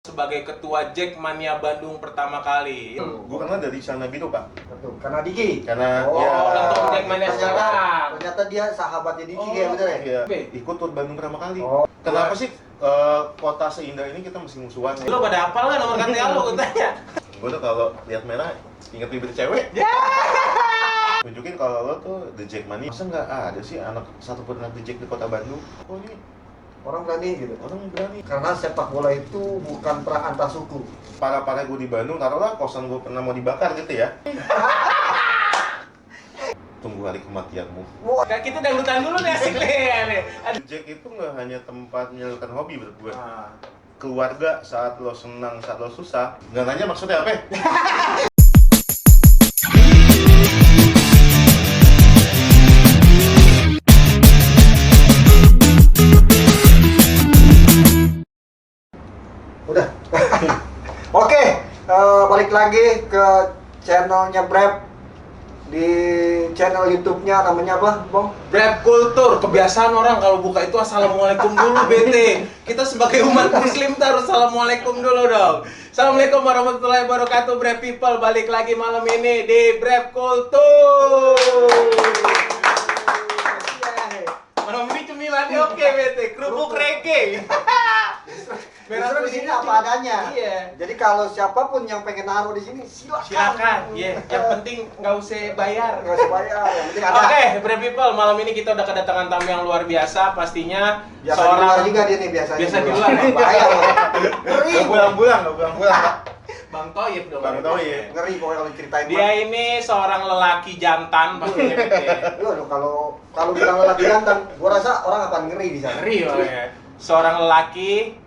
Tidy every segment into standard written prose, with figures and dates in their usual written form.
Sebagai ketua Jackmania Bandung pertama kali. Gue kenal dari Sana Biru, Pak. Betul, karena Diki. Karena ketua Jackmania sekarang. Ternyata dia sahabatnya Diki ya, bener ya? Iya, ikut tur Bandung pertama kali. Kenapa sih kota seindah ini kita mesti musuhan? Lo pada hafal nggak nomor KTA lo, gue tanya? Gue tuh kalau lihat merah inget bibir cewek. Tunjukin kalau lo tuh The Jackmania. Masa nggak ada sih anak satu pun The Jack di kota Bandung? Oh ini Orang berani gitu. orang berani. Karena sepak bola itu bukan perang antar suku. Para gue di Bandung, taruhlah kosan gue pernah mau dibakar gitu ya. Tunggu hari kematianmu. Kayak kita dangdutan dulu nih, asik nih. The Jack itu nggak hanya tempat menyalurkan hobi menurut gue. Keluarga saat lo senang, saat lo susah. Nggak nanya maksudnya apa? Udah. Oke, balik lagi ke channelnya Brep. Di channel YouTube-nya namanya apa, Bang? Brep Kultur. Kebiasaan orang kalau buka itu assalamualaikum dulu, BT. Kita sebagai umat muslim harus assalamualaikum dulu dong. Assalamualaikum warahmatullahi wabarakatuh, Brep People. Balik lagi malam ini di Brep Kultur. Malam ini cemilannya oke, BT. Kerupuk reggae. Justru di sini apa adanya. Iya. Jadi kalau siapapun yang pengen naruh di sini Silakan. Iya, yang penting nggak usah bayar. Nggak usah bayar, yang penting ada. Oke, Brep People, malam ini kita udah kedatangan tamu yang luar biasa, pastinya Biasa di luar juga dia nih biasanya. Biasa di luar. Bahaya loh. Ngeri. Nggak pulang-pulang, Pak. Bang Toyib dong. Bang Toyib. Ngeri pokoknya kalau diceritain. Dia ini seorang lelaki jantan pastinya, BT. Loh, kalau bilang lelaki ganteng, gua rasa orang akan ngeri di sana. Ngeri ya. Seorang lelaki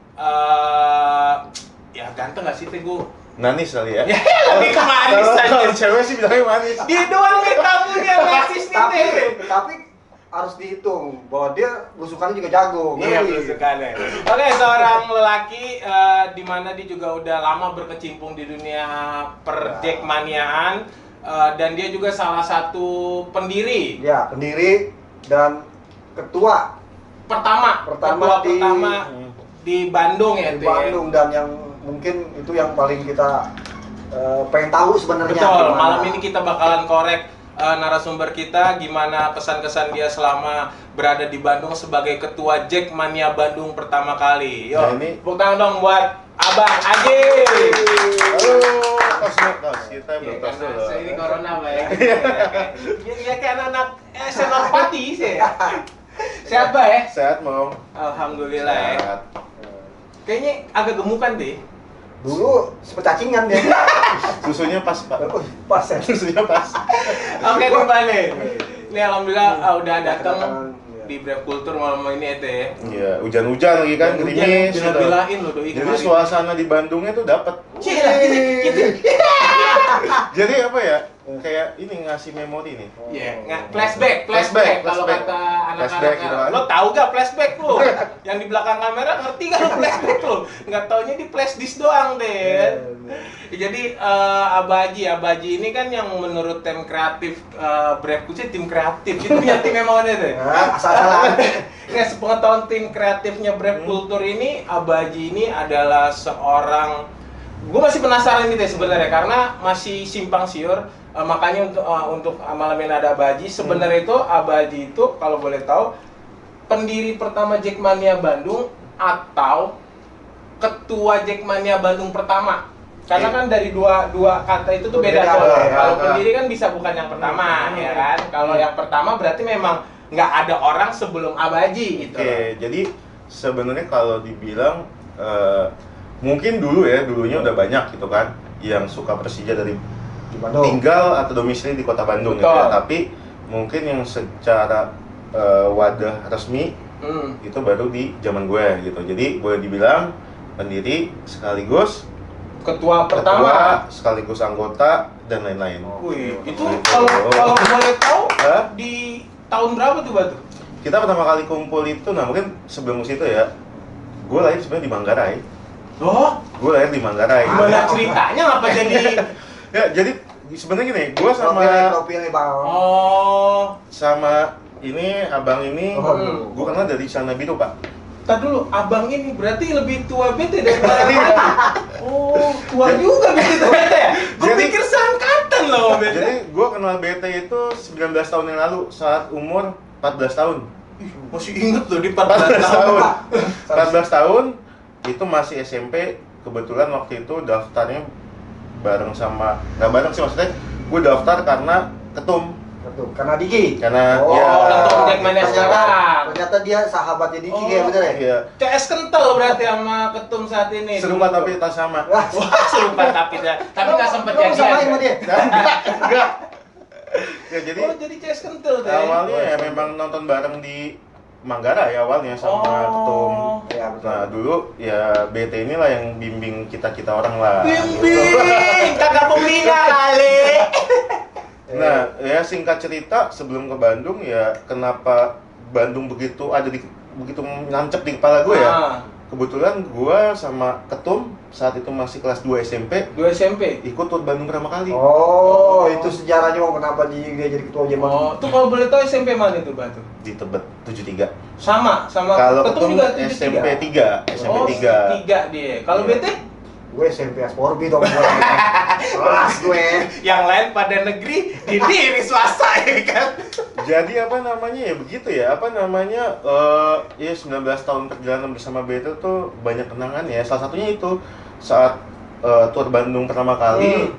ya ganteng nggak sih Teguh? Manis kali ya? Ya, lebih ke manis aja. Kalau cewek sih bilangnya manis. Dia doang nih tamunya manis nih, Teh. Tapi harus dihitung bahwa dia belusukannya juga jago. Iya, ngeri. belusukannya. Oke, seorang lelaki di mana dia juga udah lama berkecimpung di dunia perjackmaniaan dan dia juga salah satu pendiri. Ya, pendiri dan ketua Ketua pertama di Bandung ya, di Teh. Bandung, dan yang mungkin itu yang paling kita pengen tahu sebenarnya. Betul, gimana. malam ini kita bakalan korek narasumber kita gimana kesan-kesan dia selama berada di Bandung sebagai ketua Jackmania Bandung pertama kali. Yo, Nah, ini- tepuk tangan dong buat Abang Aji. Halo, tos. Kita belum tos dulu. Ini corona, Pak ya. Ya kayak anak-anak senopati sih. Siapa ya? Sehat, Mom. Alhamdulillah ya. Sehat. Kayaknya agak gemukan deh. Dulu sempet cacingan dia. Susunya pas, Pak. Oh, pas ya. Susunya pas. Oke, kembali. Ini alhamdulillah udah datang Iya. di Brep Kultur malam ini ya, Teh. Iya, hujan-hujan lagi kan, gerimis. gitu. Bila-bilain loh doi Jadi kemarin. suasana di Bandungnya tuh dapat. Cila, gitu. Jadi apa ya? Kayak ini ngasih memori nih. Iya, flashback kalau Flashback. kata Flashback anak-anak. gitu kan. Lo tahu gak flashback lo? Yang di belakang kamera ngerti gak lo flashback lo? Nggak taunya di flash disk doang deh. Jadi Abaji ini kan yang menurut tim kreatif Brep Kultur tim kreatif itu punya tim yang mana deh? Nah, asal-asalan. Nggak, sepengetahuan tim kreatifnya Brep Kultur ini, Abaji ini adalah seorang, gue masih penasaran nih Teh sebenarnya karena masih simpang siur. Makanya untuk malam ini ada Abaji. Sebenarnya itu Abaji itu kalau boleh tahu pendiri pertama Jackmania Bandung atau ketua Jackmania Bandung pertama. Karena kan dari dua kata itu tuh beda Beda, tuh. ya. Kalau pendiri kan bisa bukan yang pertama, ya kan? Kalau yang pertama berarti memang nggak ada orang sebelum Abaji gitu. Oke, jadi sebenarnya kalau dibilang mungkin dulunya udah banyak gitu kan yang suka Persija dari Di Bandung. tinggal atau domisili di kota Bandung gitu Betul. ya. Tapi mungkin yang secara wadah resmi itu baru di zaman gue gitu. Jadi boleh dibilang pendiri sekaligus Ketua pertama. sekaligus anggota dan lain-lain. Wih, itu Gitu. kalau boleh tahu Hah? di tahun berapa tuh Batu? Kita pertama kali kumpul itu, nah mungkin sebelum situ ya, gue lahir sebenarnya di Manggarai. Loh, Gue lahir di Manggarai. gimana ceritanya ngapa jadi? Ya, jadi sebenarnya gini, gue Profilnya Bang. Oh, sama ini abang ini, Oh, gue kenal dari Sana Biru, Pak. tar dulu, abang ini berarti lebih tua BT daripada BT. Oh, tua juga BT ternyata ya? Gue Jadi- pikir seangkatan loh BT. Jadi gue kenal BT itu 19 tahun yang lalu saat umur 14 tahun. Ih, masih inget loh di 14 14 tahun. tahun. 14 tahun itu masih SMP. Kebetulan waktu itu daftarnya bareng sama, nggak bareng sih maksudnya, gue daftar karena ketum. Betul, karena Diki. Karena Oh, ya ketum Jackmania sekarang. Ternyata dia sahabatnya Diki Oh. kayak bener ya? Iya, CS kental berarti sama ketum saat ini. serupa tapi tak sama. Wah, Wah, serupa tapi nggak sempet lu samain sama jadian. dia. Enggak. Ya jadi Oh, jadi CS kental deh. awalnya ya memang nonton bareng di Manggarai ya awalnya sama ketum. Iya, betul. Nah dulu ya BT inilah yang bimbing kita orang lah. Bimbing, kakak pembina kali. Nah, ya singkat cerita sebelum ke Bandung ya kenapa Bandung begitu nancep di kepala gue ya. Ah, Kebetulan gue sama ketum saat itu masih kelas 2 SMP 2 SMP. ikut tur Bandung pertama kali. Oh, itu sejarahnya mau kenapa dia jadi ketua Jaman. Oh, tuh kalau boleh tahu SMP mana itu Batu? Di Tebet 73. Sama Kalau ketum ketum juga SMP 73. 3, SMP Oh, 3. 3 dia. Kalau Iya. BT? Gue SMP Asporbi dong gue. Kelas gue. Yang lain pada negeri, di swasta ya kan? Jadi apa namanya ya begitu ya, apa namanya ya 19 tahun perjalanan bersama BT tuh banyak kenangan ya. Salah satunya itu saat tur Bandung pertama kali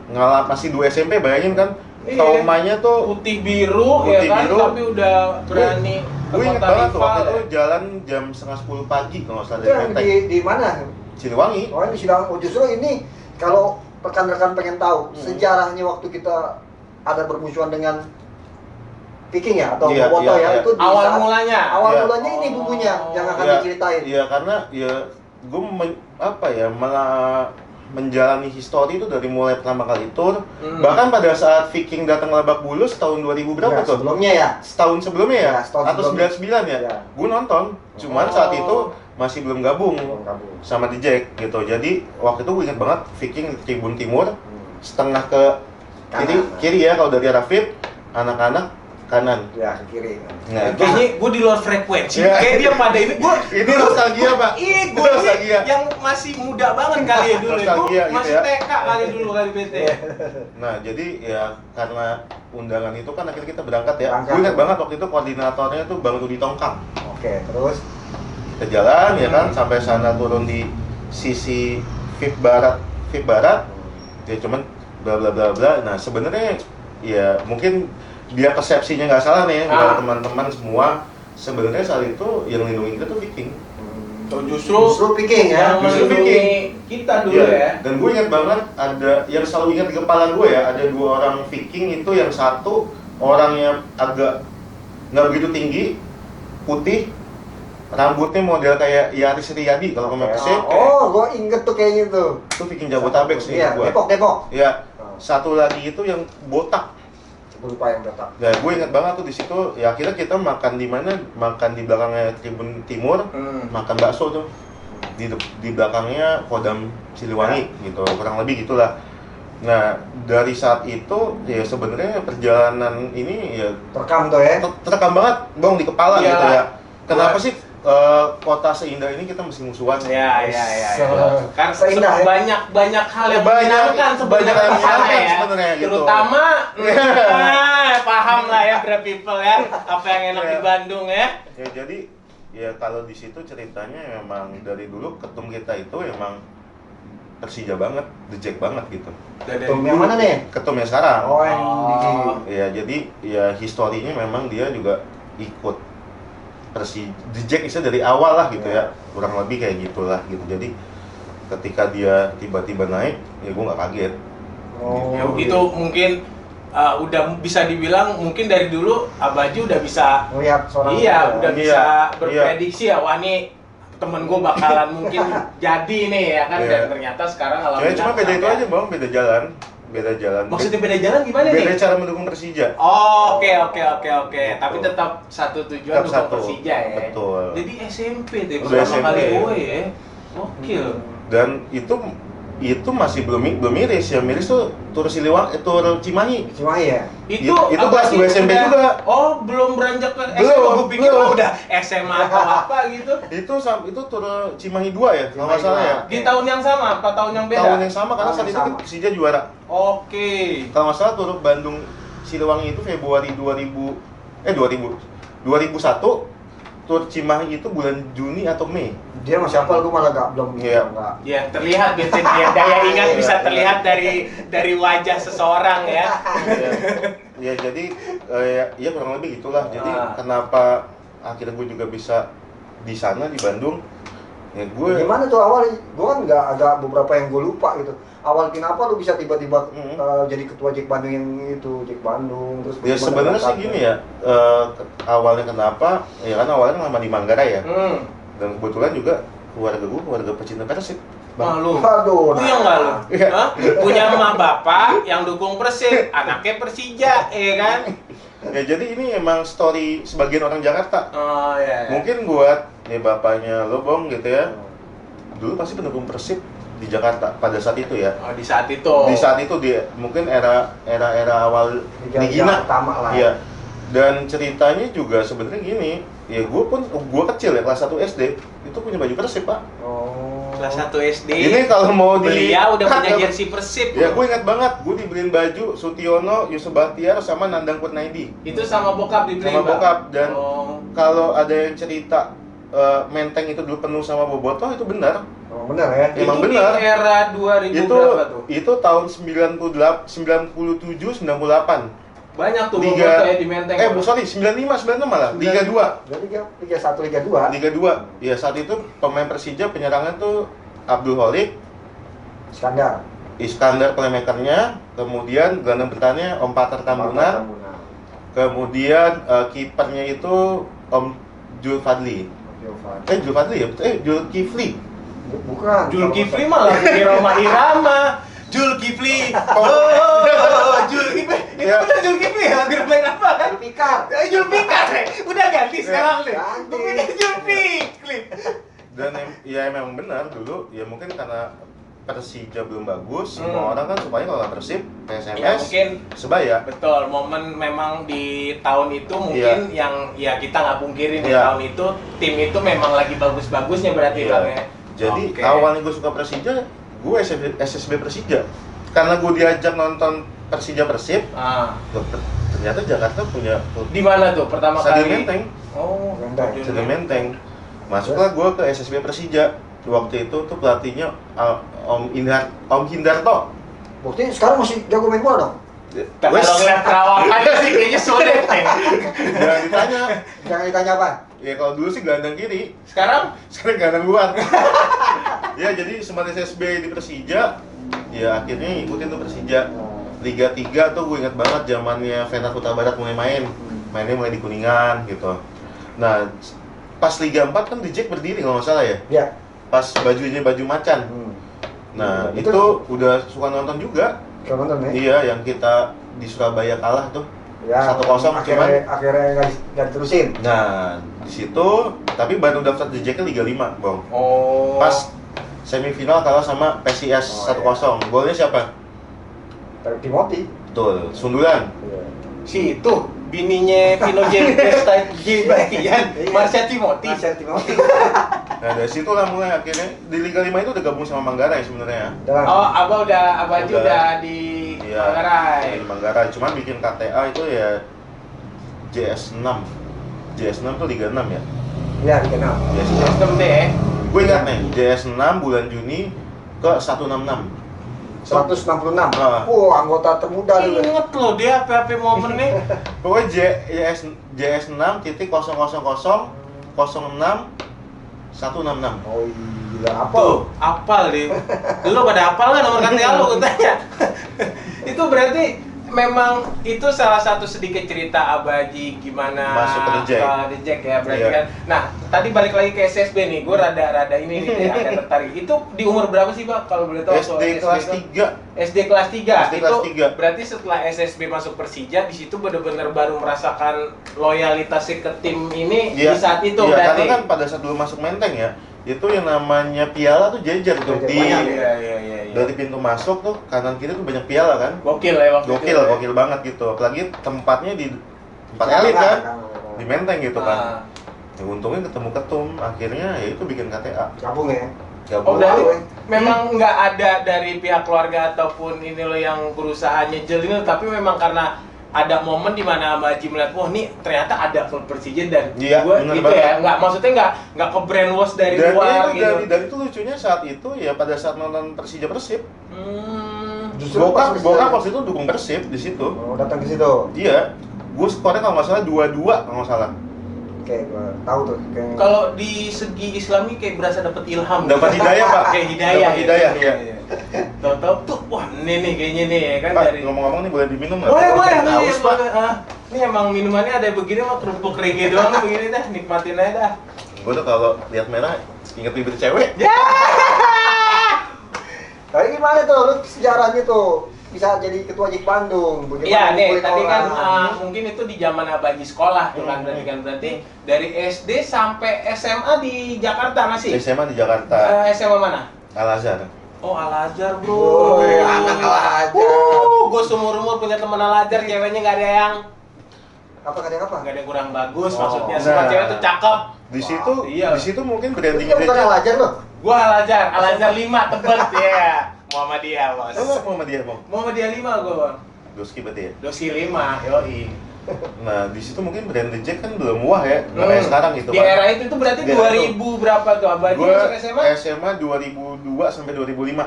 masih 2 SMP, bayangin kan Iya. traumanya tuh. Putih biru Putih ya kan, biru. tapi udah berani ke Gue inget kota banget tuh waktu rival itu ya. jalan jam setengah 10 pagi kalau nggak salah Itu dari yang Menteng, di mana? Siliwangi. Oh, ini sidang. Oh, justru ini kalau rekan-rekan pengen tahu sejarahnya waktu kita ada bermusuhan dengan Viking ya atau Iya, Boboto iya, ya iya. itu di Awal saat- mulanya. Awal Iya. mulanya ini bumbunya yang akan Iya, diceritain. Iya karena ya gue malah menjalani histori itu dari mulai pertama kali tur. Bahkan pada saat Viking datang Lebak Bulus tahun 2000 berapa Ya, tuh? sebelumnya ya. Setahun sebelumnya ya? Ya, setahun Atau sebelumnya. 99 ya? Ya. Gue nonton, cuman saat itu masih belum gabung Kabur. sama di Jack gitu. Jadi waktu itu gue ingat banget Viking di Tribun Timur, setengah ke kiri ya kalau dari arah VIP, anak-anak kanan. Ya, ke kiri. Nah, Kayaknya gue di luar frekuensi. Iya. Kayak dia pada ini gue ini nostalgia Pak. Iya, Ini gue nostalgia. yang masih muda banget kali ya dulu. Nostalgia Gue gitu masih ya. TK kali dulu kali BT. Nah, jadi ya karena undangan itu kan akhirnya kita berangkat ya. Berangkat. Gue ingat banget waktu itu koordinatornya tuh Bang Rudi Tongkang. Oke, terus Kita jalan ya kan sampai sana turun di sisi VIP Barat. Ya cuman bla bla bla bla. Nah, sebenarnya ya mungkin biar persepsinya nggak salah nih buat teman-teman semua. Sebenarnya saat itu yang lindungi kita tuh Viking. Oh, justru Viking ya. yang Justru melindungi kita dulu Iya. ya. Dan gue ingat banget ada yang selalu ingat di kepala gue ya, ada 2 orang Viking itu yang satu orangnya agak nggak begitu tinggi, putih, rambutnya model kayak Yaris Riyadi kalau kamu kesini. Oh, gue inget tuh kayaknya tuh. Itu Viking Jabotabek sih Iya, gue. Depok. Ya, satu lagi itu yang botak. Gue lupa yang botak. Nah, gue ingat banget tuh di situ. Ya akhirnya kita makan di mana? Makan di belakangnya Tribun Timur, makan bakso tuh. Di belakangnya Kodam Siliwangi gitu, kurang lebih gitulah. Nah, dari saat itu ya sebenarnya perjalanan ini ya Terekam tuh ya. terekam banget Bang di kepala Iya. gitu ya. Kenapa sih kota seindah ini kita mesti musuhan? Ya. Kan Seindah ya. banyak hal yang Banyak- menyenangkan banyak hal yang sebenarnya menyenangkan ya. sebenarnya gitu. Terutama paham lah ya Brad people ya apa yang enak di Iya. Bandung ya. Ya jadi ya kalau di situ ceritanya memang dari dulu ketum kita itu emang Persija banget, The Jack banget gitu. Ketum yang mana nih? Ketum yang sekarang. Oh, yang Diki. Ya jadi ya historinya memang dia juga ikut The Jack itu dari awal lah gitu ya, kurang lebih kayak gitulah gitu. Jadi ketika dia tiba-tiba naik, ya gue nggak kaget. Oh, Ya itu mungkin udah bisa dibilang mungkin dari dulu Abaji udah bisa Ngeliat seorang udah Iya, bisa iya. berprediksi ya wah nih temen gue bakalan mungkin jadi nih ya kan Iya. dan ternyata sekarang Cuma beda itu aja Bang, beda jalan. Maksudnya beda jalan gimana Beda nih? cara mendukung Persija. Oh, oke. Betul. Tapi tetap satu tujuan Tetap untuk satu. Persija ya. Betul. Jadi SMP deh Udah pertama SMP. kali gue ya. Gokil. Dan itu itu masih belum miris. Yang miris tuh Tur Cimahi. Cimahi ya. Itu kelas Abaji 2 SMP udah- juga. Oh, belum beranjak ke SMA. Belum, Gue pikir belum. udah SMA atau apa gitu. Itu Tur Cimahi 2 ya, kalau nggak Cimahi salah ya. 2. Di tahun yang sama, apa tahun yang beda? Tahun yang sama karena Tahun saat yang itu kan sama. Persija juara. Oke. Kalau nggak salah Tur Bandung Siliwangi itu Februari 2001, Tur Cimahi itu bulan Juni atau Mei. Dia masih hafal, gue malah belum. Iya. Nggak. Ya terlihat biasanya dia daya ingat bisa terlihat dari wajah seseorang ya. Ya jadi ya kurang lebih gitulah. Jadi Ah. kenapa akhirnya gue juga bisa di sana di Bandung? Ya gue Gimana tuh awal? Gue kan nggak agak beberapa yang gue lupa gitu. Awal kenapa lu bisa tiba-tiba jadi ketua Jack Bandung yang itu, Jack Bandung terus? ya sebenarnya sih gini ya, awalnya kenapa? Ya kan awalnya lama di Manggarai ya. Dan kebetulan juga keluarga gue keluarga pecinta Persib. Wah, lu. Aduh, Punya nggak lu? Iya. Hah? Punya emak bapak yang dukung Persib, anaknya Persija, ya kan? Ya jadi ini emang story sebagian orang Jakarta. Oh ya. Mungkin buat bapaknya lo Bong gitu ya. Dulu pasti pendukung Persib di Jakarta pada saat itu ya. Oh, di saat itu. Di saat itu dia mungkin era awal Ligina pertama lah. iya. Dan ceritanya juga sebenarnya gini, ya gue kecil ya kelas 1 SD itu punya baju Persib Pak. Oh. Kelas 1 SD. Ini kalau mau Belia udah punya jersey Persib. Ya gue ingat banget, gue dibeliin baju Sutiono, Yusuf Bahtiar sama Nandang Kurnaidi. Itu sama bokap dibeliin, Sama Bang? bokap. Dan Oh. kalau ada yang cerita Menteng itu dulu penuh sama bobotoh itu benar. Oh, benar ya. Emang Itu benar. Di era 2000 Itu berapa tuh? itu tahun 97 98. Banyak tuh Liga bobotoh ya di Menteng. sorry 95 96 malah. Liga 2. Jadi Liga 1, Liga 2. Liga 2. Ya saat itu pemain Persija penyerangan tuh Abdul Holik, Skandar. Iskandar playmakernya, kemudian gelandang bertahannya Om Pater Tambunan, kemudian kipernya itu Om Jul Fadli. Jul Fadli ya? Jul Kifli. Bukan. Zulkifli malah di Roma Irama. Zulkifli. Oh, Zulkifli. Itu Ya. bener Zulkifli ya? Lagu main apa kan? Pikar. Zulfikar. Udah ganti sekarang deh. Ganti. Gue pikir Zulfikli. Dan ya memang benar dulu ya mungkin karena Persija belum bagus, Hmm. semua orang kan supaya kalau Persib Ya PSMS mungkin Sebaya. betul, momen memang di tahun itu mungkin yang ya kita nggak pungkirin di Iya. tahun itu tim itu memang lagi bagus-bagusnya berarti Iya. Bang ya. Jadi Oke. awalnya gue suka Persija, gue SSB Persija. Karena gue diajak nonton Persija Persib, Ah, ternyata Jakarta punya di mana tuh pertama Stadion kali? Menteng. Oh, Menteng. Stadion Menteng. Masuklah gue ke SSB Persija. Waktu itu tuh pelatihnya Om Hindarto. Bukti sekarang masih jago main bola dong. Kalau ngeliat perawakannya sih kayaknya sulit nih. Jangan ditanya. Jangan ditanya apa. Ya kalau dulu sih gelandang kiri, Sekarang sekarang gelandang luar. Ya jadi sempat SSB di Persija, ya akhirnya ngikutin tuh Persija. Liga 3 tuh gue inget banget zamannya Vena Kota Barat mulai main. Mainnya mulai di Kuningan gitu. Nah, pas Liga 4 kan di Jack berdiri kalau nggak salah ya. Ya. Pas bajunya baju macan. Nah, Itu- itu udah suka nonton juga. Kau nonton ya? Iya, yang kita di Surabaya kalah tuh. Ya, 1-0 akhirnya nggak diterusin. Nah, di situ tapi baru daftar di Jack Liga 5, Bang. oh Pas semifinal kalah sama PSIS 1-0. Golnya siapa? Timothy. Betul, Sundulan. si itu bininya Pino Bastian, Marsha Timothy. Marcel Timothy. Nah, dari situ lah mulai akhirnya di Liga 5 itu udah gabung sama Manggarai sebenarnya. Dalam. Oh, Abaji Udah. udah di Iya, Manggarai. di Manggarai. Cuman bikin KTA itu ya JS6. JS6 tuh Liga 6 ya. Ya, dikenal. JS6. Sistem deh. Gue ingat nih, JS6 bulan Juni ke 166. 166. Ah. Anggota termuda dulu. Ingat loh dia apa momennya. Pokoknya JS6 titik 000 06 166. Oh gila, apa? Tuh, apal deh. Lu pada apal nggak nomor KTA lu gue tanya. Itu berarti memang itu salah satu sedikit cerita Abaji gimana Masuk ke The Jack. The Jack ya berarti Iya. kan. Nah, tadi balik lagi ke SSB nih, gue rada ini nih agak tertarik. Itu di umur berapa sih, Pak? Kalau boleh tahu soal SD kelas itu? 3. SD kelas 3. SD Itu kelas 3. berarti setelah SSB masuk Persija, di situ benar-benar baru merasakan loyalitasnya ke tim ini di saat itu iya, berarti. karena kan pada saat dulu masuk Menteng ya, itu yang namanya piala tuh jajar tuh Jajar di banyak, Iya. Dari pintu masuk tuh kanan kiri tuh banyak piala kan. Gokil ya waktu Gokil, itu. gokil banget gitu. Apalagi tempatnya di tempat elit kan, di Menteng gitu kan. Ya, untungnya ketemu ketum, akhirnya ya itu bikin KTA. Gabung ya. Oh Gabung. berarti memang nggak ada dari pihak keluarga ataupun ini lo yang berusaha nyejelin, tapi memang karena ada momen di mana Mbak Haji melihat, wah nih ternyata ada klub Persija dan Iya, gue bener gitu banget. ya, nggak maksudnya nggak ke brainwash dari Dan luar itu gitu. dari itu lucunya saat itu ya pada saat nonton Persija Persib, Justru pas Bokap waktu itu dukung Persib di situ. Oh, datang ke situ. Iya, gue skornya kalau nggak salah 2-2 kalau nggak salah. Oke, gua tahu tuh. Kayak Kalau di segi Islami kayak berasa dapat ilham. Dapat hidayah pak. Kayak hidayah. Dapat hidayah gitu. ya. Tahu-tahu tuh, wah ini nih kayaknya nih ya kan Pak, dari. ngomong-ngomong nih boleh diminum nggak? Boleh, boleh. Haus pak. Ini emang minumannya ada begini mah kerupuk reggae doang nih begini dah, nikmatin aja dah. Gue tuh kalau lihat merah inget bibir cewek. Tapi gimana tuh lu sejarahnya tuh bisa jadi ketua JIK Bandung? Bagaimana Iya nih, ngumpulin tadi kan orang? mungkin itu di zaman Abaji sekolah tuh kan berarti dari SD sampai SMA di Jakarta masih? SMA di Jakarta, SMA mana? Al Azhar. Oh Al-Azhar bro. Woi, anak Al-Azhar. Gue seumur-umur punya teman Al-Azhar, ceweknya nggak ada yang Apa nggak ada yang kurang bagus, Oh, maksudnya semua nah. cewek tuh cakep. Di situ, iya. di situ mungkin Itu branding bukan gereja. Al-Azhar loh. Gua Al-Azhar 5 Tebet ya. Muhammadiyah bos. Oh, Muhammadiyah bang. Muhammadiyah 5 gua bang. Doski berarti ya. Dosi 5, yoi. Nah di situ mungkin brand The Jack kan belum wah ya, nggak kayak sekarang gitu Di era itu tuh berarti Di era 2000 berapa tuh Abaji Gue masuk SMA? SMA 2002 sampai 2005.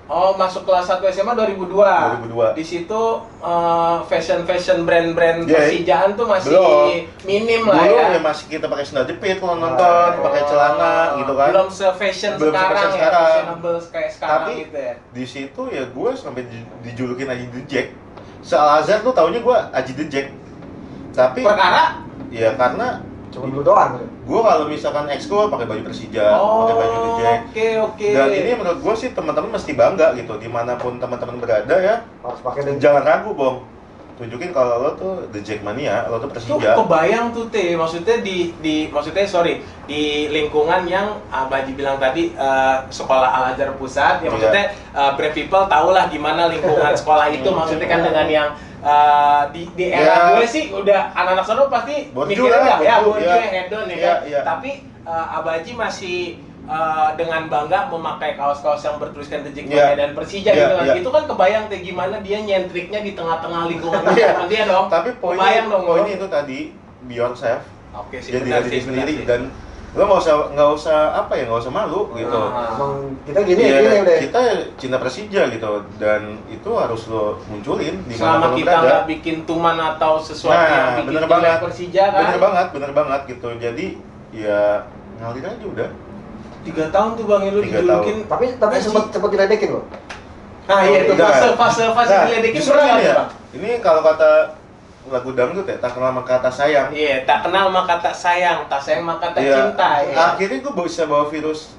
Oh, masuk kelas 1 SMA 2002. 2002. Di situ fashion brand-brand Ya, Persijaan tuh masih belum. minim lah Dulu ya. ya masih kita pakai sandal jepit kalau nonton, pakai celana gitu kan. Belum se-fashion Belum sekarang se-fashion ya, sekarang. fashionable kayak sekarang Tapi gitu ya. di situ ya gue sampai dijulukin Aji The Jack. Se-Al Azhar tuh taunya gue Aji The Jack. Tapi Perkara ya karena Cuma dulu doang. gue kalau misalkan ekskul pakai baju Persija, pakai baju The Jack. Oke. Dan ini menurut gue sih teman-teman mesti bangga gitu, dimanapun teman-teman berada ya. Harus pakai dengan Jangan ragu, Bong. Tunjukin kalau lo tuh The Jack Mania, lo tuh Tuh Persija. kebayang tuh teh, maksudnya di lingkungan yang Baji bilang tadi sekolah Al Azhar Pusat, ya maksudnya brave people tahulah gimana lingkungan sekolah itu, maksudnya kan dengan yang di era Ya. gue sih udah anak-anak sono pasti Borju mikirnya lah, udah ya borju, borju ya. yang hedon ya Ya, kan. ya. Tapi Abaji masih dengan bangga memakai kaos-kaos yang bertuliskan The Jack Ya. Mania dan Persija Ya, gitu kan. ya. Itu kan kebayang teh gimana dia nyentriknya di tengah-tengah lingkungan Iya. teman dia dong. Tapi kebayang dong. poinnya itu tadi be yourself, Oke sih, jadi benar diri sih, sendiri benar sih. dan lo nggak usah apa ya, nggak usah malu gitu. emang kita gini Iya, gini udah. kita cinta Persija gitu dan itu harus lo munculin di Selama mana lo kita berada. nggak bikin tuman atau sesuatu yang Nah, bikin bener jelek banget. Persija kan. Bener banget gitu. Jadi ya ngalir aja udah. 3 tahun tuh Bang lu 3 dijulukin. Tapi Aji. sempat diledekin loh. Nah, iya itu Nah. fase diledekin justru pernah ini nggak, ya. Bang? Ini kalau kata lagu dangdut ya, tak kenal maka kata sayang. Iya, tak kenal maka tak sayang maka tak Iya. cinta ya. Akhirnya gue bisa bawa virus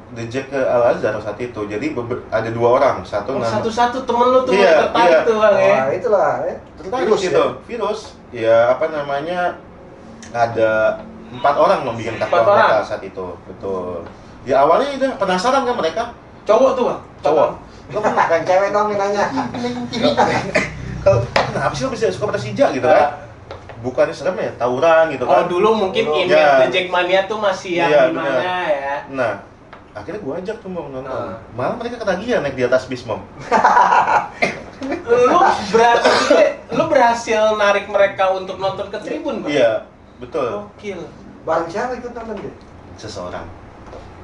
The Jack ke Al Azhar saat itu. Jadi ada 2 orang, satu Oh, nama satu-satu temen lu tuh Iya, tertarik iya. tuh Bang ya. Wah, itulah tertarik virus gitu. ya. Virus. Ya apa namanya? Ada 4 orang membuat 4 kata orang? mereka saat itu. Betul. Ya awalnya udah penasaran kan mereka. Cowok tuh Bang. Cowok. Lo kan bukan cewek dong yang nanya. Kalau kenapa sih lo bisa suka Persija gitu kan? Bukannya serem ya, tawuran gitu Oh, kan. dulu mungkin Dulu. image Ya. The Jack Mania tuh masih yang Iya, gimana benar. ya. Nah, akhirnya gua ajak tuh mau nonton. Nah. Malah mereka ketagihan naik di atas bis, Mom. Lu berhasil narik mereka untuk nonton ke tribun, Bang? Iya, betul. Gokil. Bareng siapa ikut nonton dia? Seseorang.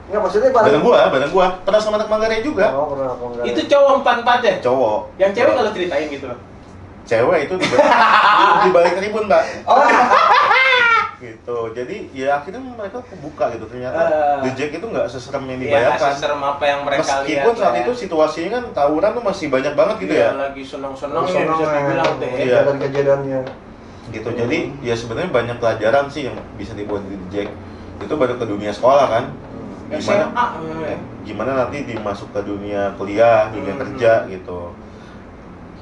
Enggak maksudnya bareng. Bareng gua. Pernah sama anak Manggarai juga. Oh, pernah apa enggak? Itu cowok 4-4 ya? Cowok. Yang cewek kalau ceritain gitu. Cewek itu di balik tribun, Mbak. Oh, Gitu. Jadi ya akhirnya mereka kebuka gitu ternyata. Eh. The Jack itu nggak seserem yang Iya, dibayangkan. serem apa yang mereka lihat. Meskipun saat ya. itu situasinya kan tawuran tuh masih banyak banget gitu Iya, ya. lagi senang-senang ya bisa dibilang deh. Iya. kejadian-kejadiannya. Gitu. Jadi ya sebenarnya banyak pelajaran sih yang bisa dibuat di The Jack. Itu baru ke dunia sekolah kan. Gimana SMA. gimana nanti dimasuk ke dunia kuliah, dunia kerja gitu.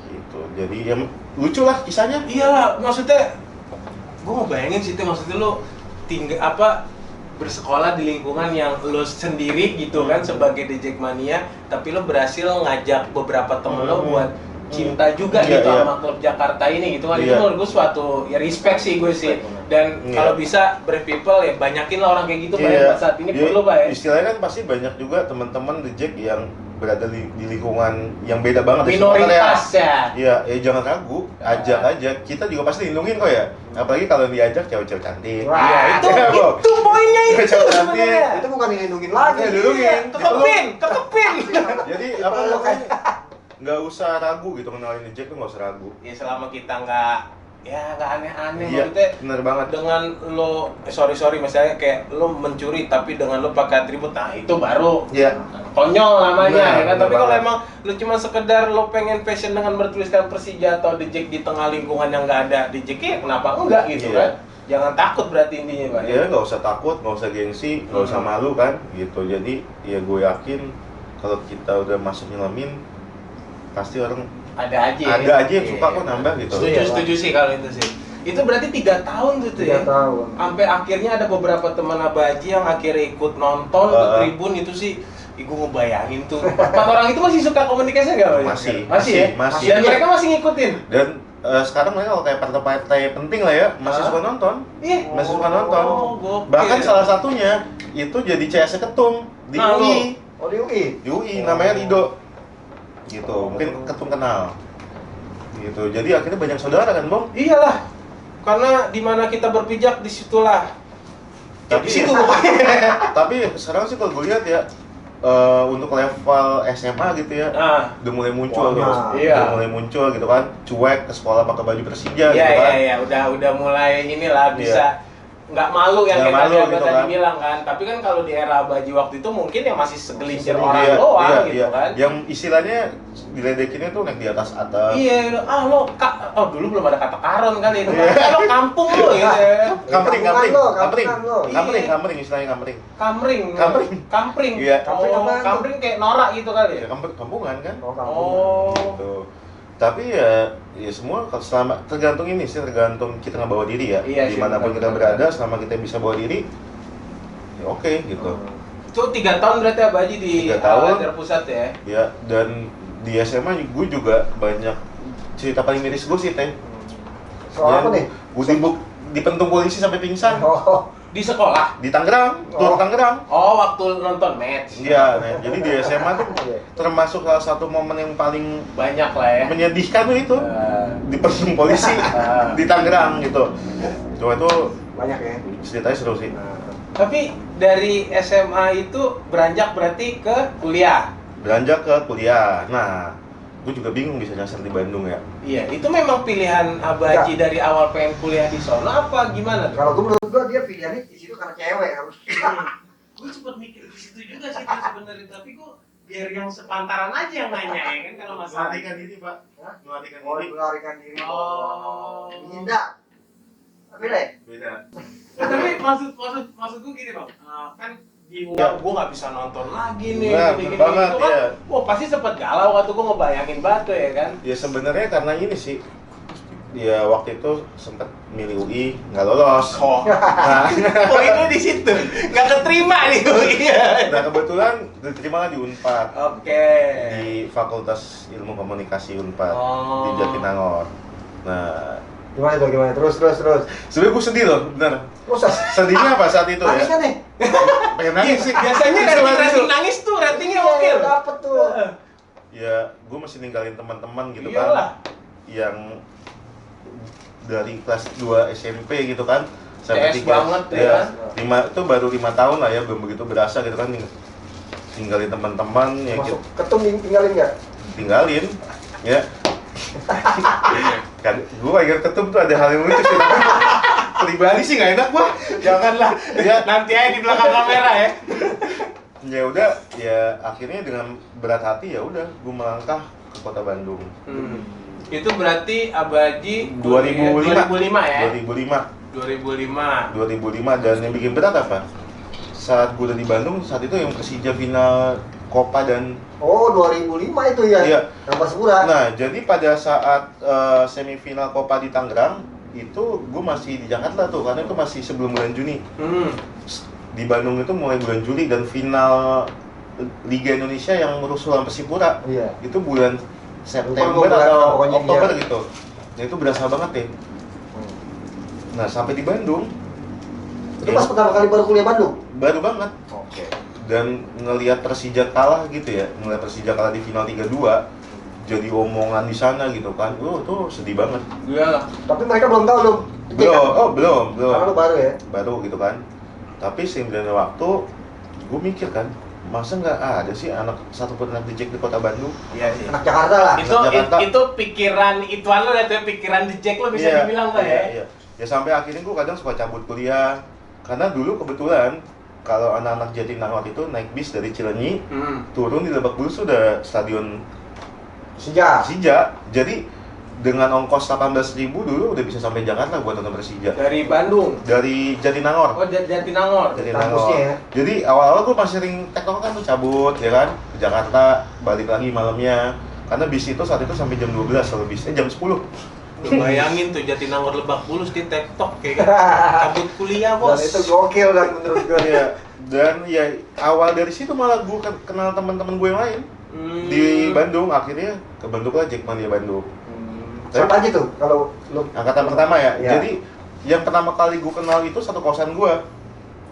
Gitu. Jadi ya lucu lah kisahnya. Iyalah, maksudnya gue mau bayangin sih itu maksudnya lu tinggal apa bersekolah di lingkungan yang lo sendiri gitu kan sebagai The Jackmania, tapi lo berhasil ngajak beberapa temen lo buat cinta juga Iya, gitu iya. sama klub Jakarta ini gitu kan. Itu Iya. menurut gue suatu ya respect sih gue sih. Dan Iya. kalau bisa Brave People ya banyakin lah orang kayak gitu Pak, Iya. ya, saat ini Iya, perlu Pak ya. Istilahnya kan pasti banyak juga teman-teman The Jack yang berada di lingkungan yang beda banget dari Minoritas ya. Iya, jangan ragu, ajak aja. Kita juga pasti lindungin kok ya. Apalagi kalau diajak cewek-cewek cantik. Wah, Iya, itu Iya, Bro. itu poinnya itu Cewek cantik. sebenarnya. Itu bukan dilindungin lagi. Iya, dilindungin. Kekepin. Jadi apa namanya? Nggak usah ragu gitu kenalin The Jack tuh nggak usah ragu. Ya selama kita nggak aneh-aneh Iya, maksudnya bener banget. dengan lo sorry misalnya kayak lo mencuri tapi dengan lo pakai atribut, nah itu baru Iya. konyol namanya Benar, ya kan. benar Tapi kalau banget. emang lo cuma sekedar lo pengen fashion dengan bertuliskan Persija atau The Jack di tengah lingkungan yang nggak ada The Jack, ya kenapa enggak gitu Iya. kan. Jangan takut berarti intinya Pak. Ya nggak usah takut, nggak usah gengsi, nggak usah malu kan, gitu. Jadi ya gue yakin kalau kita udah masuk nyelamin, pasti orang Ada aja yang suka kok nambah gitu. Setuju sih kalau itu sih. Itu berarti 3 tahun tuh 3 ya. tahun. Sampai akhirnya ada beberapa teman Abaji yang akhirnya ikut nonton ke tribun itu sih. Gue ngebayangin tuh 4 orang itu masih suka komunikasi nggak Pak? Masih, ya? masih. Dan mereka masih ngikutin. Dan sekarang mereka kalau kayak partai-partai penting lah ya, masih suka nonton. Iya. Masih suka nonton. Gokil. Bahkan salah satunya itu jadi CS ketum di Nah, UI. Oh, di UI. Di UI namanya Rido. Gitu, mungkin ketum kenal. Gitu. Jadi akhirnya banyak saudara kan, Bang? Iyalah. Karena di mana kita berpijak disitulah. Tapi Di situ pokoknya. Tapi sekarang sih kalau gue lihat ya, untuk level SMA gitu ya, Nah, udah mulai muncul tuh, Wah, iya. udah mulai muncul gitu kan, cuek ke sekolah pakai baju Persija iya gitu kan. iya udah mulai inilah bisa nggak malu yang Nggak kayak malu tadi Abah gitu tadi kan. bilang kan. Tapi kan kalau di era Abaji waktu itu mungkin yang masih segelintir Iya, orang doang gitu kan. Yang istilahnya diledekinnya tuh naik di atas atap. Iya, lo dulu belum ada kata karon kali itu. Lo kampung lo gitu ya. Kampring, Kampungan lo, kampring, kampungan lo. kampring, Iya. kampring, istilahnya kampring. Kampring. Iya. Kampring Oh, apaan tuh? kampring kayak norak gitu kali ya. Ya kampungan kan. Oh, kampungan. Oh. Gitu. Tapi ya semua kalau selama tergantung ini sih, tergantung kita ngebawa diri ya. Iya sih, Dimanapun benar, kita benar. berada, selama kita bisa bawa diri, ya oke gitu. Itu 3 tahun berarti Abaji di 3 tahun. terpusat ya. Ya, dan di SMA gue juga banyak cerita paling miris gue sih, Teh. Soal apa nih? Gue dipentung polisi sampai pingsan Oh, Di sekolah. di Tangerang, Oh. tur Tangerang. Oh, waktu nonton match. Iya, nah, jadi di SMA tuh termasuk salah satu momen yang paling Banyak lah ya. menyedihkan tuh itu, Eh, dipentung polisi di Tangerang gitu. Cuma itu banyak ya. ceritanya seru sih. Tapi dari SMA itu beranjak berarti ke kuliah. Beranjak ke kuliah. Nah, gue juga bingung bisa nyasar di Bandung ya. Iya, itu memang pilihan Abaji dari awal pengen kuliah di sono apa gimana tuh? Kalau gue menurut gue dia pilihannya di situ karena cewek harus. Gue sempat mikir di situ juga sih sebenarnya, tapi kok biar yang sepantaran aja yang nanya ya kan kalau masalah. diri, Pak. Hah? Melarikan Oh, melarikan diri. Oh. Tidak. Tapi deh. Beda. Tapi maksud gue gini bang, kan di Ya. gue nggak bisa nonton lagi nih, Nah, gini, bener banget, gitu kan. iya. Wah pasti sempet galau waktu gue ngebayangin batu ya kan. Ya sebenarnya karena ini sih, ya waktu itu sempet milih UI nggak lolos. Oh, Nah, itu di situ, nggak keterima nih gue. Iya. nah kebetulan diterima lah di Unpad, Oke. di Fakultas Ilmu Komunikasi Unpad Oh. di Jatinangor. Nah, Gimana tuh, gimana? Terus. sebenarnya gue sedih loh, bener. Terus, Sedihnya apa saat itu nangis ya? kan nih? Pengen nangis sih. Biasanya Justru rating itu. nangis tuh ratingnya Iya, oke. dapet tuh. Ya, gue masih ninggalin teman-teman gitu Iyalah. kan, yang dari kelas 2 SMP gitu kan CS banget ya. 5 itu baru 5 tahun lah ya, belum begitu berasa gitu kan, tinggalin teman-teman ya Masuk gitu, ketum tinggalin nggak? tinggalin ya. Kan gue akhir ketum tuh ada hal yang lucu sih. Pribadi sih nggak enak gua, janganlah ya. Nanti aja di belakang kamera ya. Ya udah, ya akhirnya dengan berat hati ya udah gue melangkah ke kota Bandung. Itu berarti Abaji 2005 2005 ya? 2005 2005. dan yang bikin berat apa? Saat gue udah di Bandung, saat itu yang Persija final Copa dan Oh, 2005 itu ya? Iya. Yang Persipura. nah, jadi pada saat semifinal Copa di Tangerang itu gue masih di Jakarta tuh, karena itu masih sebelum bulan Juni. di Bandung itu mulai bulan Juli, dan final Liga Indonesia yang merusuh lawan Persipura Iya. itu bulan September Lupa gua bulan atau pokoknya Oktober dia. gitu. Nah itu berasa banget ya. Nah sampai di Bandung Itu pas pertama kali baru kuliah Bandung. baru banget, Oke. dan ngelihat Persija kalah gitu ya, ngelihat Persija kalah di final 3-2 jadi omongan di sana gitu kan. Tuh sedih banget. Iyalah. Tapi mereka belum tahu dong. Belum. Karena lu baru ya. Baru gitu kan. Tapi seiring waktu gue mikir kan, masa nggak ada sih anak satupun anak di Jack di kota Bandung? Iya sih. Anak Jakarta lah. Itu itu pikiran Ituan lo itu pikiran di Jack lo bisa Iya, dibilang kan ya. Iya. Ya sampai akhirnya gue kadang suka cabut kuliah karena dulu kebetulan kalau anak-anak Jatinangor itu naik bis dari Cilenyi turun di Lebak Bulus sudah stadion Sejak. Persija. Jadi dengan ongkos 18.000 dulu udah bisa sampai Jakarta buat nonton Persija. Dari Bandung. Dari Jatinangor. Oh, Jatinangor. Kampusnya ya. Jadi awal-awal gue masih sering tektok kan tuh cabut ya kan ke Jakarta, balik lagi malamnya. Karena bis itu saat itu sampai jam 12 kalau bisnya jam 10. Lu bayangin tuh Jatinangor Lebak Bulus di TikTok kayak gitu. Cabut kuliah, Bos. Dan itu gokil dan menurut gue. Iya. Dan ya awal dari situ malah gue kenal teman-teman gue yang lain di Bandung, akhirnya kebentuklah Jackmania Bandung. Siapa aja tuh kalau lu Angkatan pertama ya. Iya. Jadi yang pertama kali gue kenal itu satu kosan gue.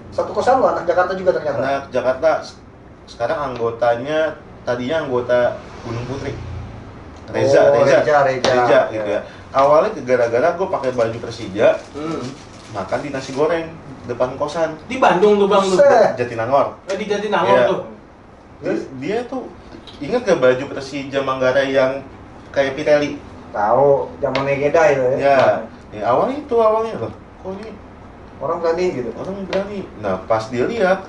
satu kosan lu anak Jakarta juga ternyata. Anak Jakarta. Sekarang anggotanya tadinya anggota Gunung Putri. Reza gitu ya. Awalnya gara-gara gue pakai baju Persija, makan di nasi goreng depan kosan. Di Bandung tuh, Bang. Lu. Buset. Jatinangor. Di Jatinangor Iya. tuh. Dia tuh ingat gak baju Persija Manggarai yang kayak Pirelli? Tahu zaman Megeda itu ya. Ya awalnya loh. Kok ini Orang berani gitu. orang berani. Nah pas dia lihat,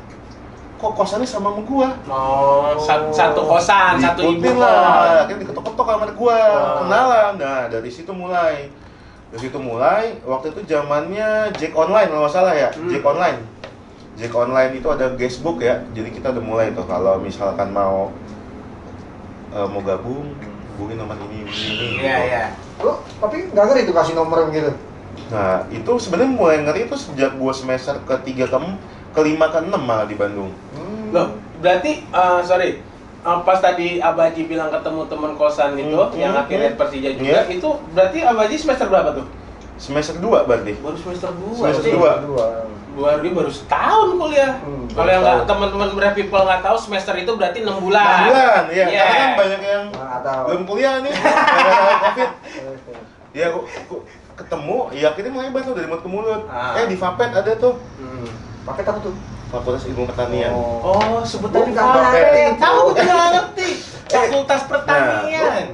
kok kosannya sama gua. Oh, satu kosan, satu ibu Diikutin kos. lah, akhirnya diketok-ketok kamar gua, Oh. kenalan. Nah dari situ mulai. Waktu itu zamannya Jack Online kalau nggak salah ya, Jack Online. Jack Online itu ada guestbook ya, jadi kita udah mulai tuh kalau misalkan mau gabung, hubungin nomor ini. Iya, gitu. iya. Lu tapi nggak ngeri tuh kasih nomor gitu. Nah itu sebenarnya mulai ngeri itu sejak gua semester ke-3 ke-5 ke-6 malah di Bandung. Loh, berarti pas tadi Abaji bilang ketemu teman kosan itu yang akhirnya Persija juga, Iya. itu berarti Abaji semester berapa tuh? Semester 2 berarti. Baru semester 2. Semester dua. Dia baru setahun kuliah. Kalau yang nggak teman-teman Brave People nggak tahu semester itu berarti 6 bulan. 6 bulan, iya. Iya. Karena kan banyak yang Nggak tahu. belum kuliah nih, gara-gara Covid. Ya, gua ketemu, ya akhirnya melebar tuh dari mulut ke mulut. Di Vapet ada tuh, Pakai apa tuh? Fakultas Ilmu Pertanian. Oh, sebutan di Bukan Vapet. Vapet. Tahu gue juga nggak ngerti. Fakultas Pertanian.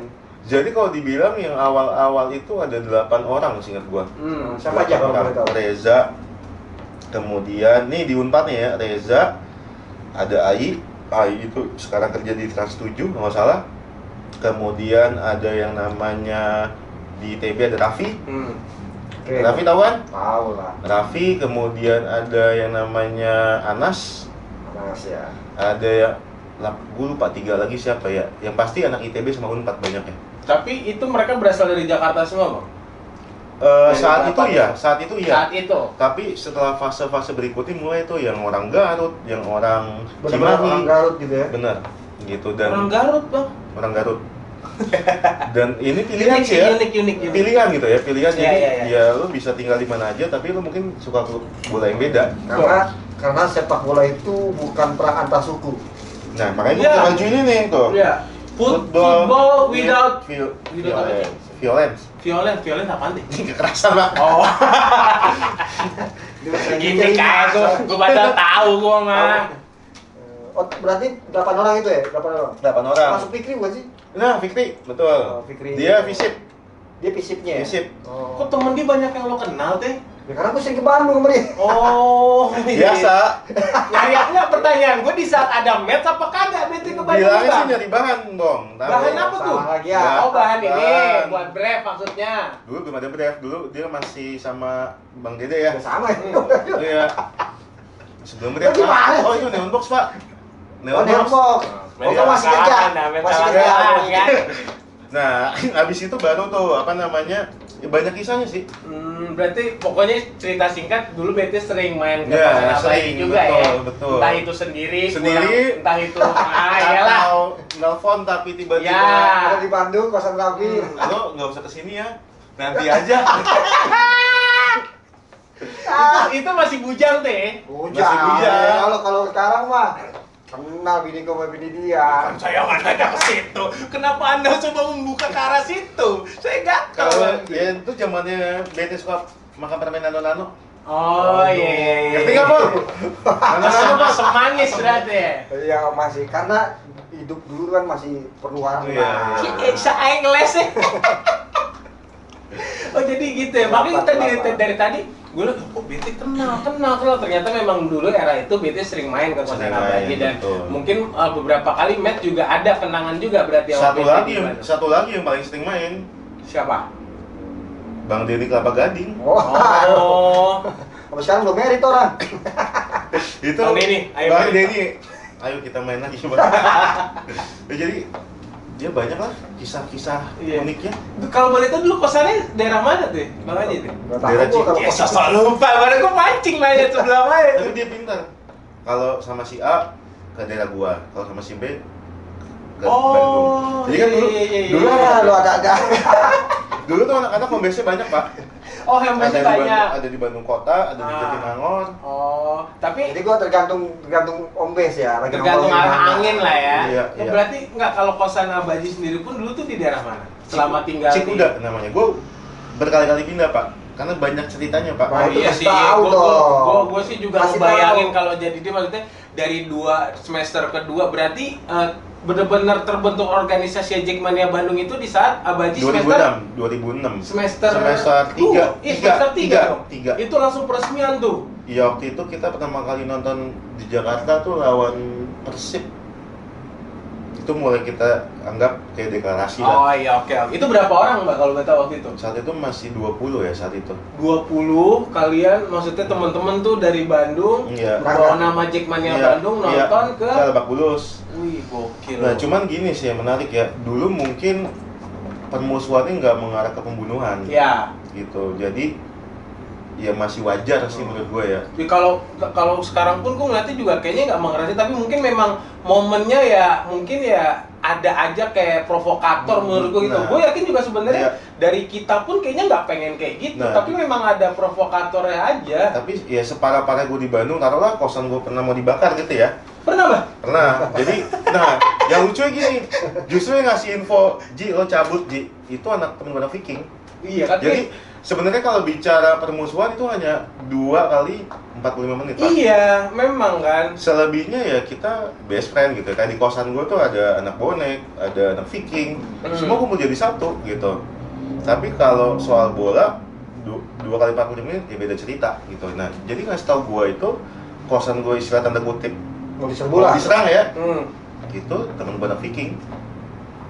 Jadi kalau dibilang yang awal-awal itu ada 8 orang seingat gua. Siapa aja kalau boleh tahu? Reza, kemudian nih di Unpad nih ya, Reza, ada Ai itu sekarang kerja di Trans 7 kalau nggak salah. Kemudian ada yang namanya di ITB ada Raffi. Oke. Raffi tahu kan? Tahu lah. Raffi, kemudian ada yang namanya Anas, Mas ya. ada yang gue lupa 3 lagi siapa ya. Yang pasti anak ITB sama Unpad banyak ya. Tapi itu mereka berasal dari Jakarta semua, Bang? Saat itu ya. Saat itu. Tapi setelah fase-fase berikutnya mulai tuh yang orang Garut, yang orang Benar-benar Cimahi. orang Garut gitu ya. Bener, gitu. Dan Orang Garut, Bang. orang Garut. Dan ini pilihan sih ya. Unik. Pilihan gitu ya, pilihan. Iya, Jadi iya. ya lu bisa tinggal di mana aja, tapi lu mungkin suka klub bola yang beda. Karena sepak bola itu bukan perang antar suku. Nah, makanya Iya. gue baju ini nih tuh. Iya. Football without violence. violence apaan deh? Kekerasan, Pak. Oh. Gini kan, gue padahal tahu gue mah. Oh, berarti 8 orang itu ya? 8 orang. 8 orang. Masuk Fikri bukan sih? Nah, Fikri, betul. Oh, Fikri. Dia visip. Dia visipnya ya? Visip. Oh. Kok temen dia banyak yang lo kenal teh? Ya karena gue sering ke Bandung sama dia. Oh, Biasa. Nyarinya pertanyaan gue di saat ada match apa kagak bete ke Bandung, Bilangnya sih Bang? nyari bahan, Bong. Tapi Bahan apa tuh? Salah lagi ya. Oh, bahan ini Bahan. buat bref maksudnya. Dulu belum ada Bref, dulu dia masih sama Bang Dede ya. Ya sama ya. Iya. Sebelum Bref. Gimana Oh, sih? itu Neon Box, Pak. Oh, Neonbox. Oh, Media kok masih kerja? kawan, Masih salah kerja. kawan, kan? Nah, abis itu baru tuh apa namanya ya banyak kisahnya sih. Berarti pokoknya cerita singkat dulu Betty sering main ke Ya, kosan Abaji sering, juga betul, ya. betul. Entah itu sendiri, Sendiri, pulang, entah itu iyalah. Atau nelfon tapi tiba-tiba Ya. Ada di Bandung, kosan Rafi. lo nggak usah kesini ya, nanti aja. Itu masih bujang teh. Bujang. Masih bujang. Kalau sekarang mah kenal bini gue sama bini dia. Kan saya nggak nanya ke situ. Kenapa Anda coba membuka ke arah situ? Saya nggak tahu. Kalau ya itu zamannya Betty suka makan permen nano-nano. Oh iya. Ngerti nggak, Bang? Nano-nano, Bang. Asam manis berarti ya. Iya masih karena hidup dulu kan masih perlu warna. Iya, iya. Saya ngeles ya. Oh jadi gitu ya. Makanya kita dari tadi gue liat, oh Betty kenal. Ternyata memang dulu era itu Betty sering main ke kosan Sering Abaji main, dan betul. mungkin beberapa kali Matt juga ada kenangan juga berarti sama Satu Betty lagi, di Bandung. satu lagi yang paling sering main, Siapa? Bang Denny Kelapa Gading. Oh. Sampai sekarang belum merit orang. Itu Bang Denny, ayo Bang main. Denny, ayo kita main lagi coba. Ya, jadi dia banyak lah kisah-kisah Iya. uniknya. Kalau boleh tahu dulu kosannya daerah mana tuh? Bang Haji tuh. Gak Daerah tahu gua kalau Ya, sosok lupa, baru gue mancing nanya sebelah mana Tapi tuh. dia pintar. Kalau sama si A ke daerah gua, kalau sama si B ke Oh, Bandung. Jadi kan dulu, iya. dulu, Ya, lu ada. dulu tuh anak-anak home-base-nya banyak, Pak. Oh, yang Ada masih di banyak. Bandung, ada di Bandung Kota, ada di Ah. Jatinangor. Oh, tapi Jadi gua tergantung om base ya. Lagi tergantung nongkrong di arah mana. angin lah ya. Iya, Ya, iya. berarti nggak kalau kosan Abaji sendiri pun dulu tuh di daerah mana? Selama tinggal di Cikuda namanya. Gua berkali-kali pindah, Pak. Karena banyak ceritanya, Pak. Wah, Oh itu iya kasih sih, tahu dong. gue sih juga Kasih ngebayangin tahu. kalau jadi dia maksudnya dari 2 semester kedua berarti benar-benar terbentuk organisasi Jackmania Bandung itu di saat Abaji 2006. semester Semester 3. Iya, semester 3 dong. 3. Itu langsung peresmian tuh. Iya, waktu itu kita pertama kali nonton di Jakarta tuh lawan Persib. Itu mulai kita anggap kayak deklarasi lah. Oh iya, oke. Itu berapa orang Mbak kalau Mbak tahu waktu itu? Saat itu masih 20 ya saat itu. 20 kalian, maksudnya teman-teman tuh dari Bandung Iya. bawa nama Jackmania Bandung nonton ke Lebak Bulus. wih, gokil. Nah, cuman gini sih yang menarik ya. Dulu mungkin permusuhannya nggak mengarah ke pembunuhan. Ya. Gitu. Jadi ya masih wajar sih menurut gue ya. Jadi kalau sekarang pun gue ngeliatnya juga kayaknya nggak mengerti, tapi mungkin memang momennya ya mungkin ya ada aja kayak provokator menurut gue gitu. Nah. Gue yakin juga sebenarnya Iya. dari kita pun kayaknya nggak pengen kayak gitu, Nah. tapi memang ada provokatornya aja. Tapi ya separah-parah gue di Bandung, taruhlah kosan gue pernah mau dibakar gitu ya. Pernah Mbak? Pernah. Jadi, nah, yang lucu gini, justru yang ngasih info, Ji, lo cabut, Ji. Itu anak temen gue anak Viking. Iya kan? Jadi, sebenarnya kalau bicara permusuhan itu hanya 2 kali 45 menit, Pak. iya, memang kan. Selebihnya ya kita best friend gitu. Kayak di kosan gue tuh ada anak bonek, ada anak Viking. Semua kumpul jadi satu gitu. Tapi kalau soal bola, 2 kali 45 menit ya beda cerita gitu. Nah, jadi ngasih tau gue itu kosan gue istilah tanda kutip Mau diserbu mau lah. diserang ya. Hmm. Gitu, temen gue anak Viking.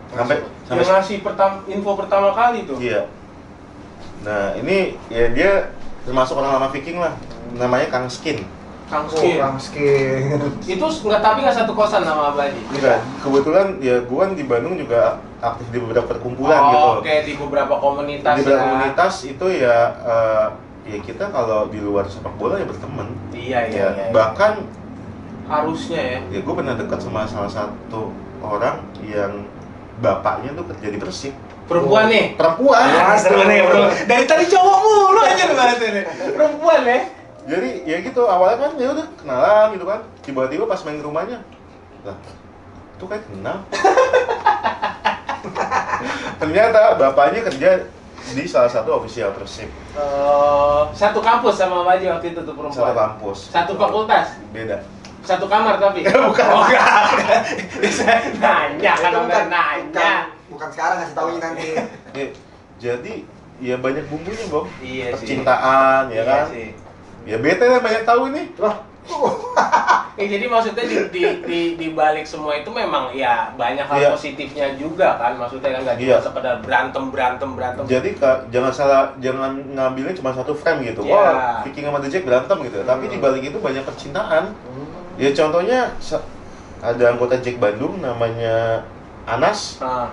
Sampai Yang ngasih info pertama kali tuh. iya. Nah, ini ya dia termasuk orang lama Viking lah. Namanya Kang Skin. Kang Oh, Skin. Kang Skin. Itu tapi nggak satu kosan sama Abaji. Enggak, kebetulan ya gua di Bandung juga aktif di beberapa perkumpulan gitu. Oke, di beberapa komunitas Di beberapa ya. komunitas itu ya ya kita kalau di luar sepak bola ya berteman. Iya, iya, Ya, iya. bahkan Harusnya ya. ya gue pernah dekat sama salah satu orang yang bapaknya tuh kerja di Persib. Perempuan nih. Perempuan. Ah, seru nih, bro. Dari tadi cowok mulu aja bahas ini. Perempuan ya. Jadi ya gitu awalnya kan ya udah kenalan gitu kan. Tiba-tiba pas main ke rumahnya, lah itu kayak kenal. Ternyata bapaknya kerja di salah satu official Persib. Satu kampus sama Abaji waktu itu tuh perempuan. Satu kampus. Satu fakultas. Beda. Satu kamar tapi. Bukan. Oh, enggak. Nanya kan Itu udah nanya. bukan sekarang kasih taunya nanti. Ya, jadi ya banyak bumbunya, Bang. Iya sih. Percintaan ya Iya kan. sih. Ya bete lah banyak tahu ini. Lah, Jadi maksudnya di balik semua itu memang ya banyak hal Iya. positifnya juga kan, maksudnya kan nggak cuma Iya. sekedar berantem. Jadi jangan ngambilnya cuma satu frame gitu. Iya. Wah, Viking sama The Jack berantem gitu. Tapi di balik itu banyak percintaan. Ya contohnya ada anggota Jack Bandung namanya Anas, Nah,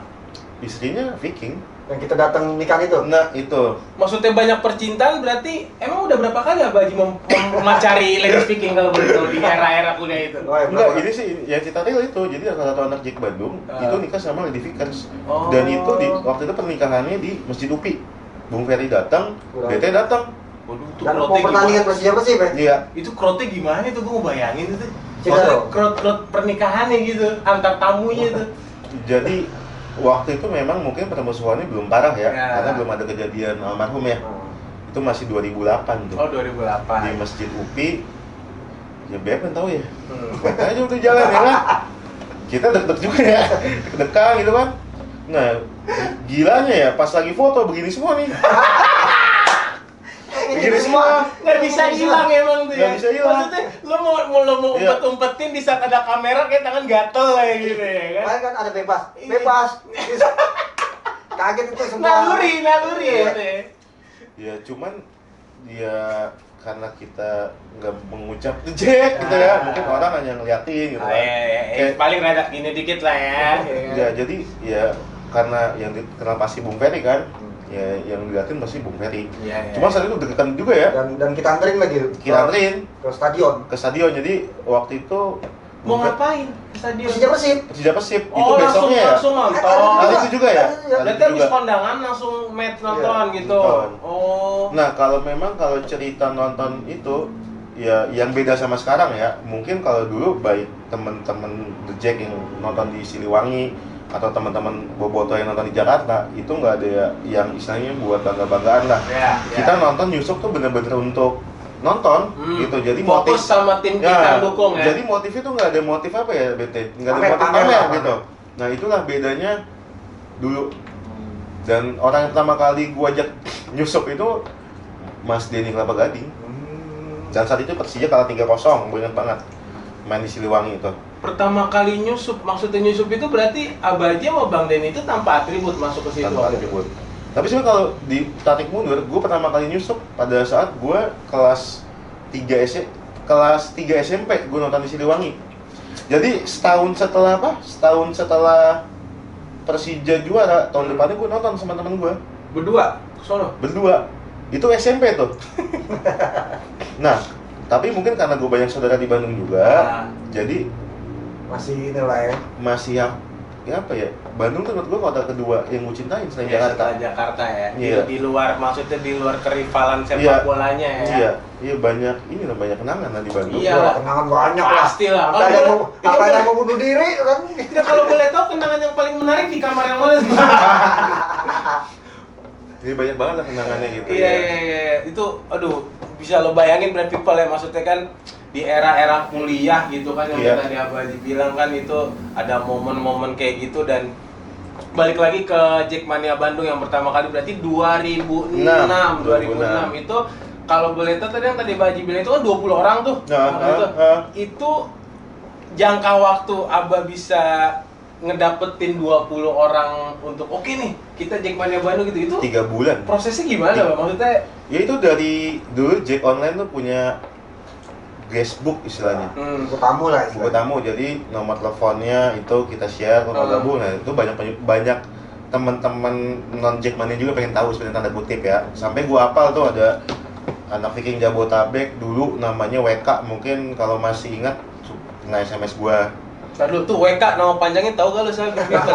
istrinya Viking. yang kita datang nikahan itu. Nah itu. Maksudnya banyak percintaan berarti emang udah berapa kali Abaji memacari lady speaking kalau boleh tahu di era-era kuliah itu? Oh, ya, Enggak, berapa? ini sih yang cerita real itu. Jadi salah satu anak Jack Bandung itu nikah sama Lady Vickers. Oh. Dan itu waktu itu pernikahannya di Masjid UPI. Bung Ferry datang, DT datang. Waduh, itu Dan mau crowd-nya pertandingan gimana? Persija ya? Iya. Itu crowd-nya gimana itu gue ngebayangin itu. Cita Maksudnya dong. crowd pernikahannya gitu, antar tamunya itu. Jadi waktu itu memang mungkin permusuhannya belum parah ya, Ya. karena belum ada kejadian almarhum ya. Itu masih 2008 tuh. Oh, 2008. Di Masjid UPI. Ya Beb kan tahu ya. Hmm. Mereka aja udah jalan ya kan. Kita deg-deg juga ya. Deg-degan gitu kan. Nah, gilanya ya pas lagi foto begini semua nih. Begini semua. Nggak bisa hilang emang tuh ya. Nggak bisa hilang. Maksudnya lo mau Iya. umpet-umpetin di saat ada kamera kayak tangan gatel kayak gitu ya kan. Makanya kan ada bebas. Iya. Bebas. Kaget itu semua. Naluri Iya. gitu ya. Ya cuman dia karena kita nggak mengucap Jack gitu ya, mungkin orang hanya ngeliatin gitu Ah, kan. iya. Kayak- Paling rada gini dikit lah ya. Ya jadi ya karena yang dikenal pasti Bung Ferry kan, ya yang diliatin pasti Bung Ferry. Iya, iya. Cuma saat itu deg-degan juga ya, Dan kita anterin lagi. kita anterin ke stadion. ke stadion. Jadi waktu itu Mau ngapain ke stadion? Persija Persib. Persija Persib itu Oh, besoknya ya. langsung nonton. Ada itu juga ya? Ada Ada Berarti itu habis juga. kondangan langsung match nonton Iya, gitu. nonton. Oh. Nah kalau memang kalau cerita nonton itu ya yang beda sama sekarang ya, mungkin kalau dulu baik teman-teman The Jack yang nonton di Siliwangi atau teman-teman Boboto yang nonton di Jakarta itu nggak ada yang istilahnya buat bangga-banggaan lah. Ya, Kita nonton Yusuf tuh bener-bener untuk nonton gitu, jadi fokus sama tim kita dukung ya. jadi motifnya tuh nggak ada motif apa ya BT, nggak ada Pamer, motif pamer pamer lah, gitu. Nah itulah bedanya dulu. Dan orang yang pertama kali gua ajak nyusup itu Mas Denny Kelapa Gading. Dan saat itu Persija kalah 3-0, gue ingat banget. Main di Siliwangi itu. Pertama kali nyusup, maksudnya nyusup itu berarti Abaji sama Bang Denny itu tanpa atribut masuk ke situ. Tanpa waktu itu? atribut. Tapi sebenarnya kalau ditarik mundur, gue pertama kali nyusup pada saat gue kelas 3 SMP gue nonton di Siliwangi. Jadi setahun setelah Persija juara, tahun depannya gue nonton sama temen gue Berdua, ke sono. berdua. Itu SMP tuh. Nah, tapi mungkin karena gue banyak saudara di Bandung juga, jadi Masih inilah ya. masih ya apa ya, Bandung tuh menurut gue kota kedua yang gue cintain selain Ya, Jakarta. setelah Jakarta ya. Iya. Di luar, maksudnya di luar kerivalan sepak Iya. bolanya ya. Iya banyak ini lah, banyak kenangan lah di Bandung. Iya. Wah, kenangan banyak lah. Pastilah. Apa ada Oh, yang mau bunuh diri kan? Tidak, kalau boleh tahu kenangan yang paling menarik di kamar yang mana? Jadi banyak banget lah kenangannya gitu. Iya, iya, iya. Itu, aduh, bisa lo bayangin Brad People ya, maksudnya kan di era-era kuliah gitu kan yang Iya. tadi Abaji bilang kan itu ada momen-momen kayak gitu. Dan balik lagi ke Jackmania Bandung yang pertama kali berarti 2006 itu kalau boleh tahu tadi yang tadi Abaji bilang itu kan 20 orang tuh. Itu jangka waktu Aba bisa ngedapetin 20 orang untuk oke nih kita Jackmania Bandung gitu, itu 3 bulan. prosesnya gimana Bang? Maksudnya Ya itu dari dulu Jack Online tuh punya guestbook istilahnya. Buku tamu lah Buku istilahnya. tamu, jadi nomor teleponnya itu kita share, kalau gabung. Nah itu banyak teman-teman non Jackmania juga pengen tahu sebenarnya tanda kutip ya. Sampai gua hafal tuh ada anak Viking Jabotabek dulu namanya WK, mungkin kalau masih ingat pernah SMS gua. Lalu tuh WK nama panjangnya tahu gak lu saya WK.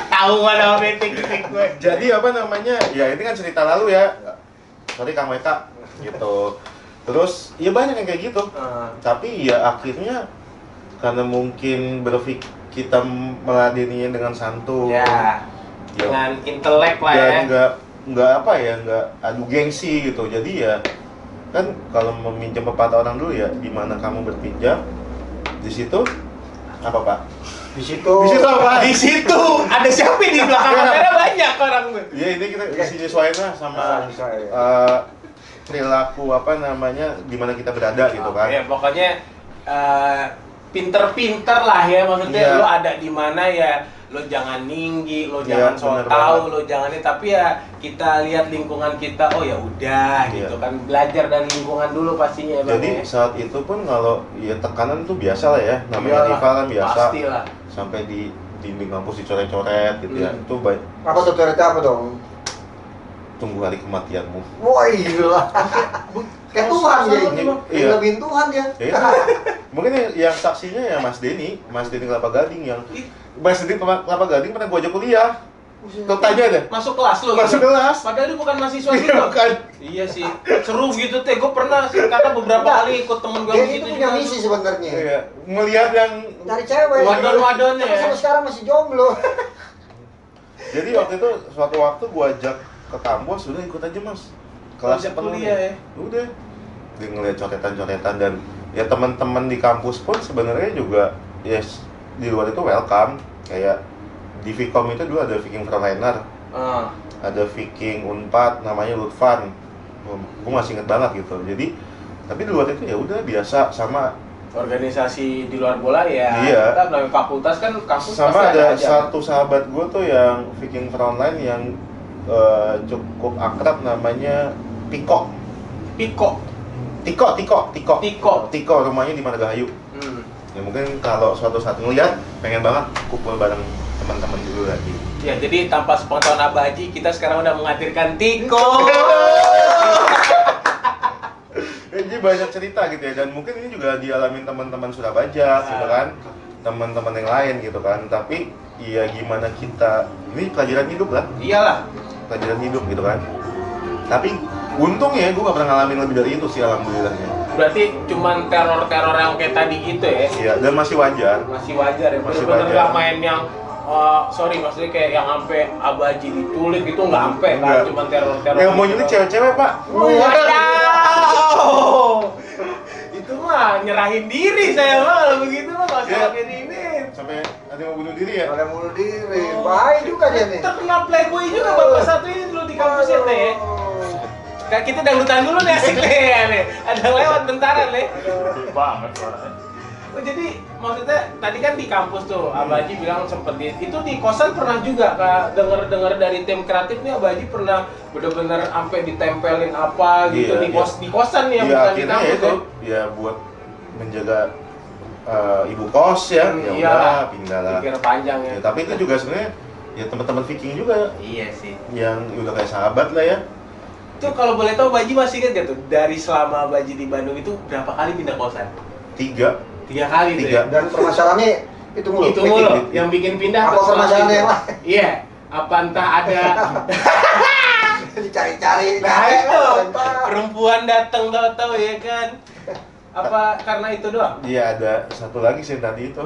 Tahu gak nama titik gue. Jadi apa namanya? Ya ini kan cerita lalu ya. Sorry Kang WK gitu. Terus ya banyak yang kayak gitu. Tapi ya akhirnya karena mungkin kita meladeninya dengan santun. Ya. Dengan intelek lah ya. Dan nggak apa ya, nggak adu gengsi gitu. Jadi ya kan kalau meminjam pepatah orang dulu ya, di mana kamu berpinjam, di situ apa Pak? Di situ. Di situ apa? Di situ ada siapa di belakang kamera banyak orang tuh. Ya ini kita kasih nyesuaiin lah sama Nyesuaiin. perilaku apa namanya, di mana kita berada gitu kan. Ya pokoknya pinter-pinter lah ya, maksudnya Iya. lo ada di mana ya, lo jangan ninggi, lo Iya, jangan so bener tau, banget. lo jangan ini, tapi ya kita lihat lingkungan kita, oh ya udah Iya. gitu kan, belajar dari lingkungan dulu pastinya ya Bang. Jadi ya. saat itu pun kalau ya tekanan tuh biasa lah ya, namanya Iyalah, rival kan biasa. pastilah. Sampai dinding kampus dicoret-coret gitu ya. Itu Apa tuh teorinya apa dong? tunggu hari kematianmu. Wah gila. Kayak Tuhan dia ini. Iya. Lebihin Tuhan dia. Ya itu. Mungkin yang saksinya ya Mas Denny Kelapa Gading yang Mas Denny Kelapa Gading pernah gua ajak kuliah. Tuh tanya deh. Masuk kelas lu Masuk gitu? kelas. Padahal dia bukan mahasiswa Iya, gitu. bukan. Iya sih. Seru gitu teh. Gue pernah sih karena beberapa kali ikut temen gue Dia gitu itu punya juga. misi sebenarnya. Iya, melihat yang Cari cewek. Wadon-wadonnya Tapi ya. sampai sekarang masih jomblo. jadi waktu itu suatu waktu gua ajak ke kampus, udah ikut aja Mas. Kelasnya Ajak penuh. kuliah ya. Udah. Dia ngeliat coretan-coretan dan ya teman-teman di kampus pun sebenarnya juga yes di luar itu welcome. Kayak di Vkom itu dulu ada Viking Frontliner, ada Viking Unpad namanya Lutfan. Gue masih inget banget gitu. Jadi tapi di luar itu ya udah biasa sama Organisasi di luar bola ya. Iya. Kita namanya fakultas kan kampus sama pasti ada aja. satu sahabat gue tuh yang Viking Frontline yang cukup akrab namanya Tiko. Piko. Tiko rumahnya di Margahayu. Ya mungkin kalau suatu saat ngeliat pengen banget kumpul bareng teman-teman dulu lagi. Ya jadi tanpa sepengetahuan Abah Haji kita sekarang udah menghadirkan Tiko. Jadi banyak cerita gitu ya, dan mungkin ini juga dialamin teman-teman Surabaja gitu kan, teman-teman yang lain gitu kan. Tapi ya gimana kita, ini pelajaran hidup lah, Iyalah. pelajaran hidup gitu kan. Tapi untungnya gue gak pernah ngalamin lebih dari itu sih alhamdulillahnya. Berarti cuman teror-teror yang kayak tadi gitu ya. Iya, dan masih wajar. Masih wajar ya. Masih Bener-bener wajar. nggak main yang sorry maksudnya kayak yang sampai Abah Haji diculik itu nggak sampai kan, Enggak. cuman teror-teror. Yang mau nyulik cewek-cewek pak. Wadaw! Itu mah nyerahin diri saya mah kalau begitu mah nggak usah Iya. pakai ini. Sampai ada yang mau bunuh diri ya. Ada bunuh diri. Baik juga dia nih. Terkenal playboy juga bapak satu ini dulu di kampus ya teh. Kayak kita dangdutan dulu nih asik teh ya nih. Ada lewat bentaran nih. Banget suaranya. Oh, jadi maksudnya tadi kan di kampus tuh Abah Haji bilang sempet itu di kosan pernah juga Kak denger dari tim kreatif nih Abah Haji pernah bener-bener sampai ditempelin apa gitu Iya, di kosan nih yang Iya, bukan di akhirnya kampus ya itu tuh. ya buat menjaga ibu kos ya. Ya Iya. udah pindah lah. Pikir panjang ya. Ya, tapi itu juga sebenarnya ya teman-teman Viking juga Iya sih. yang udah kayak sahabat lah ya. Tuh kalau boleh tahu Abah Haji masih ingat gak tuh dari selama Abah Haji di Bandung itu berapa kali pindah kosan? 3. 3 kali tuh Tiga. ya? Dan permasalahannya itu mulu. Itu mulu yang bikin pindah Apa tuh setelah permasalahan itu. yang lain? Iya, apa entah ada Dicari-cari. nah itu perempuan datang tahu-tahu ya kan? Apa karena itu doang? Iya, ada satu lagi sih tadi itu.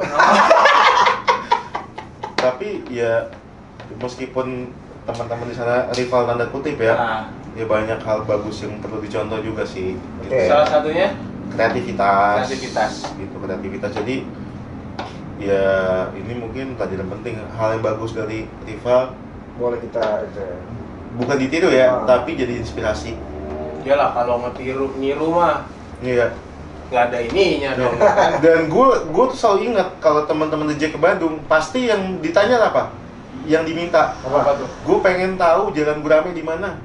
Tapi ya meskipun teman-teman di sana rival tanda kutip ya, Nah, ya banyak hal bagus yang perlu dicontoh juga sih. Gitu. Oke. salah satunya Kreativitas. Gitu, kreativitas. Jadi ya ini mungkin pelajaran penting, hal yang bagus dari rival Boleh kita itu. bukan ditiru ya, Ah. tapi jadi inspirasi. iyalah kalau niru mah Iya. nggak ada ininya dong kan? Dan gue tuh selalu ingat kalau teman-teman DJ ke Bandung pasti yang ditanya apa? Yang diminta. Apa tuh? Gue pengen tahu Jalan Gurame di mana.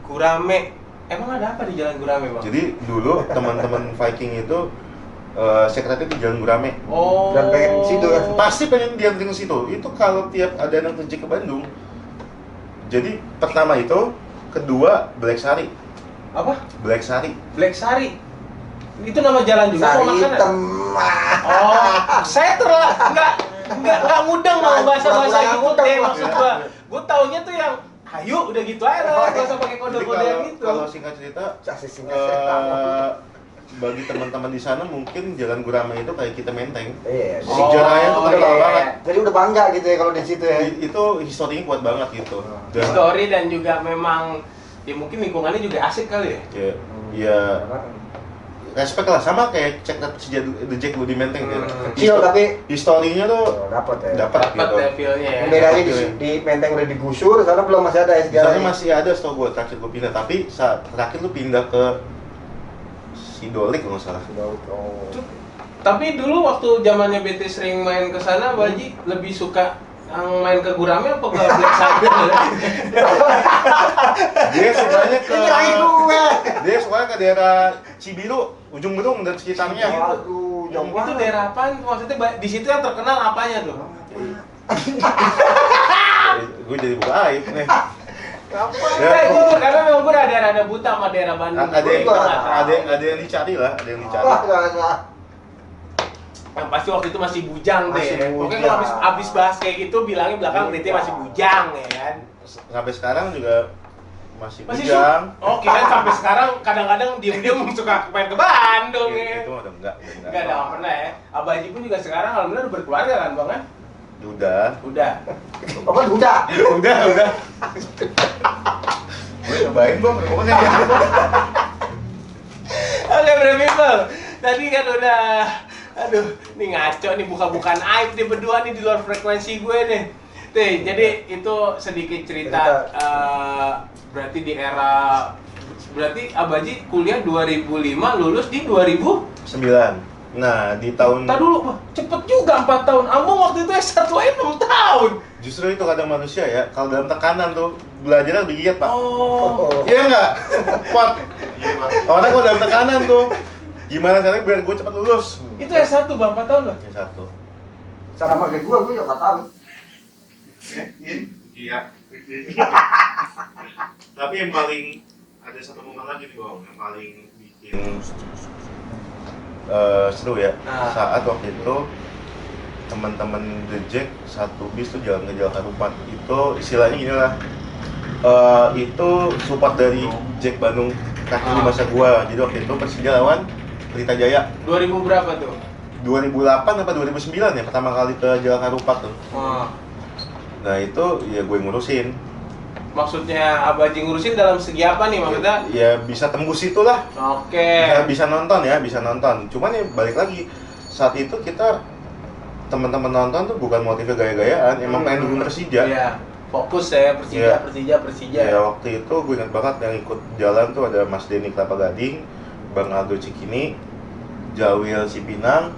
Gurame. Emang ada apa di Jalan Gurame, Bang? Jadi dulu teman-teman Viking itu sekretnya di Jalan Gurame. Oh. Dan pengen ke situ kan? Pasti pengen dianterin ke situ. Itu kalau tiap ada anak DJ ke Bandung. Jadi pertama itu, kedua Black Sari. Apa? Black Sari. Black Sari. Itu nama jalan juga Sari sama makanan? hitam. Oh, saya nggak mudeng mau bahasa-bahasa Pura-pura gitu ngudeng deh lah. maksud gua. Gua taunya tuh yang hayu udah gitu aja lah, nggak usah pakai Jadi kode-kode yang gitu. kalau singkat cerita, Saksi singa setan. bagi teman-teman di sana mungkin Jalan Gurame itu kayak kita Menteng. Iya. Oh, Sejarahnya tuh iya, kental iya. banget. Jadi udah bangga gitu ya kalau di situ ya. Itu historinya kuat banget gitu. Dan Story dan juga memang ya mungkin lingkungannya juga asik kali ya. ya respect lah, sama kayak cek The Jack lu di Menteng ya. Kecil tapi Historinya tuh dapat ya. dapat Dapat gitu. ya feel-nya ya. Yang bedanya di Menteng udah digusur, sana belum masih ada ya Di sana sejarahnya. masih ada setahu gue terakhir gue pindah, tapi saat terakhir lu pindah ke Sidolik kalau nggak salah. Oh. Tapi dulu waktu zamannya BT sering main ke sana, Baji lebih suka yang main ke Gurame apa ke Black Sari? Dia sukanya ke Nyerahin gue. dia sukanya ke daerah Cibiru, Ujung Berung dan sekitarnya. Waduh, jauh Itu banget. daerah apaan? Maksudnya di situ yang terkenal apanya tuh? Gue jadi buka aib nih. Ngapain? Ya, Karena memang gue rada buta sama daerah Bandung. ada yang dicari lah, ada yang dicari. Wah, enggak. Yang pasti waktu itu masih bujang Masih deh. bujang. Pokoknya kalau abis bahas kayak gitu bilangnya belakang berarti masih bujang ya kan. Sampai sekarang juga masih Masih bujang. Oh, kirain sampai sekarang kadang-kadang diem-diem suka pengen ke Bandung ya. Itu udah enggak. Enggak ada pernah ya. Abah Haji pun juga sekarang alhamdulillah udah berkeluarga kan Bang kan? Udah. Udah. Apa udah? Udah. Gue cobain Bang, pokoknya ya. Oke, Bro People. Tadi kan udah aduh, ini ngaco nih buka-bukaan aib nih berdua nih di luar frekuensi gue nih. Tuh, jadi itu sedikit cerita berarti di era berarti Abaji kuliah 2005 lulus di 2000. 9. Nah, di tahun Entar dulu, Pak. Cepet juga 4 tahun. Ambung waktu itu S1 aja 6 tahun. justru itu kadang manusia ya, kalau dalam tekanan tuh belajarnya lebih giat, Pak. Oh. Iya enggak? Pak. Orang kalau dalam tekanan tuh gimana caranya biar gue cepat lulus? Itu S1 Bang, 4 tahun loh. Yang satu. Sama kayak gue juga 4 tahun. Iya. Tapi yang paling ada satu momen lagi nih Bang, yang paling bikin seru ya. Nah. Saat waktu itu teman-teman The Jack satu bis tuh jalan ke Jalan Harupat. Itu istilahnya gini lah. Itu support dari Jack Bandung kaki di masa gua. Jadi waktu itu Persija lawan Pelita Jaya. 2000 berapa tuh? 2008 apa 2009 ya pertama kali ke Jalan Harupat tuh. Oh. Nah itu ya gue ngurusin. Maksudnya Abaji ngurusin dalam segi apa nih maksudnya? Ya bisa tembus itulah. Oke. Bisa nonton ya, bisa nonton. Cuman ya balik lagi saat itu kita teman-teman nonton tuh bukan motifnya gaya-gayaan, emang pengen dukung Persija. Iya. Fokus ya Persija, Iya. Persija. Ya waktu itu gue ingat banget yang ikut jalan tuh ada Mas Denny Kelapa Gading, Bang Aldo Cikini, Jawil Cipinang,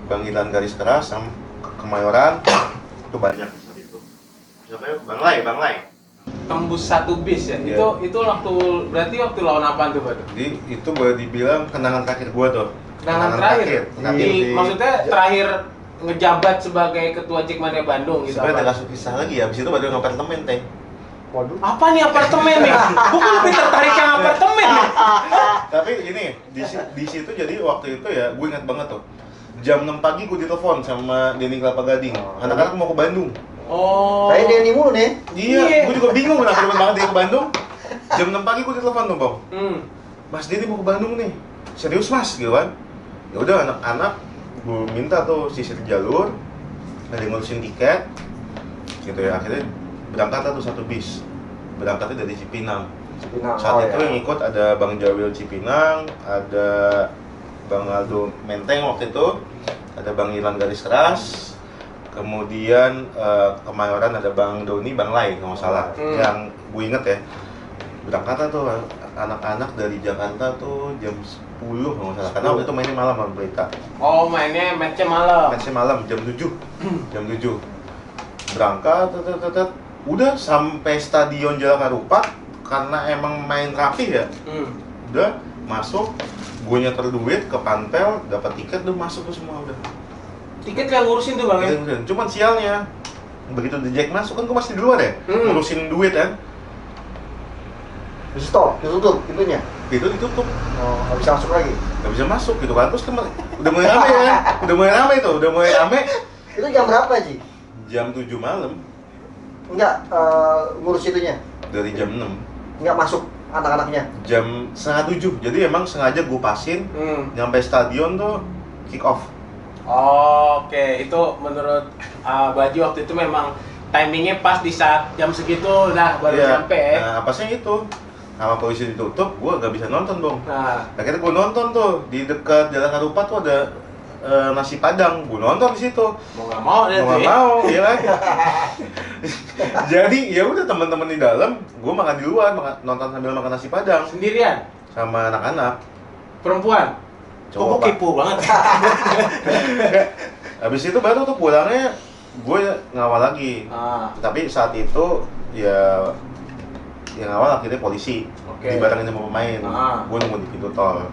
Bang Ilan Garis Keras, sama Kemayoran. Itu banyak saat itu. Siapa ya? Bang Lai. Tembus satu bis ya. Iya. Itu waktu berarti waktu lawan apaan tuh, Pak? Jadi itu boleh dibilang kenangan terakhir gua tuh. Kenangan terakhir. Maksudnya terakhir ngejabat sebagai ketua Jackmania Bandung gitu. Sebenarnya ada apa? kasus kisah lagi ya, abis itu baru apartemen teh. Waduh. Apa nih apartemen nih? Gue lebih tertarik yang apartemen nih. Tapi ini di situ jadi waktu itu ya, gue ingat banget tuh. Jam 6 pagi gue ditelepon sama Denny Kelapa Gading. Anak-anak mau ke Bandung. Oh. Saya Denny mulu nih. Iya, gue juga bingung kenapa temen banget dia ke Bandung. Jam 6 pagi gue ditelepon tuh, Bang. Mas Denny mau ke Bandung nih. Serius, Mas, gitu kan. Ya udah anak-anak gue minta tuh sisir jalur, ada yang ngurusin tiket. Gitu ya, akhirnya berangkat tuh satu bis. Berangkatnya dari Cipinang. Saat itu yang ikut ada Bang Jawil Cipinang, ada Bang Aldo Menteng waktu itu, ada Bang Ilan Garis Keras, kemudian Kemayoran ada Bang Doni, Bang Lai kalau nggak salah. Yang gue inget ya, berangkat tuh anak-anak dari Jakarta tuh jam 10 kalau nggak salah, karena waktu itu mainnya malam sama Pelita. Oh, mainnya matchnya malam. Matchnya malam jam 7. Jam 7 berangkat, udah sampai stadion Jalan Harupat karena emang main rapi ya. Udah masuk, gue nyetor duit ke Pantel, dapat tiket, udah masuk tuh semua udah. Tiket yang ngurusin tuh, Bang ya? Cuman sialnya begitu The Jack masuk kan gue masih di luar ya, ngurusin duit kan. Di stop, ditutup pintunya. Itu ditutup, Oh, nggak bisa masuk lagi. nggak bisa masuk gitu kan. Terus udah mulai rame ya, udah mulai rame. Itu jam berapa, Ji? Jam 7 malam, Enggak, ngurus itunya. dari jam 6, Enggak masuk anak-anaknya. jam setengah 7. Jadi emang sengaja gue pasin, nyampe stadion tuh kick off. Oke, itu menurut Baji waktu itu memang timingnya pas di saat jam segitu lah baru nyampe ya. Nah, apasnya itu sama polisi ditutup, gue gak bisa nonton dong. Nah, Akhirnya gue nonton tuh di dekat Jalan Harupat tuh ada nasi Padang, gue nonton di situ. mau nggak mau deh Mau tuh nggak ya. mau, iya kan? Jadi ya udah teman-teman di dalam, gue makan di luar, nonton sambil makan nasi Padang Sendirian, sama anak-anak. perempuan. Cowok, Kok Pak. kipu banget. Habis itu baru tuh pulangnya gue ngawal lagi. Tapi saat itu ya yang ngawal akhirnya polisi. Oke. Dibarengin sama pemain. Gue nunggu di pintu tol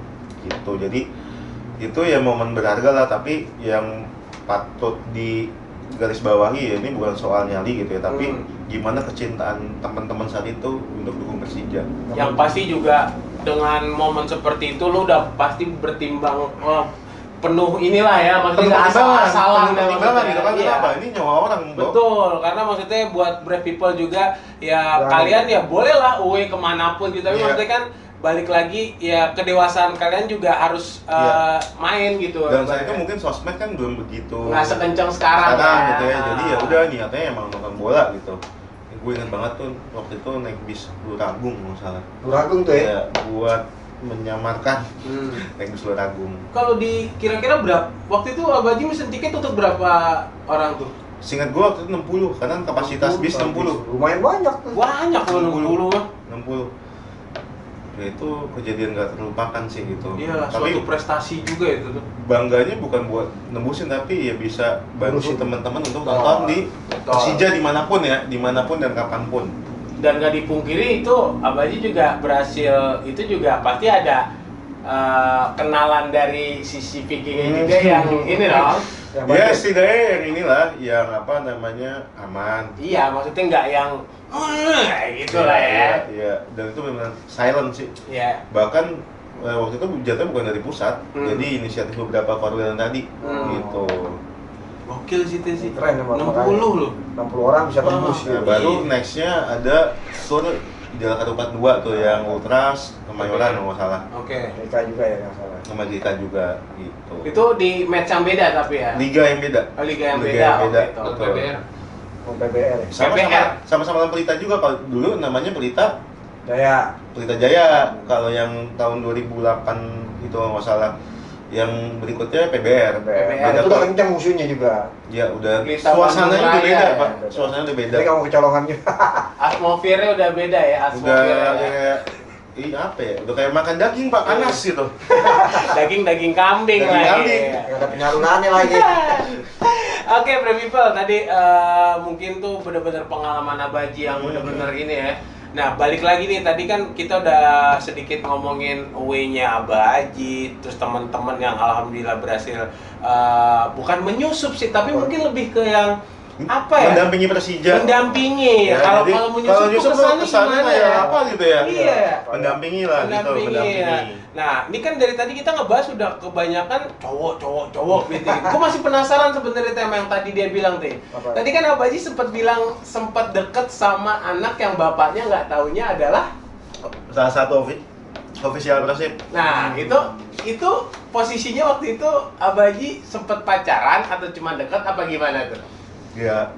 gitu. Jadi itu ya momen berharga lah, tapi yang patut garis bawahi ya, ini bukan soal nyali gitu ya, tapi gimana kecintaan teman-teman saat itu untuk dukung Persija. Yang pasti juga dengan momen seperti itu lu udah pasti bertimbang penuh inilah ya, maksudnya nggak asal-asalan pertimbangan gitu kan, Iya. kenapa? Ini nyawa orang, bro. Betul, karena maksudnya buat brave people juga ya kalian ya bolehlah away kemanapun gitu, tapi Iya. maksudnya kan balik lagi ya kedewasaan kalian juga harus main gitu. Dan saat itu mungkin sosmed kan belum begitu nggak sekencang sekarang gitu ya, jadi ya udah niatnya emang nonton bola gitu. Gue ingat banget tuh waktu itu naik bis Luragung nggak salah. Luragung tuh ya. Ya, buat menyamarkan naik bis Luragung. Kalau di kira-kira berapa waktu itu Abaji mesen tiket untuk berapa orang tuh? Seingat gue waktu itu 60, karena kapasitas bis 60. Lumayan banyak tuh. Banyak loh 60 mah. 60. Ya itu kejadian gak terlupakan sih gitu. Iya, Tapi suatu prestasi juga itu tuh. bangganya bukan buat nembusin, tapi ya bisa bantu Nebusin. teman-teman untuk nonton di Persija dimanapun ya, dimanapun dan kapanpun. Dan gak dipungkiri itu Abaji juga berhasil, itu juga pasti ada kenalan dari sisi Vikingnya juga yang ini dong. Yang Ya bagian. setidaknya yang inilah, yang apa namanya, aman. Iya, maksudnya nggak yang gitu lah ya. Iya, dan itu benar silent sih. Iya. Bahkan waktu itu jatuhnya bukan dari pusat, jadi inisiatif beberapa korwil tadi gitu. Gokil sih itu sih. Keren emang, 60 loh. 60 orang bisa tembus Wah. gitu. Nah, baru nextnya ada tour di Jalan Karupat 2 tuh yang Ultras Kemayoran kalau nggak salah, Oke. Mereka juga ya nggak salah. sama kita juga gitu. Itu di match yang beda tapi ya. Liga yang beda. Oh, liga yang Liga beda. yang beda. Oke, Betul. PBR. Oh, PBR ya. PBR. Sama-sama dengan Pelita juga, kalau dulu namanya Pelita Jaya. Jaya. Kalau yang tahun 2008 itu kalau nggak salah, yang berikutnya PBR. PBR. Itu udah kencang musuhnya juga. Ya udah, Pelita suasananya Bandung udah Raya beda ya. Pak. Suasananya udah beda. Jadi kamu kecolongan juga. Atmosfernya udah beda ya, Udah atmosfernya. kayak apa ya? Udah kayak makan daging Pak, panas gitu. Daging kambing Daging lagi. kambing. Nggak ada penyalurannya lagi. Oke, Brave People, tadi mungkin tuh benar-benar pengalaman Abaji yang benar-benar ini ya. Nah, balik lagi nih, tadi kan kita udah sedikit ngomongin away-nya Abaji, terus teman-teman yang alhamdulillah berhasil bukan menyusup sih, tapi mungkin lebih ke yang apa ya? Mendampingi Persija. Mendampingi. Ya, Kalau jadi menyusup tuh kesannya gimana kayak ya? apa gitu ya? Iya. Mendampingi lah gitu, Mendampingi ya. Nah, ini kan dari tadi kita ngebahas udah kebanyakan cowok gitu. Gue masih penasaran sebenarnya tema yang tadi dia bilang tuh. Apa? Tadi kan Abaji sempat bilang sempat deket sama anak yang bapaknya nggak taunya adalah. Salah satu official Persib. Nah, itu posisinya waktu itu Abaji sempat pacaran atau cuma deket apa gimana tuh? Ya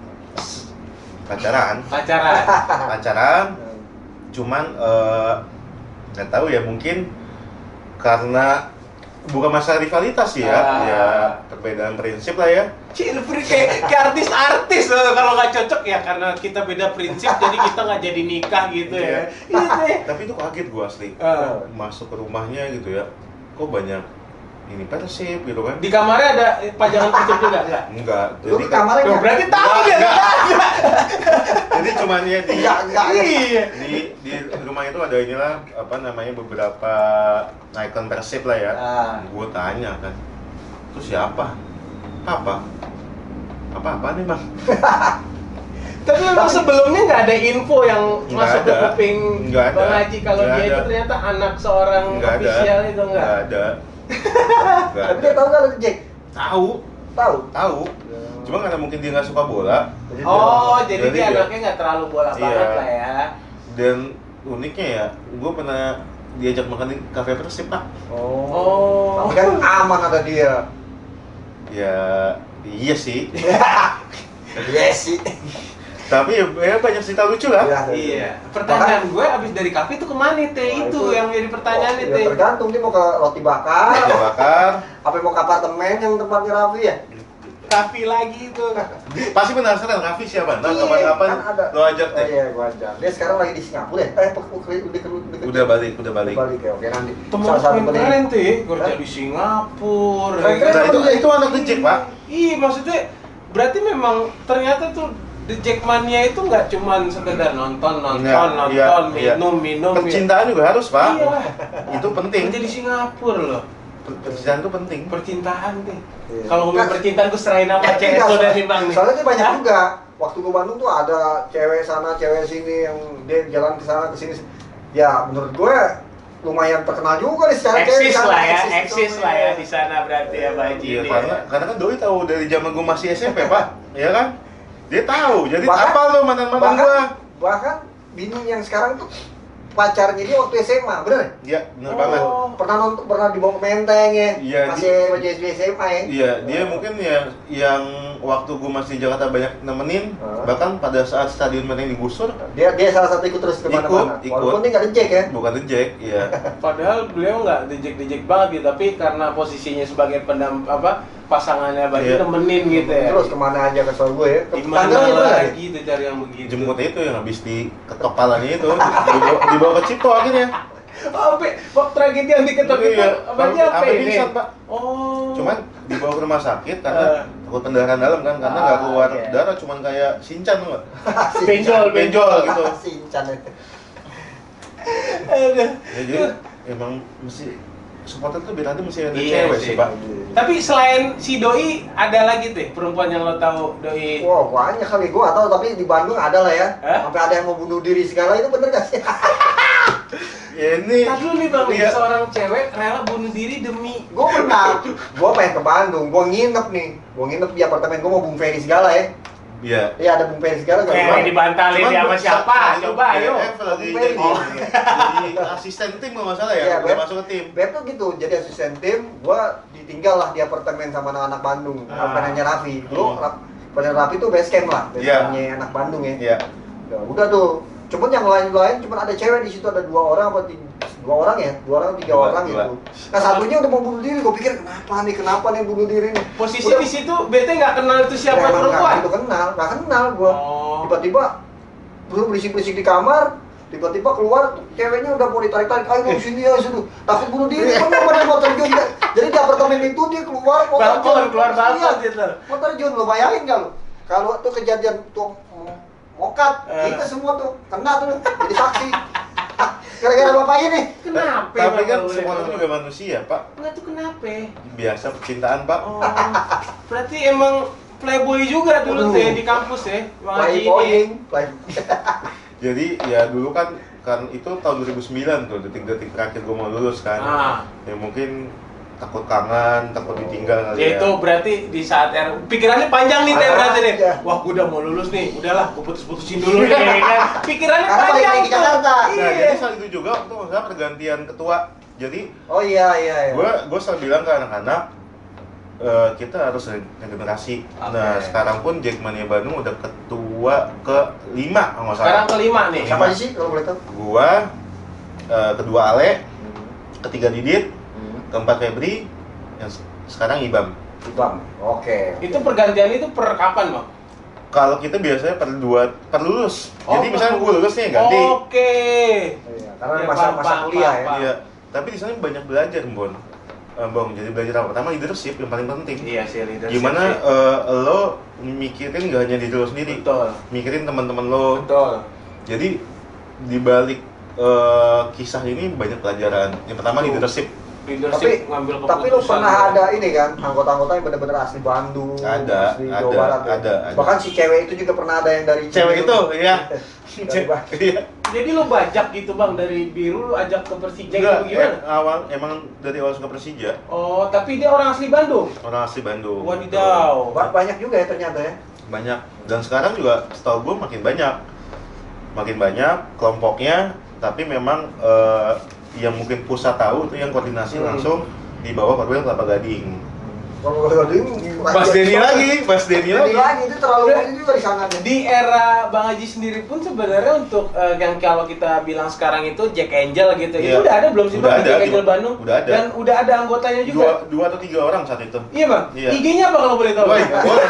pacaran. Pacaran. Cuman nggak tahu ya, mungkin karena bukan masalah rivalitas ya, ya perbedaan prinsip lah ya. Kayak artis-artis loh, kalau nggak cocok ya karena kita beda prinsip jadi kita nggak jadi nikah gitu ya. Gitu ya. Tapi itu kaget gua asli. Masuk ke rumahnya gitu ya, kok banyak ini Persib gitu kan. Di kamarnya ada pajangan kutub juga nggak? Enggak. Lu Jadi ke kamarnya Loh, nggak? berarti tahu ya? jadi cuman ya Enggak. Iya. di rumah itu ada inilah apa namanya, beberapa icon Persib lah ya. Gue tanya kan, terus siapa? Apa nih bang? Tapi memang sebelumnya nggak ada info yang Nggak masuk ke ada. kuping Nggak ada. Bang Haji kalau Nggak dia itu ada. ternyata anak seorang Nggak ada. official itu nggak? Nggak ada. Nggak Tapi dia ada. tahu kalau Jack? Tahu, Tahu. cuma karena mungkin dia nggak suka bola. Jadi Oh, jadi Jadi dia dia- anaknya nggak terlalu bola Iya. banget lah ya. Dan uniknya ya, gue pernah diajak makan di kafe Persib Pak. Oh. Tapi kan aman ada dia. Ya iya sih. Iya sih. Tapi ya banyak cerita lucu lah. Iya. Pertanyaan gue abis dari kafe itu kemana teh? Wah, Itu itu- yang jadi pertanyaan Ya, itu. tergantung dia mau ke roti bakar, Dia bakar. apa mau ke apartemen yang tempatnya Raffi ya? Kafe lagi itu. Pasti penasaran Raffi siapa? Nah, Iya, kapan-kapan kan ada. lo ajak Oh, deh. iya, gua ajak. Dia sekarang lagi di Singapura ya? Udah balik. Balik ya, oke nanti. Temen Salah satu yang beli. keren tuh ya, kerja di Singapura. Keren-keren. ya kan? Nah, itu anak The Jack, Pak. Iya, maksudnya berarti memang ternyata tuh The Jackmania itu nggak cuman sekedar nonton, Iya. minum. Percintaan juga harus, Pak. Iya. Itu penting. Kerja di Singapura loh. percintaan itu penting. Percintaan deh. Iya. Kalau ngomongin percintaan gue serahin sama CS Enggak, lo dari Bang nih. soalnya dia banyak Hah? juga. Waktu gue Bandung tuh ada cewek sana, cewek sini yang dia jalan ke sana ke sini. Ya menurut gue lumayan terkenal juga nih secara cewek di Eksis sana, lah ya, eksis eksis itu. lah ya di sana berarti ya Pak Haji. Iya, ini karena kan Doi tahu dari zaman gue masih SMP, Pak. Iya kan? Dia tahu. Jadi Bahkan- apa lo mantan-mantan bahkan, gua? bahkan bini yang sekarang tuh pacarnya dia waktu SMA, bener? Iya, benar Oh. banget. Pernah dibawa ke Menteng ya, Iya, masih SD SMA ya. Iya, dia mungkin ya yang waktu gue masih di Jakarta banyak nemenin, bahkan pada saat stadion Menteng digusur, Dia salah satu ikut terus kemana-mana. Ikut. Walaupun dia nggak reject ya. bukan reject, iya. Padahal beliau nggak dejek-dejek banget gitu, tapi karena posisinya sebagai pasangannya Bagi Iya. nemenin gitu ya. Terus kemana aja kesel gue ya. Ke Gimana tetangganya bener ya? lagi tuh cari yang begitu? Jemput itu yang habis diketok palanya itu, dibawa ke Cipto akhirnya. Oh, waktu tragedi yang diketok itu, Iya. abangnya apa Sampai ini? pingsan, Pak. Oh. Cuman dibawa ke rumah sakit karena takut pendarahan dalam kan, karena nggak keluar iya. darah, cuman kayak Shinchan tuh nggak? benjol gitu. Sinchan itu. Aduh. Ya, jadi emang mesti supporter tuh biar mesti ada Iya cewek sih. sih, Pak. Tapi selain si Doi, ada lagi tuh perempuan yang lo tahu Doi? Wah, banyak kali gue nggak tahu, tapi di Bandung ada lah ya. Hah? Sampai ada yang mau bunuh diri segala, itu bener gak sih? Ya ini Tadi dulu nih Bang, Iya. seorang cewek rela bunuh diri demi Gue pernah, gue pengen ke Bandung, gue nginep nih. Gue nginep di apartemen gue mau Bung Ferry segala ya. Iya. Iya ada Bung Ferry segala gak? dibantalin dia sama siapa? Coba ayo. lagi Ferry. jadi asisten tim kalau nggak salah ya, Iya, udah Beb. masuk ke tim. Beb tuh gitu, jadi asisten tim, gua ditinggal lah di apartemen sama anak-anak Bandung, apartemennya Raffi. Dulu apartemen Raffi tuh base camp lah, base Iya. campnya anak Bandung ya. Iya. Udah tuh, cuman yang lain-lain cuman ada cewek di situ, ada 2 orang apa 2 orang ya, 2 orang 3 Dua, orang dua. gitu. Nah satunya udah mau bunuh diri, gua pikir kenapa nih bunuh diri nih. Posisi Udah- di situ bete nggak kenal itu siapa Ya, emang perempuan. nggak kenal gua. Oh. Tiba-tiba dulu berisik-berisik di kamar, tiba-tiba keluar ceweknya udah mau ditarik-tarik, ayo mau sini ya sini, takut bunuh diri, bener mau terjun. Jadi di apartemen itu dia keluar mau Balkon, keluar balkon Iya, gitu. mau terjun, lo bayangin nggak lo? Kalau tuh kejadian tuh mokat, kita semua tuh kena tuh jadi saksi. Gara-gara bapak ini. Kenapa? Tapi Bang, kan kalau semua boleh itu tahu? juga manusia, Pak. Enggak tuh kenapa? Biasa percintaan, Pak. Oh, berarti emang playboy juga dulu tuh ya di kampus ya, Bang Haji ini. Playboying, Jadi ya dulu kan itu tahun 2009 tuh, detik-detik terakhir gue mau lulus kan. Ah. Ya mungkin takut kangen, takut ditinggal kali Ya itu berarti di saat pikirannya panjang nih teh berarti deh. Iya. Wah, gua udah mau lulus nih. Udahlah, gua putus-putusin dulu nih kan. Pikirannya Karena balik panjang lagi ke tuh. Jakarta. Nah, Iya. jadi saat itu juga waktu masalah pergantian ketua. Jadi Oh iya. gue selalu bilang ke anak-anak kita harus regenerasi. Nah, sekarang pun Jackmania Bandung udah ketua ke-5 kalau nggak salah. Sekarang kelima nih. Siapa aja sih kalau boleh tahu? Gua kedua Ale, ketiga Didit, keempat Febri, yang sekarang Ibam. Bang. Oke. Itu pergantian itu per kapan, Bang? Kalau kita biasanya per lulus. Oh, Jadi misalnya per- gue lulus nih ganti. Oke. Iya, karena Ya, masa-masa paham, kuliah ya. paham. Iya. Tapi di sana banyak belajar, Bon. Bang, jadi belajar apa? Pertama leadership yang paling penting. Iya sih leadership. Gimana sih. lo mikirin gak hanya diri lo sendiri, Betul. mikirin teman-teman lo. Betul. Jadi di balik kisah ini banyak pelajaran. Yang pertama Betul. leadership. Leadership ngambil keputusan. Tapi lu pernah ada ini kan, anggota-anggota yang benar-benar asli Bandung, Ada, asli ada, Jawa Barat ya? ada. Bahkan si cewek itu juga pernah ada yang dari Cewek itu, iya. Dari Bandung. Iya. Jadi lu bajak gitu, Bang, dari biru lu ajak ke Persija Enggak, gitu gimana? awal emang dari awal suka Persija, Oh, tapi dia orang asli Bandung. orang asli Bandung. Wadidaw. Banyak juga ya ternyata ya. Banyak. Dan sekarang juga setahu gue makin banyak. Makin banyak kelompoknya, tapi memang yang mungkin pusat tahu itu yang koordinasi langsung di bawah Perwil Kelapa Gading. Kalau gading Mas Denny lagi, Mas Denny Jadi lagi. lagi itu terlalu banyak juga di sana. Di era Bang Haji sendiri pun sebenarnya untuk yang kalau kita bilang sekarang itu Jack Angel gitu, itu Iya. udah ada belum sih Udah Bang ada, Jack Angel juga. Bandung? Udah ada. Dan udah ada anggotanya juga. Dua atau tiga orang saat itu. Iya Bang. Iya. IG-nya apa kalau boleh tahu? Boleh, boleh.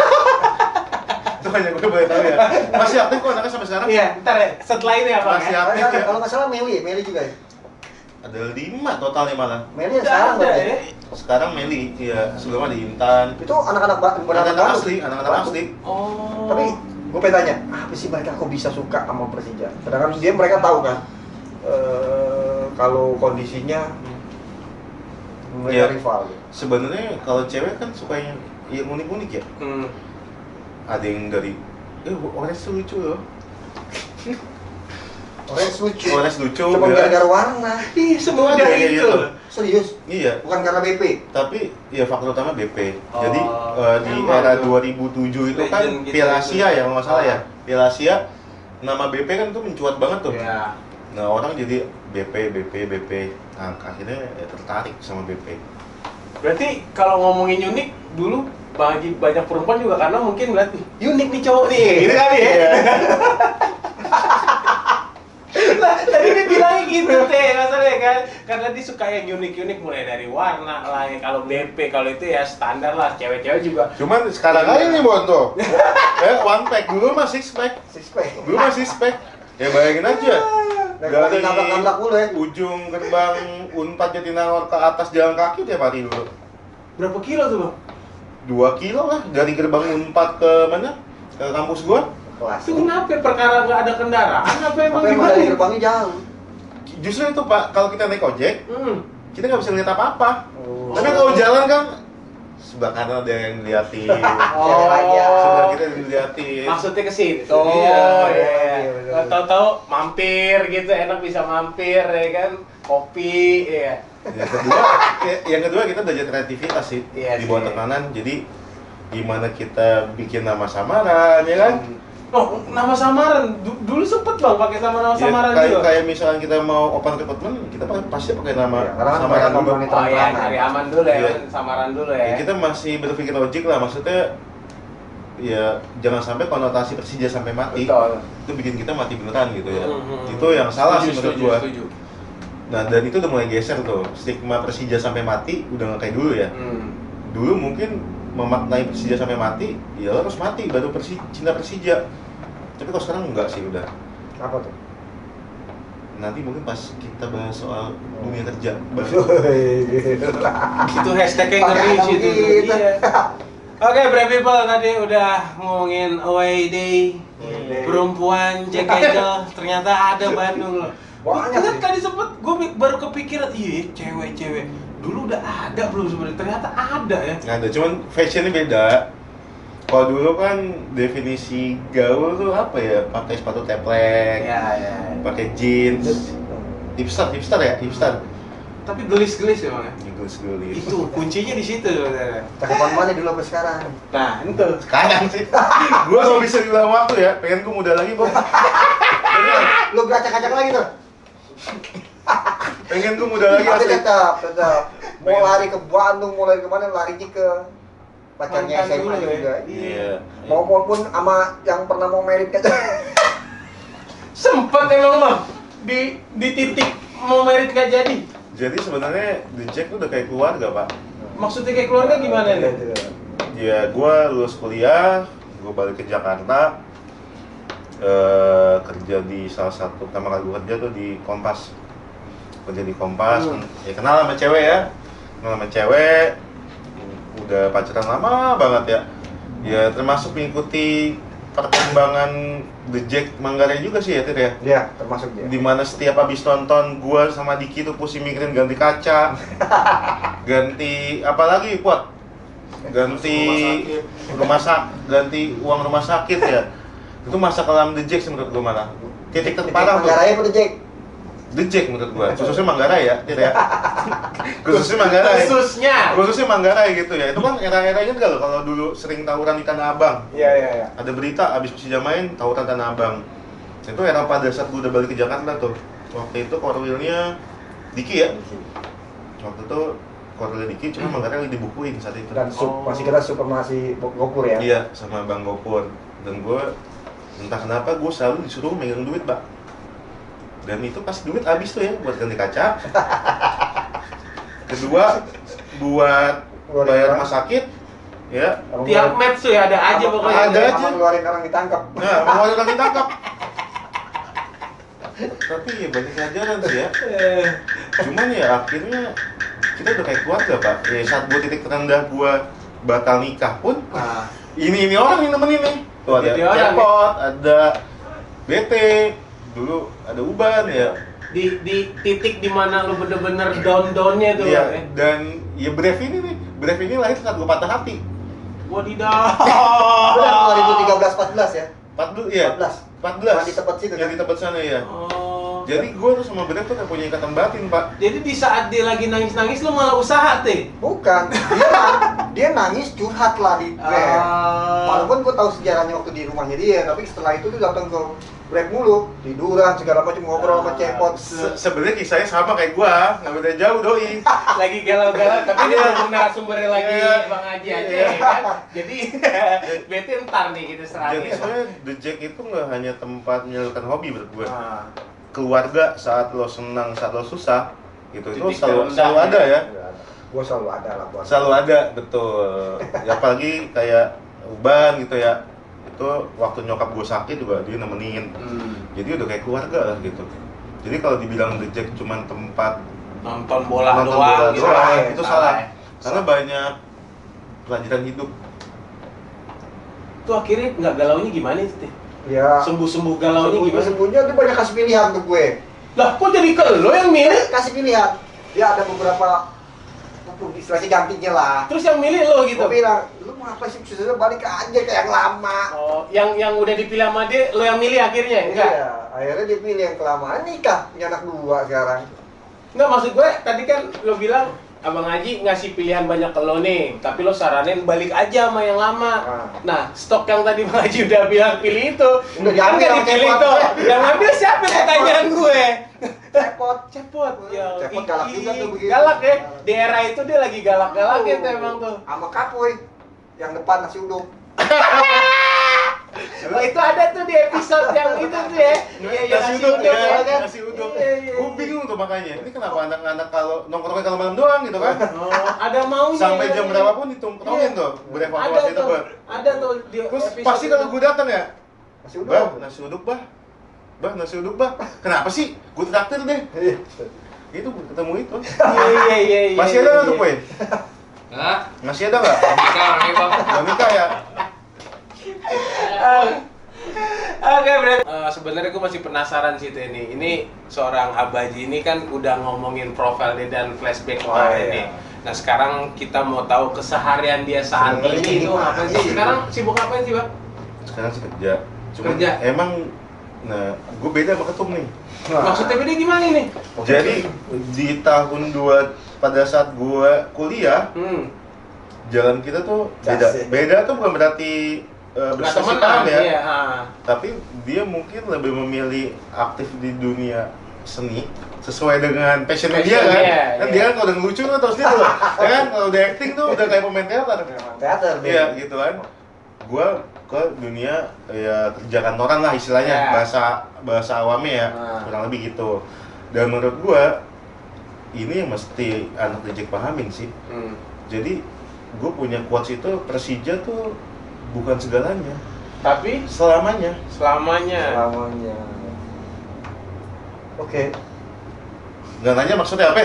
Itu hanya gue boleh tahu ya. Masih aktif kok anaknya sampai sekarang. Iya, ntar ya. Setelah ini apa? Masih Ya? aktif ya. Kalau nggak salah Meli juga ya. Ada 5 totalnya malah. Meli yang Udah sekarang ada berarti. ya. Sekarang Meli, ya sebelumnya di Intan. Itu anak-anak benar-benar Anak-anak Bandung. asli, anak-anak Bandung. asli. Oh. Tapi gue pengen tanya, apa sih mereka kok bisa suka sama Persija? Sedangkan mereka tahu kan, kalau kondisinya Mulai Iya. rival. Sebenarnya kalau cewek kan suka yang unik-unik ya. Ada yang dari Ores tuh lucu loh. Orange lucu. Ores lucu. Cuma ya. gara-gara warna. Ih, semua Ada kayak kayak gitu. gitu. Serius. Iya. Bukan karena BP. Tapi ya faktor utama BP. Jadi di Emang era tuh. 2007 itu kan Legend gitu. Piala Asia ya kalau nggak salah ya. Piala Asia nama BP kan tuh mencuat banget tuh. Iya. Nah orang jadi BP. Nah akhirnya ya tertarik sama BP. Berarti kalau ngomongin unik dulu bagi banyak perempuan juga karena mungkin ngeliat "Ih, unik nih cowok nih, gitu kali ya. Nah, tadi dia bilangnya gitu teh, masalahnya kan karena dia suka yang unik-unik mulai dari warna lah, ya. Kalau BP kalau itu ya standar lah, cewek-cewek juga. Cuman sekarang aja nih Bon tuh. One pack dulu mah six pack. Dulu mah six pack. Ya bayangin aja. Dari nabrak-nabrak mulu ya. ujung gerbang Unpad Jatinangor ke atas jalan kaki tiap hari dulu. Berapa kilo tuh, Bang? 2 kilo lah dari gerbang Unpad ke mana? Ke kampus gua. Kelas. Itu kenapa perkara nggak ada kendaraan? Apa emang Tapi emang gimana? dari gerbangnya jauh. Justru itu Pak, kalau kita naik ojek, kita nggak bisa lihat apa-apa. Oh. Tapi kalau jalan kan sebelah kanan ada yang diliatin. Cewek lagi ya. Sebelah kita diliatin. Maksudnya ke situ. Iya, iya. Tahu-tahu mampir gitu, enak bisa mampir ya kan. Kopi, ya. Yang kedua kita belajar kreativitas sih Iya di bawah sih. tekanan. Jadi gimana kita bikin nama samaran ya kan? Oh, nama samaran. Dulu sempet Bang pakai nama Ya, samaran kayak, juga. kayak misalkan kita mau open recruitment, kita pasti pakai nama Iya, karena kan samaran mereka dulu. ngomongin Oh iya, cari aman dulu ya, Iya. samaran dulu Ya, ya. kita masih berpikir logik lah, maksudnya ya jangan sampai konotasi Persija sampai mati. Betul. Itu bikin kita mati beneran gitu ya. Hmm. Itu yang salah sih menurut gua. Setuju. Nah, dan itu udah mulai geser tuh. Stigma Persija sampai mati udah nggak kayak dulu ya. Dulu mungkin memaknai Persija sampai mati, ya lo harus mati baru cinta Persija. Tapi kalau sekarang enggak sih udah. Apa tuh? Nanti mungkin pas kita bahas soal dunia kerja Itu hashtagnya Pakai ngeri anak sih itu. kita. Iya. Oke, Brave People tadi udah ngomongin away day, perempuan, Jack Angel, ternyata ada Bandung loh. Banyak Kan sih. tadi sempet gue baru kepikiran, iya cewek-cewek dulu udah ada belum sebenarnya, ternyata ada ya. nggak ada, cuman fashionnya beda. Kalau dulu kan definisi gaul tuh apa ya? Pakai sepatu teplek, Ya. pakai jeans, hipster ya, hipster. Tapi gelis-gelis ya Bang ya. Gelis-gelis. Itu kuncinya di situ sebenarnya. Cakupan mana dulu sampai sekarang? Nah, itu. Sekarang sih, gua kalau bisa dibilang waktu ya, pengen gua muda lagi, Bang. Lu gacak-gacak lagi tuh. Pengen gua muda lagi Tapi asli. tetap. Mau lari ke Bandung, mau lari kemana, larinya ke pacarnya Mantan SMA dulu ya. juga. Iya. Maupun sama yang pernah mau merit aja. Sempet emang Bang di titik mau merit nggak jadi. Jadi sebenarnya The Jack tuh udah kayak keluarga, Pak. Maksudnya kayak keluarga gimana nih? Ya, gua lulus kuliah, gua balik ke Jakarta, kerja di salah satu pertama kali gua kerja tuh di Kompas. Kerja di Kompas, ya kenal sama cewek ya. Kenal sama cewek, udah pacaran lama banget ya. Ya termasuk mengikuti perkembangan The Jack Manggarai juga sih ya, Tir ya. Iya, termasuk dia. Dimana setiap habis nonton gua sama Diki tuh pusing mikirin ganti kaca, ganti apa lagi Pot? Ganti ganti uang rumah sakit ya. Itu masa kelam The Jack sih menurut gua mana. Titik terparah tuh. Manggarai apa tuh, Jack? The Jack menurut gua, khususnya Manggarai ya, Tir ya. Khususnya Manggarai. Khususnya Manggarai gitu ya. Itu kan era-era inget gak lo kalau dulu sering tawuran di Tanah Abang. Iya. Ada berita abis Persija main tawuran Tanah Abang. Itu era pada saat gue udah balik ke Jakarta tuh. Waktu itu korwilnya Diki ya. Waktu itu korwilnya Diki, cuma Manggarai lagi dibukuin saat itu. Dan masih kira masih Gopur ya? Iya, sama Bang Gopur. Dan gue entah kenapa gue selalu disuruh megang duit, Pak. Dan itu pas duit habis tuh ya buat ganti kaca. Kedua buat bayar rumah sakit, ya. Tiap match tuh ya ada aja pokoknya. Ada aja. Sama ngeluarin orang ditangkap. Nah, mau orang ditangkap. Tapi ya banyak pelajaran sih ya. Cuman ya akhirnya kita udah kayak keluarga, Pak. Ya saat gua titik terendah gua batal nikah pun, Nah, ini orang yang nemenin nih. Tuh ada Jadi orang, Cepot, ada BT, dulu ada Uban ya. di titik dimana lu bener-bener down-downnya tuh. Iya, ya. dan ya Brave ini lahir saat gue patah hati. Wadidaw. Udah 2013-14 ya? 14, iya. 14. Yang di tempat situ, Yang kan? di tempat sana ya. Oh. Jadi gue tuh sama Brave tuh kayak punya ikatan batin, Pak. Jadi di saat dia lagi nangis-nangis lu malah usaha teh. Bukan, dia nangis curhat lah di Brave. Walaupun gue tahu sejarahnya waktu di rumahnya dia, tapi setelah itu dia datang ke Brave mulu, tiduran segala macam, ngobrol sama Cepot. Sebenarnya kisahnya sama kayak gua, nggak beda jauh doi. Lagi galau-galau tapi dia udah narasumbernya lagi Bang Haji aja ya kan. Jadi bete ntar nih kita Jadi serangin. sebenarnya The Jack itu nggak hanya tempat menyalurkan hobi menurut gue. Ah. Keluarga saat lo senang, saat lo susah, gitu itu Titik selalu terendah ada ya. Gue selalu ada lah buat. Selalu ada, betul. Ya apalagi kayak Uban gitu ya. Itu waktu nyokap gue sakit juga dia nemenin. Jadi udah kayak keluarga lah gitu. Jadi kalau dibilang The Jack cuman tempat Nonton bola nonton doang bola gitu. doang, ya. itu salah. Karena banyak pelajaran hidup. Tuh akhirnya nggak galaunya gimana sih? Teh? Ya. Sembuh-sembuh galaunya gimana? Sembuhnya dia banyak kasih pilihan ke gue. Lah kok jadi ke lo yang milih? Kasih pilihan. Dia ada beberapa istilahnya gantinya lah. Terus yang milih lo gitu? Gue bilang, lu mau apa sih? Susah balik aja kayak yang lama. Oh, yang udah dipilih sama dia, lo yang milih akhirnya? Enggak? Iya, akhirnya dia pilih yang kelamaan nikah, punya anak 2 sekarang. Enggak, maksud gue tadi kan lo bilang Abang Haji ngasih pilihan banyak ke lo nih, tapi lo saranin balik aja sama yang lama. Nah, stok yang tadi Bang Haji udah bilang pilih itu, Udah kan diambil nggak sama dipilih Cepot. tuh. Yang ngambil siapa pertanyaan gue? Cepot. Cepot. Ya, Cepot galak juga tuh begitu. galak ya. Di era itu dia lagi galak-galaknya tuh emang tuh. Sama Kapoy, yang depan nasi uduk. Oh, itu ada tuh di episode yang itu tuh ya. Iya, iya, Nasi uduk ya, kan? nasi uduk. Iya, iya, Gue iya. bingung tuh makanya. Ini kenapa anak-anak kalau nongkrongnya kalau malam doang gitu kan? Oh, ada maunya. Sampai jam ya. berapapun ditongkrongin Iya. tuh. Berevakuasi Ada itu, tuh. Bah. Ada tuh di Terus episode pasti kalau itu. gue datang ya, Nasi uduk. Bah, nasi uduk, Bah. Bah, nasi uduk, Bah. Kenapa sih? Gue traktir deh. Iya. Itu ketemu itu. Iya, iya, iya. Masih ada nggak tuh, Poin? Hah? Masih ada nggak? Nikah orangnya bang. Udah nikah ya? Oke, berarti sebenarnya gue masih penasaran sih tuh ini. Ini seorang Abaji ini kan udah ngomongin profil dia dan flashback kemarin iya. nih. Nah, sekarang kita mau tahu keseharian dia saat Sebenarnya ini itu gimana apa sih? sih? Sekarang sibuk apa sih, Bang? Sekarang sih kerja. Cuma Kerja? emang, nah, gue beda sama Ketum nih. Maksudnya beda gimana nih? Jadi di tahun pada saat gue kuliah, jalan kita tuh beda. Asik. Beda tuh bukan berarti Nggak berselisih temenan paham ya. iya. Tapi dia mungkin lebih memilih aktif di dunia seni sesuai dengan passionnya dia Passion kan. dia, Kan iya. dia kan kalau udah ngelucu tuh terus dia tuh. Ya kan kalau udah acting tuh udah kayak pemain teater. Teater. Iya gitu kan. Gua ke dunia ya kerja kantoran lah istilahnya, Iya. bahasa awamnya ya, kurang lebih gitu. Dan menurut gua ini yang mesti anak DJ pahamin sih. Jadi gue punya quotes itu, Persija tuh bukan segalanya, Tapi selamanya. selamanya. Oke. Nggak nanya maksudnya apa?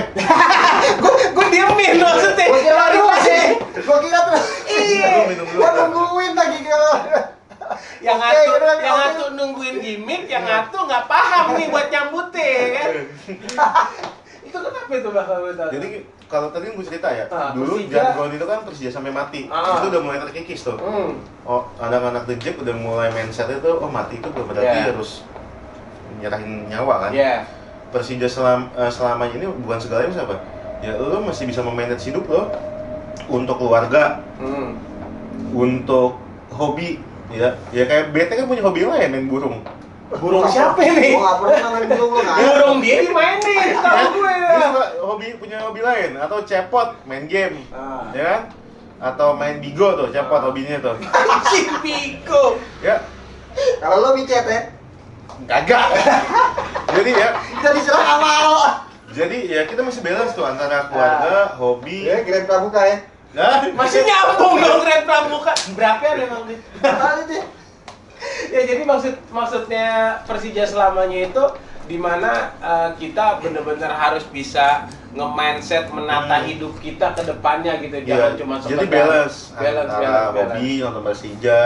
Gue diemin maksudnya. Gua kira Lari dulu masih. sih. Gua kira tuh. Iya. Gua minum dulu. Gua nungguin lagi kalau. Yang Oke, atu, udah, yang oke. atu nungguin gimmick, yang atu nggak paham nih buat nyambutnya kan. Itu kenapa itu bakal tahu? Jadi kalau tadi gue cerita ya, dulu Persija. jargon itu kan Persija sampai mati. Itu udah mulai terkikis tuh. Oh, anak-anak The Jack udah mulai mindset itu, oh mati itu bukan berarti Yeah. harus nyerahin nyawa kan. Iya. Persija selamanya ini bukan segalanya siapa? Ya lo masih bisa memanage hidup lo untuk keluarga, untuk hobi, ya kayak bete kan punya hobi lain, main burung. Burung siapa nih? Gua nggak pernah main burung lo nggak. Burung dia dimainin, tahu gue. Dia suka punya hobi lain, atau cepot main game, ya kan? Atau main bigo tuh, cepot hobinya tuh. Anjing Piko. Ya, Kalau lo micet ya, kagak. Jadi ya, jadi serang awal. jadi ya kita masih balance tuh antara keluarga, hobi. Ya, Grand Pramuka ya. Nah, Masih nyambung dong Red Pramuka. Berapa ya emang nih? Tadi deh. Ya jadi maksudnya Persija selamanya itu dimana kita benar-benar harus bisa nge-mindset menata hidup kita ke depannya gitu, jangan ya, cuma jadi sekedar balance antara hobi nonton Persija,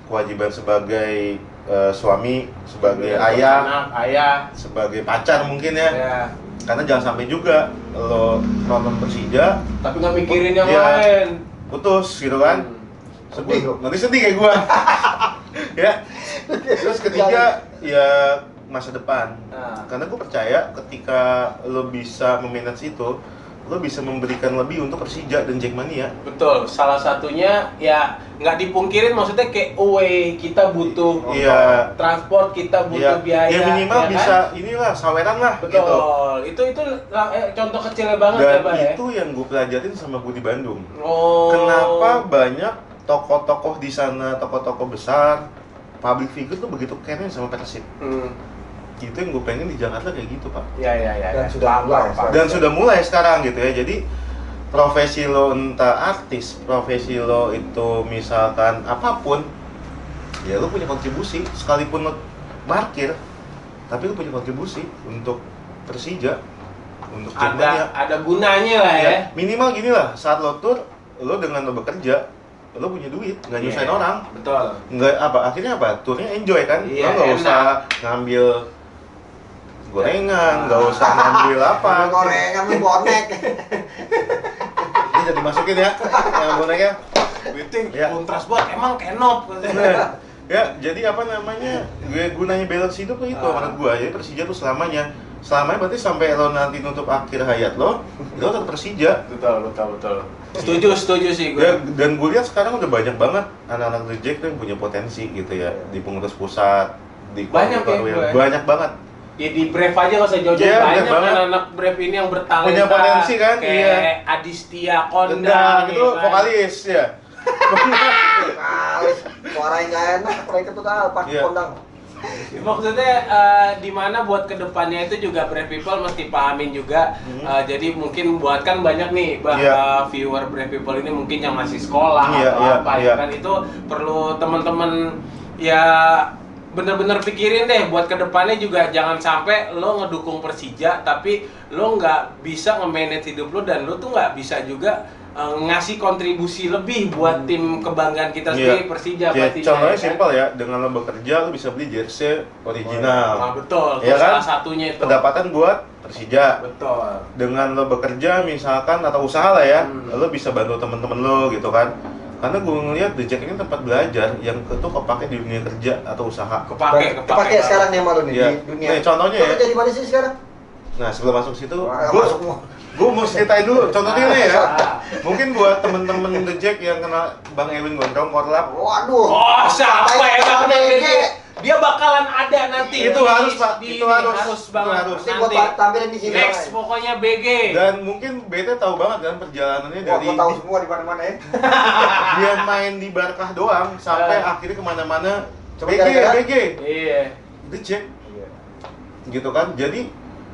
kewajiban sebagai suami, sebagai Anak, ayah, ayah. sebagai pacar mungkin ya. Ya. Karena jangan sampai juga lo nonton Persija Tapi nggak mikirin yang Iya. lain. putus gitu kan. Sedih lo. Nanti sedih kayak gua. Ya. Terus ketiga ya masa depan. Nah. Karena gue percaya ketika lo bisa memanage itu, lo bisa memberikan lebih untuk Persija dan Jackmania. Betul, salah satunya ya nggak dipungkirin, maksudnya kayak away kita butuh Iya. transport, kita butuh Iya. biaya. Ya minimal ya bisa kan? inilah saweran lah gitu. Betul, itu contoh kecilnya banget Dan ya Pak ya. itu yang gue pelajarin sama gue di Bandung. Oh. Kenapa banyak tokoh-tokoh di sana, tokoh-tokoh besar, public figure tuh begitu keren sama Persib. Itu yang gue pengen di Jakarta kayak gitu, Pak. Ya. Dan sudah mulai, Pak. Dan sudah mulai sekarang gitu ya. Jadi profesi lo entah artis, profesi lo itu misalkan apapun, ya lo punya kontribusi. Sekalipun lo parkir, tapi lo punya kontribusi untuk Persija, untuk Jackmania. Ada gunanya lah ya. Ya, minimal gini lah, saat lo tour, lo dengan lo bekerja, lo punya duit, nggak nyusahin Iya, orang. Betul. Nggak apa, akhirnya apa? Tournya enjoy kan? Iya, Lo nggak enak. usah ngambil gorengan, nggak usah ngambil apa. Gorengan lu bonek. Ini jadi masukin ya, yang boneknya. Itu Ya. kontras banget, emang kenop. Nah, ya, jadi apa namanya? Gunanya balance hidup tuh itu menurut gua. Jadi Persija tuh selamanya berarti sampai lo nanti nutup akhir hayat lo tetap Persija. Betul. Setuju sih gue. Ya, dan gue lihat sekarang udah banyak banget anak-anak The Jack tuh yang punya potensi gitu ya di pengurus pusat, di Banyak ya, Korwil. gue. Banyak banget. Ya di Brave aja nggak usah jauh-jauh, Iya, banyak bener banget. anak-anak Brave ini yang bertalenta. Punya potensi kan, kayak iya. Adistia Kondang. Tendang itu ya kan? vokalis ya. Kalis, suara yang nggak enak, mereka tuh tahu pakai Iya. kondang. Maksudnya di mana buat kedepannya itu juga Brave People mesti pahamin juga. Jadi mungkin buat kan banyak nih Iya. viewer Brave People ini mungkin yang masih sekolah Iya, atau iya, apa iya. ya kan, itu perlu teman-teman ya bener-bener pikirin deh buat kedepannya juga, jangan sampai lo ngedukung Persija tapi lo nggak bisa nge-manage hidup lo dan lo tuh nggak bisa juga ngasih kontribusi lebih buat tim kebanggaan kita sendiri, Persija Ya, pastinya. contohnya ya kan? simpel ya, dengan lo bekerja lo bisa beli jersey original. Nah, betul, Iya itu kan? salah satunya itu. Pendapatan buat Persija. Betul. Dengan lo bekerja misalkan atau usaha lah ya, Hmm. lo bisa bantu temen-temen lo gitu kan. Karena gue ngeliat The Jack ini tempat belajar yang itu kepake di dunia kerja atau usaha. Kepake sekarang nih malu nih Iya. di dunia. Nih, contohnya Lo ya. kerja di mana sih sekarang? Nah, sebelum masuk situ, Wah, gue masuk mau. mau ceritain dulu contohnya nih ya. Ah. Mungkin buat temen-temen The Jack yang kenal Bang Ewin Gondrong Korlap, Waduh. Oh, siapa Baik, yang gak kenal BG? BG? Dia bakalan ada nanti. Itu di- harus, Pak. di Itu ini. harus. banget. Itu harus. Nanti gua tampilin di sini. Next, pokoknya BG. dan mungkin Bete tahu banget kan perjalanannya Wah, dari gua tahu semua di mana-mana ya. dia main di Barkah doang sampai akhirnya kemana-mana. Coba BG, gara-gara? BG, Iya. The Jack, gitu kan. Jadi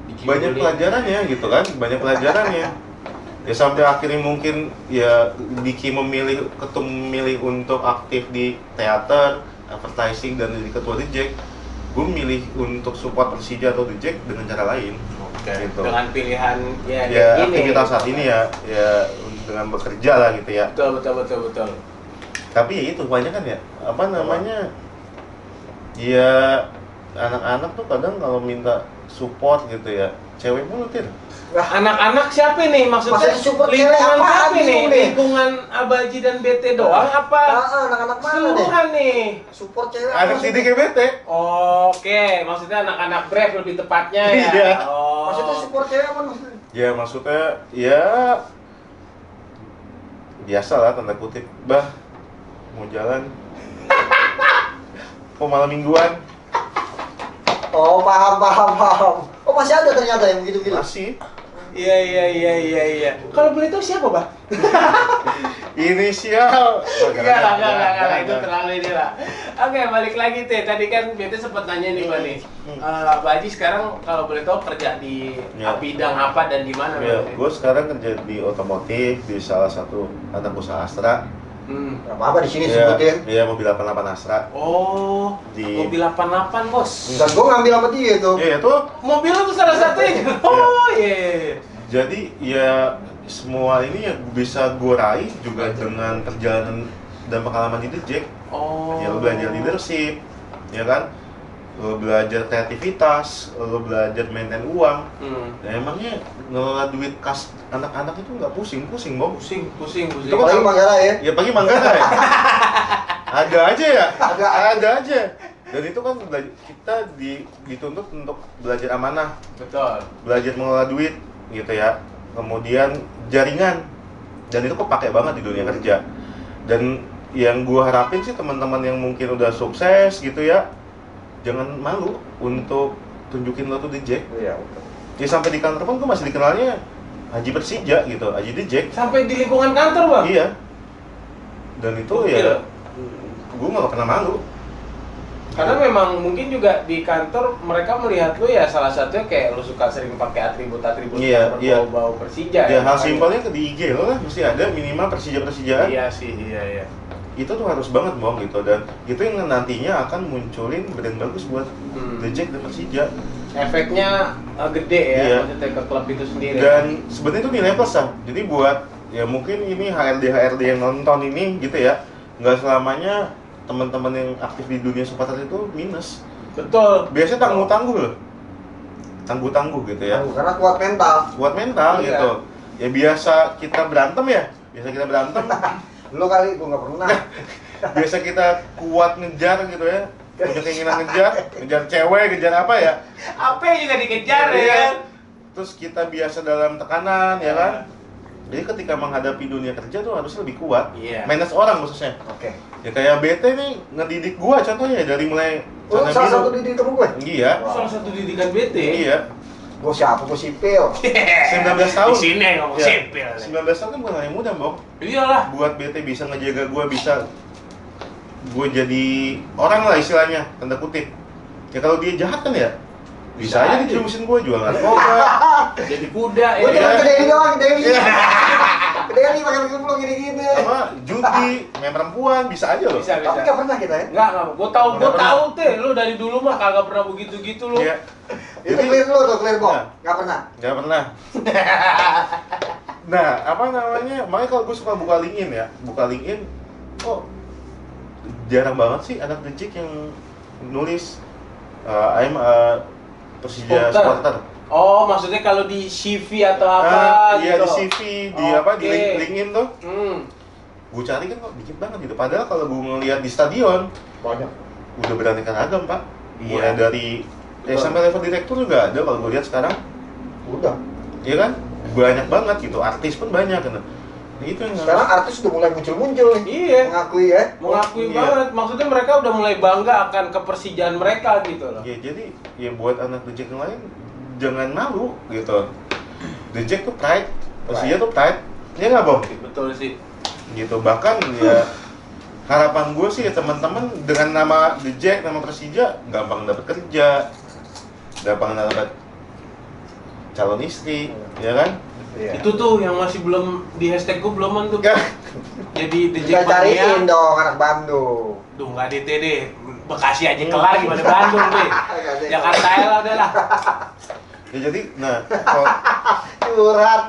Dikibulin. banyak pelajarannya gitu kan, banyak pelajarannya. Ya sampai akhirnya mungkin ya Diki memilih untuk aktif di teater, advertising dan jadi ketua The Jack. Gue milih untuk support Persija atau The Jack dengan cara lain. Oke. Gitu. Dengan pilihan ya, Ya kayak gini. aktivitas saat ini ya dengan bekerja lah gitu ya. Betul. Tapi ya itu banyak kan ya, apa namanya, ya anak-anak tuh kadang kalau minta support gitu ya, cewek mulu Tir. Anak-anak siapa nih maksudnya? Maksudnya support cewek Lingkungan apaan siapa nih? bingung nih? Lingkungan Abaji dan BT doang apa? Anak-anak mana nih? Keseluruhan nih. Support cewek. Anak apa sidik sih? ya bete. Oke, maksudnya anak-anak Brave lebih tepatnya ya. Iya. Oh. Maksudnya support cewek apa maksudnya? Ya maksudnya ya biasa lah tanda kutip, bah mau jalan, oh malam mingguan Oh, paham. Oh, masih ada ternyata yang begitu-begitu. masih. Iya. Kalau boleh tahu siapa, Bang? Inisial. Enggak, itu terlalu ini lah. Oke, balik lagi Teh. Tadi kan BT sempat nanya nih, Bang nih. Pak Haji sekarang kalau boleh tahu kerja di Ya. bidang apa dan di mana, Ya, Bang? gue sekarang kerja di otomotif di salah satu anak usaha Astra. Gak apa-apa di sini Ya, sebutin. ya mobil 88 Astra. Oh, Di- mobil 88, Bos. Dan gua ngambil sama dia tuh. Ya itu. Mobil itu salah satunya. Oh, iya. Jadi ya semua ini ya bisa gue raih juga dengan perjalanan dan pengalaman di The Jack. Oh. Ya lo belajar leadership, ya kan? Lo belajar kreativitas, lo belajar maintain uang. Nah, emangnya ngelola duit kas anak-anak itu nggak pusing-pusing, Bang? Pusing. Itu kan Apalagi Manggarai ya. Ya pagi Manggarai. Ada aja ya? Ada. aja. Dan itu kan kita dituntut untuk belajar amanah, Betul. belajar mengelola duit gitu ya. Kemudian jaringan. Dan itu kepake banget di dunia kerja. Dan yang gua harapin sih teman-teman yang mungkin udah sukses gitu ya, jangan malu untuk tunjukin lo tuh The Jack. Iya. Ya sampai di kantor pun gue masih dikenalnya Haji Persija gitu, Haji The Jack. Sampai di lingkungan kantor, Bang. Iya. Dan itu Gokil. ya, gue malah pernah malu. Karena memang mungkin juga di kantor mereka melihat lu ya salah satunya kayak lu suka sering pakai atribut-atribut Iya, yang berbau-bau Persija Ya hal makanya. simpelnya di IG lo lah mesti ada minimal Persija-Persijaan. Iya sih, iya. Itu tuh harus banget Bang gitu, dan itu yang nantinya akan munculin brand bagus buat The Jack dan Persija. Efeknya gede ya, Iya. maksudnya ke klub itu sendiri. Dan sebenarnya itu nilai plus lah. Jadi buat ya mungkin ini HRD yang nonton ini gitu ya, nggak selamanya teman-teman yang aktif di dunia supporter itu minus. Betul. Biasanya tangguh-tangguh loh, tangguh-tangguh gitu ya, Karena kuat mental. buat mental Iya. gitu. Ya biasa kita berantem ya, Lu kali gua nggak pernah. biasa kita kuat ngejar gitu ya, punya keinginan ngejar cewek, ngejar apa ya. Apa juga dikejar ya Iya. kan? Terus kita biasa dalam tekanan ya kan. Jadi ketika menghadapi dunia kerja tuh harusnya lebih kuat. Iya. Manage orang khususnya. Oke. Ya kayak BT nih ngedidik gua contohnya dari mulai Lu zona salah biru. satu didik temen gue. Iya. Salah satu didikan BT. Iya. Gue siapa? Gue sipil. 19 tahun. Di sini ngomong Iya. sipil. 19 tahun kan bukan hal yang mudah, Bang. Iyalah. Buat BT bisa ngejaga gua, bisa gua jadi orang lah istilahnya, tanda kutip. Ya kalau dia jahat kan ya bisa aja dijerumusin gua jual narkoba. Jadi kuda Gue ya. cuma Iya. gede doang, gede gede pakai kumpul gini-gini. Sama judi, main perempuan bisa aja loh. Bisa. Tapi nggak pernah kita ya. Enggak. Gua tahu Nggak pernah. teh. Lu dari dulu mah kagak pernah begitu-gitu lu. Iya. Itu clear lu tuh, clear Nah. Nggak pernah. Nggak pernah. Nah, apa namanya? Makanya kalau gue suka buka LinkedIn ya, kok jarang banget sih anak The Jack yang nulis I'm a Persija supporter. Oh, maksudnya kalau di CV atau apa Iya di gitu. CV, di apa di Oke. LinkedIn tuh. Gue cari kan kok dikit banget gitu. Padahal kalau gue ngeliat di stadion Banyak. udah beraneka ragam, Pak. Iya. Mulai dari sampai level direktur juga ada kalau gue lihat sekarang. Udah. Iya kan? Banyak banget gitu. Artis pun banyak kan. Nah, itu yang Sekarang artis udah mulai muncul-muncul nih. Iya. Mengakui ya. Mengakui Iya. banget. Maksudnya mereka udah mulai bangga akan kepersijaan mereka gitu loh. Ya jadi ya buat anak The Jack yang lain jangan malu gitu. The Jack tuh pride, Persija tuh pride. Ya nggak Bom? Betul sih. Gitu bahkan ya harapan gue sih ya teman-teman dengan nama The Jack, nama Persija gampang dapat kerja, gampang dapat calon istri, ya kan? Iya. Itu tuh yang masih belum di hashtag gue belum tuh. Ya. Jadi The Kita Jack Mania. cariin dong anak Bandung. Duh nggak DT deh. Bekasi aja kelar gimana Bandung deh. Jakarta ya lah udah lah. Ya jadi, nah kalau Curhat.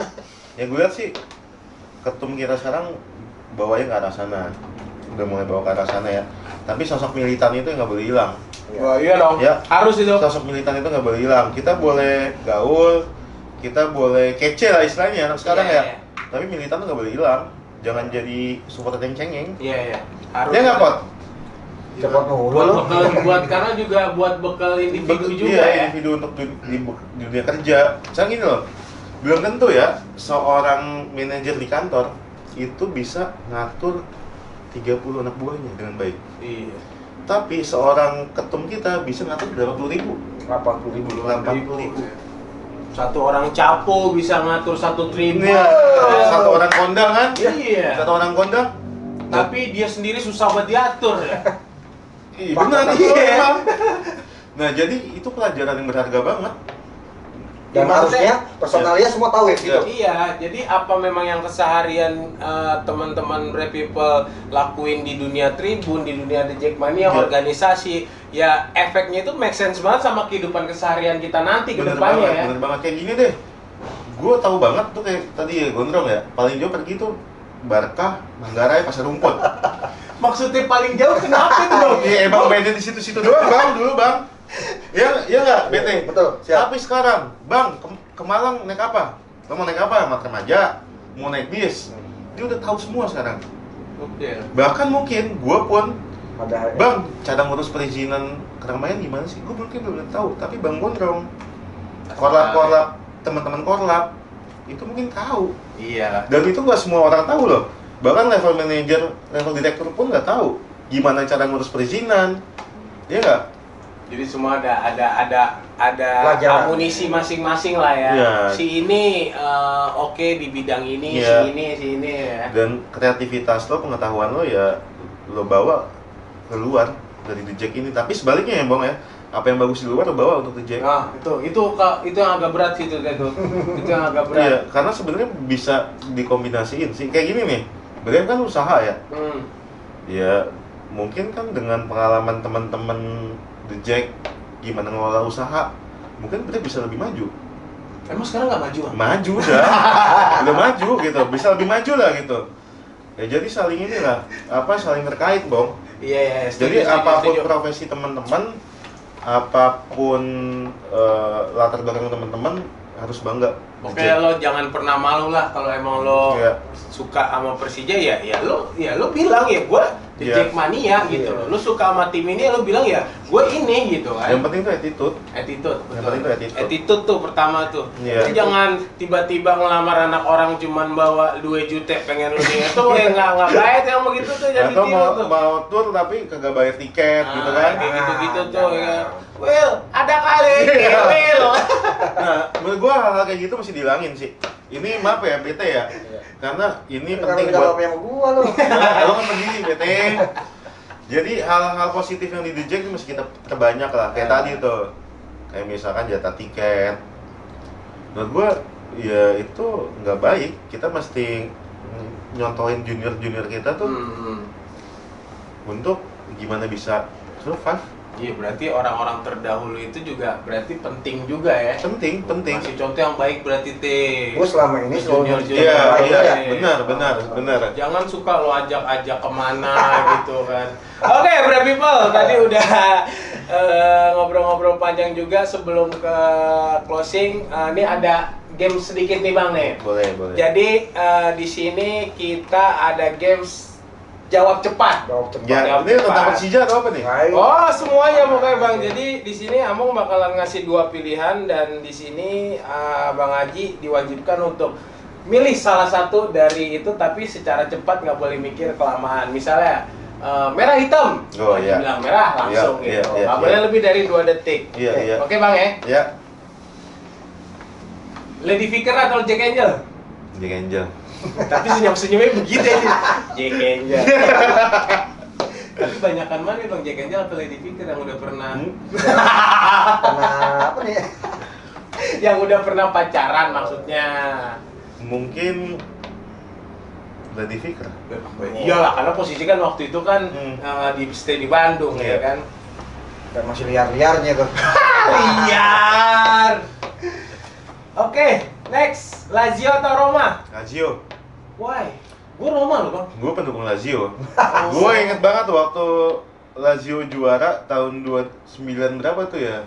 yang gue lihat sih ketum kita sekarang bawanya ke arah sana, udah mulai bawa ke arah sana ya. Tapi sosok militan itu nggak boleh hilang. Wah iya dong. Ya. Harus itu. Sosok militan itu nggak boleh hilang. Kita boleh gaul, kita boleh kece lah istilahnya anak sekarang Iya, ya. iya. Tapi militan tuh nggak boleh hilang. Jangan jadi supporter yang cengeng. Iya. Harus. Ya nggak Pot? Cepet nulu Buat lu. bekal karena juga buat bekal individu juga Iya, ya. individu untuk di dunia kerja. Sekarang gini loh, belum tentu ya seorang manajer di kantor itu bisa ngatur 30 anak buahnya dengan baik. Iya. Tapi seorang ketum kita bisa ngatur berapa puluh ribu? 80.000. 80.000. Satu orang capo bisa ngatur 1.000. Iya, satu orang kondang kan? Iya. Satu orang kondang. Tapi dia sendiri susah buat diatur ya. Iya, benar Iya. itu memang. Nah, jadi itu pelajaran yang berharga banget. Dan Maksudnya- harusnya personalnya semua tahu ya gitu. Iya, jadi apa memang yang keseharian teman-teman Brave People lakuin di dunia Tribun, di dunia The Jackmania, Iya. organisasi, ya efeknya itu make sense banget sama kehidupan keseharian kita nanti ke Bener depannya banget, ya. bener banget kayak gini deh. Gue tahu banget tuh kayak tadi ya Gondrong ya. Paling jauh pergi tuh Barkah, Manggarai, Pasar Rumput. Maksudnya paling jauh kenapa itu bang? Ya emang beda di situ-situ doang bang, dulu bang. Ya nggak, BT. Betul, siap. Tapi sekarang, bang, ke Malang naik apa? Lo mau naik apa? Makan remaja, mau naik bis. Dia udah tahu semua sekarang. Oke. Bahkan mungkin gua pun, Ada bang, cara ngurus perizinan keramaian gimana sih? Gua mungkin belum tahu, tapi bang Gondrong, korlap, teman-teman korlap, itu mungkin tahu. Iya. Dan itu nggak semua orang tahu loh. Bahkan level manajer, level direktur pun nggak tahu gimana cara ngurus perizinan. Iya nggak? Jadi semua ada Pelajaran. amunisi masing-masing lah ya. Iya. Si ini oke di bidang ini, Iya. si ini ya. Dan kreativitas lo, pengetahuan lo ya lo bawa keluar dari The Jack ini. Tapi sebaliknya ya Bang ya, apa yang bagus di luar lo bawa untuk The Jack. Nah, itu yang agak berat sih itu kayak itu. Itu yang agak berat. Iya, karena sebenarnya bisa dikombinasiin sih. Kayak gini nih, Brian kan usaha ya. Ya mungkin kan dengan pengalaman teman-teman The Jack gimana ngelola usaha, mungkin Brian bisa lebih maju. Emang sekarang nggak maju? Maju udah maju gitu, bisa lebih maju lah gitu. Ya jadi saling inilah, saling terkait Bang. Iya, Jadi apapun profesi teman-teman, apapun latar belakang teman-teman harus bangga. Pokoknya lo jangan pernah malu lah kalau emang lo Iya. suka sama Persija ya lo bilang ya gue The Iya. Jack Mania gitu loh. Lo suka sama tim ini lo bilang ya gue ini gitu kan. Yang penting itu attitude. Attitude, Yang betul. penting itu attitude. Attitude tuh pertama tuh. Iya. Jadi jangan tiba-tiba ngelamar anak orang cuman bawa 2 juta pengen lu nih itu ya nggak baik yang begitu tuh jadi Atau dia tuh. mau tour tapi kagak bayar tiket gitu kan. Kayak gitu-gitu Ah, tuh jangan. ya. Will, ada kali Iya. Will. Nah, menurut gua hal-hal kayak gitu mesti dihilangin sih. Ini maaf ya BT ya. Karena ini penting Kalau buat yang gua lo. Nah, lo kan begini BT. Jadi hal-hal positif yang di The Jack ini mesti kita perbanyak lah. Kayak tadi tuh. Kayak misalkan jatah tiket. Menurut gua ya itu nggak baik. Kita mesti nyontohin junior-junior kita tuh untuk gimana bisa survive. Iya berarti orang-orang terdahulu itu juga berarti penting juga ya. Penting. Masih contoh yang baik berarti teh. Gua selama ini selalu Junior-junior Iya, baik iya, ya. benar. Jangan suka lo ajak-ajak kemana gitu kan. Oke, Brave People, tadi udah ngobrol-ngobrol panjang juga sebelum ke closing. Ini ada game sedikit nih Bang nih. Boleh. Jadi di sini kita ada games jawab cepat. Jawab cepat. Ya, ini tentang Persija atau apa nih? Baik. Oh, semuanya pokoknya Bang. Jadi di sini Among bakalan ngasih 2 pilihan dan di sini Bang Haji diwajibkan untuk milih salah satu dari itu tapi secara cepat nggak boleh mikir kelamaan. Misalnya merah hitam. Oh, iya. Bilang merah langsung Iya, gitu. iya, Nggak iya. boleh lebih dari 2 detik. Iya. Oke Bang ya. Ya, Lady Vicker atau Jack Angel? Jack Angel. Tapi senyum-senyumnya begitu aja. Jack Angel. Tapi banyakan mana Bang, Jack Angel atau Lady Vicker yang udah pernah Karena apa nih? yang udah pernah pacaran maksudnya? Mungkin Lady Vicker. Iyalah, karena posisi kan waktu itu kan di stay di Bandung Iya. ya kan. Dan masih liar-liarnya tuh. Liar. Oke, next Lazio atau Roma? Lazio. Why? Gue Roma loh Bang. Gue pendukung Lazio. Gue inget banget waktu Lazio juara tahun 29 berapa tuh ya?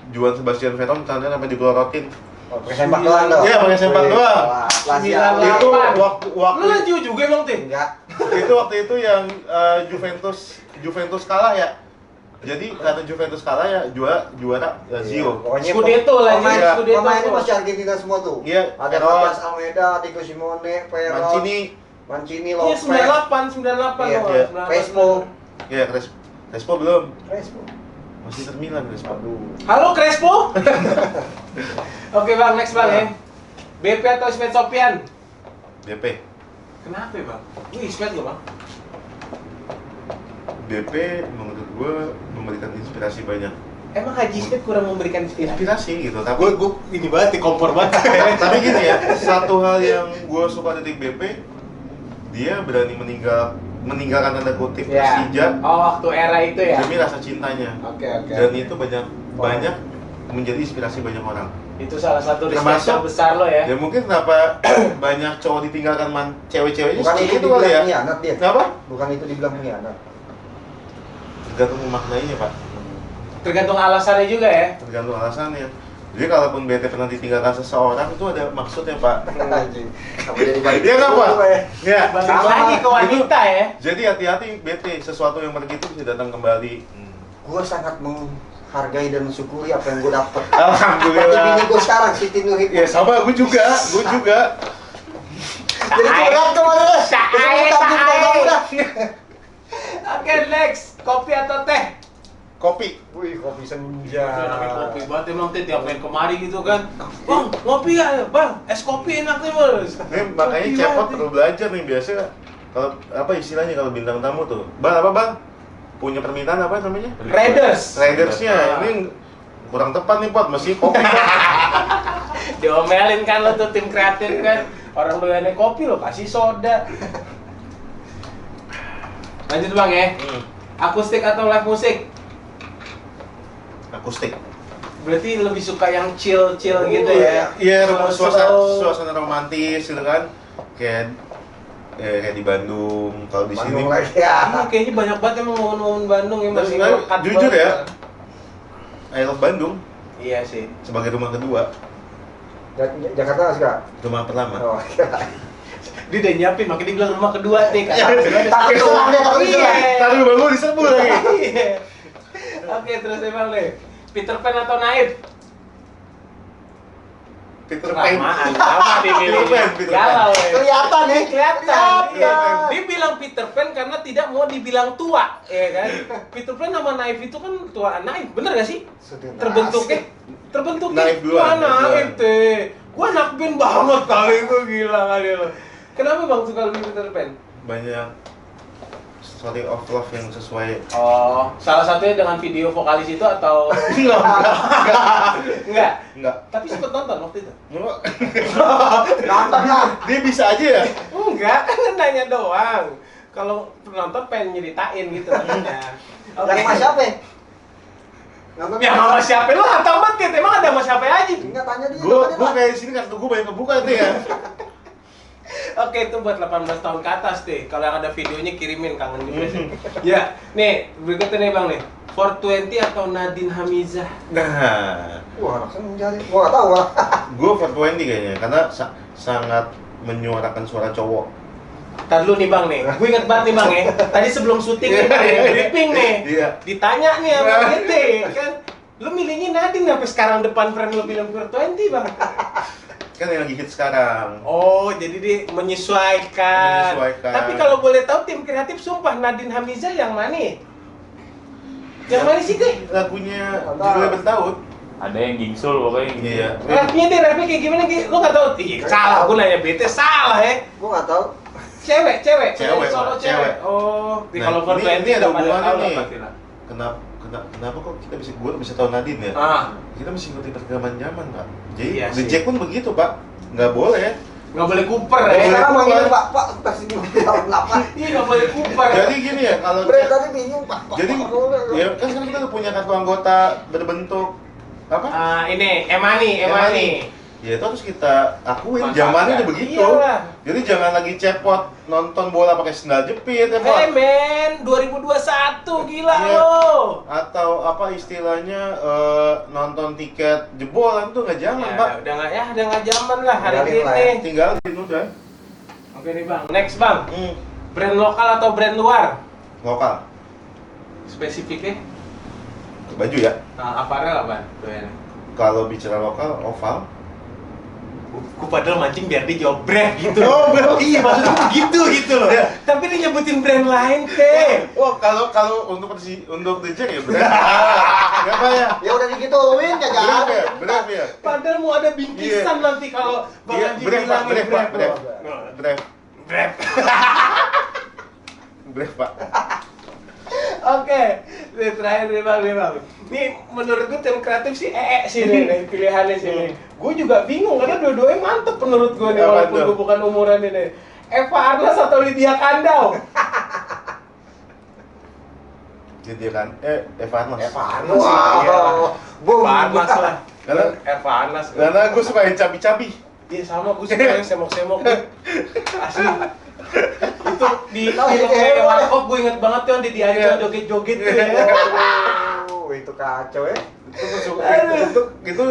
Juan Sebastian Veron tanda sampai dipelorotin. Oh, pakai sempak doang tuh. Iya, pakai sempak doang. Lazio. 98. Itu Lu waktu Lazio juga Bang Teh? Enggak. itu waktu itu yang Juventus kalah ya. Jadi karena Juventus kalah ya juara Lazio. Pokoknya Scudetto lah, pemain, Iya. Scudetto. pemainnya masih Argentina semua tuh. Iya, Ada Peron. Matias Almeida, Diego Simone, Peron, Mancini, Iya, Lopez, 98 Iya, loh. iya. 98. Crespo. Iya, Crespo belum. Crespo. Masih Inter Milan Crespo. Aduh. Halo Crespo. Oke Bang, next Bang ya. BP atau Ismet Sopian? BP. Kenapa Bang? Lu Ismet gak Bang? BP menurut gue memberikan inspirasi banyak. Emang Haji Ismet kurang memberikan inspirasi? Inspirasi gitu, tapi Gue ini banget, kompor banget. tapi gini ya, satu hal yang gue suka dari BP, dia berani meninggalkan tanda kutip Persija Oh, waktu era itu ya? demi rasa cintanya. Oke. Dan itu banyak menjadi inspirasi banyak orang. Itu salah satu riset Termasuk- besar lo ya. Ya mungkin kenapa banyak cowok ditinggalkan cewek-ceweknya Bukan seperti itu itu kali ya. dibilang pengkhianat dia. Kenapa? Bukan itu dibilang pengkhianat. Tergantung memaknainya Pak, Tergantung alasannya juga ya. tergantung alasannya. Jadi kalaupun bete pernah ditinggalkan seseorang itu ada maksudnya Pak. Anjing. Apa jadi balik? Iya nggak Pak? Ya. Balik Sama. lagi ke wanita ya. Jadi hati-hati bete, sesuatu yang pergi itu bisa datang kembali. Gue sangat menghargai dan mensyukuri apa yang gue dapet. Berarti Alhamdulillah. bini gue sekarang Siti Nuhib. Ya sama, gue juga. Jadi curhat kemana deh? Oke, next. Kopi atau teh? Kopi. Wih, kopi senja. Kopi banget emang teh tiap main kemari gitu kan. Bang, ngopi ya, Bang. Es kopi enak nih, Bos. Ini makanya Kopi cepot banget perlu belajar nih biasa. Kalau apa istilahnya kalau bintang tamu tuh, bang apa bang? Punya permintaan apa namanya? nih. Raiders. Ridersnya ini kurang tepat nih pot, mesti kopi. Pot. Diomelin kan lo tuh tim kreatif kan. Orang doyannya kopi lo kasih soda. Lanjut Bang ya. Akustik atau live musik? Akustik. Berarti lebih suka yang chill-chill gitu ya. Iya, Slow-slow. suasana romantis gitu kan. Kayak di Bandung, kalau di sini. Bandung lagi ya. Iya, kayaknya banyak banget emang momen-momen Bandung yang masih Tapi, melekat jujur banget. ya. I love Bandung Iya sih. sebagai rumah kedua, Jakarta nggak suka? rumah pertama. Oh, Dia udah nyiapin, makanya dia bilang rumah kedua nih kan. Takut serang dia, takut Iya. serang. Taruh bangun diserbu lagi. Iya. Oke, terus emang nih. Peter Pan atau Naif? Peter Pan. Sama dimilih. Peter Pan. Galau ya. Kelihatan nih. Kelihatan. Iya. Kelihatan. Dia bilang Peter Pan karena tidak mau dibilang tua, ya kan? Peter Pan sama Naif itu kan tuaan Naif, bener gak sih? Terbentuknya Naif duluan, Wah, Naif Naif teh. Gua anak band banget kali itu, gila kali lo. Kenapa Bang suka lebih Peter Pan? Banyak story of love yang sesuai. Oh, salah satunya dengan video vokalis itu atau enggak? Enggak. Tapi sempet nonton waktu itu. Nonton lah. Dia bisa aja ya. Enggak, kan nanya doang. Kalau penonton pengen nyeritain gitu maksudnya. Yang sama siapa ya? Nonton Ya sama siapa lu atau banget emang ada sama siapa aja? Enggak, tanya dia. Gua tanya dia. kayak di sini kartu gua banyak kebuka nih ya. Oke, itu buat 18 tahun ke atas deh. Kalau yang ada videonya kirimin, kangen juga sih. Ya, nih berikutnya nih Bang nih. 420 atau Nadine Hamizah? Nah, Wah, anak senja nih. Gua nggak tahu lah. gua 420 kayaknya karena sangat menyuarakan suara cowok. Ntar dulu nih Bang nih, gue inget banget nih Bang ya. Tadi sebelum syuting nih Bang ya, briefing nih. Iya. Ditanya nih sama Gede, kan. Lu milihnya Nadine sampai sekarang depan frame lu bilang 420 Bang. Kan yang lagi hit sekarang. Oh, jadi dia menyesuaikan. Menyesuaikan. Tapi kalau boleh tahu tim kreatif sumpah Nadine Hamizah yang mana? Yang mana sih deh? Lagunya judulnya bertaut. Ada yang gingsul pokoknya gitu. Iya. Rapnya deh, rapnya kayak gimana? Lu nggak tahu? Iya, salah. Gue nanya bete salah ya. Gua nggak tahu. Cewek. Cewek, Solo Pak, cewek. cewek. Oh, Nah, kalau ini ada hubungannya nih. Pasti lah. Kenapa kok kita bisa tahu Nadine ya? Ah, Kita mesti ikuti perkembangan zaman, Pak. Jadi Iya The sih. Jack pun begitu, Pak. Nggak boleh. nggak boleh kuper Nggak ya. boleh. Sekarang Keluar. manggilin Pak pasti kenapa? Iya, nggak boleh kuper. Jadi gini ya, kalau Bre Jack- tadi bingung Pak. jadi ya kan sekarang kita udah punya kartu anggota berbentuk apa? Ini Emani. Ya itu harus kita akuin, Manfaatkan. zamannya udah begitu. Iyalah. Jadi jangan lagi cepot nonton bola pakai sendal jepit ya, Pak. Men, 2021 gila Iya. lo. Atau apa istilahnya nonton tiket jebolan tuh nggak zaman, Ya, Pak. udah nggak zaman lah hari Tinggalin lah ini. ya. Tinggalin udah. Oke nih Bang, next Bang. Hmm. Brand lokal atau brand luar? Lokal. Spesifiknya? Baju ya. Nah, aparel apa? Doyan. Kalau bicara lokal, Oval. Gue padahal mancing biar dia jawab brand gitu. Oh, brand. Iya, maksudnya begitu gitu loh. Iya. Tapi dia nyebutin brand lain, teh. Oh, kalau untuk The Jack ya benar. Apa ya? Ya udah digituin Benar kagak. ya, benar ya. Padahal mau ada bingkisan nanti kalau Bang Iya, Haji bref, Pak, bilangin bref, Pak, bref. Nah, Bref, brand. bref, Pak. Oke, ini terakhir nih Bang. Nih menurut gue tim kreatif sih sih nih pilihannya sih nih. Gue juga bingung karena dua-duanya mantep menurut gue nih Apa walaupun tuh? gue bukan umuran ini. Eva Arnas atau Lydia Kandau? Jadi kan Evanas. Evanas. Wow, boom. Panas lah. Karena Panas. karena gue suka yang cabi-cabi. Iya sama, gue suka yang semok-semok. Asli. Itu di Oh, film iya. Warkop gue inget banget tuh yang di Diaco joget-joget tuh ya. Waduh, itu kacau ya. Itu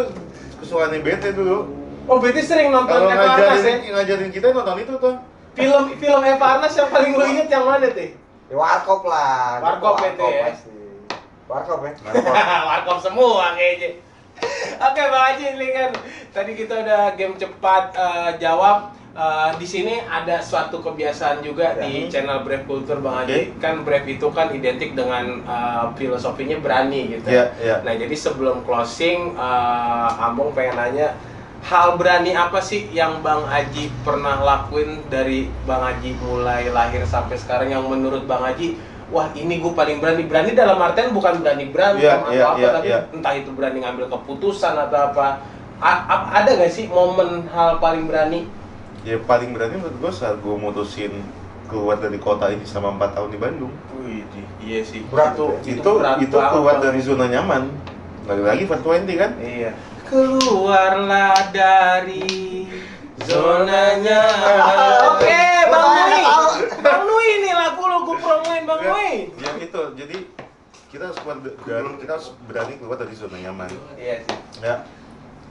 kesukaannya bete dulu. Oh, berarti sering nonton Kalau Evanas ya? ngajarin kita nonton itu tuh. Film Evanas yang paling lo inget yang mana tuh? Ya, Warkop lah. Warkop itu ya? pasti. Warkop ya. Warkop semua kayaknya. Oke Bang Haji, ini kan tadi kita udah game cepat jawab. Di sini ada suatu kebiasaan juga di channel Brave Culture Bang Haji. Kan Brave itu kan identik dengan filosofinya berani gitu. Iya. Nah jadi sebelum closing, Ambong pengen nanya, hal berani apa sih yang Bang Haji pernah lakuin dari Bang Haji mulai lahir sampai sekarang yang menurut Bang Haji, wah ini gue paling berani. Berani dalam artian bukan berani berantem atau apa, tapi entah itu berani ngambil keputusan atau apa. Ada gak sih momen hal paling berani? Ya paling berani menurut gue saat gue mutusin keluar dari kota ini selama 4 tahun di Bandung. Wih, iya sih. Berat Itu berat keluar banget. dari zona nyaman. Lagi-lagi 420 kan? Iya. Keluarlah dari zona nyaman. Oke, Bang Nui. Bang Nui ini lagu promoin Bang Nui. Ya itu, jadi kita harus keluar kita harus berani keluar dari zona nyaman. Iya sih. Ya,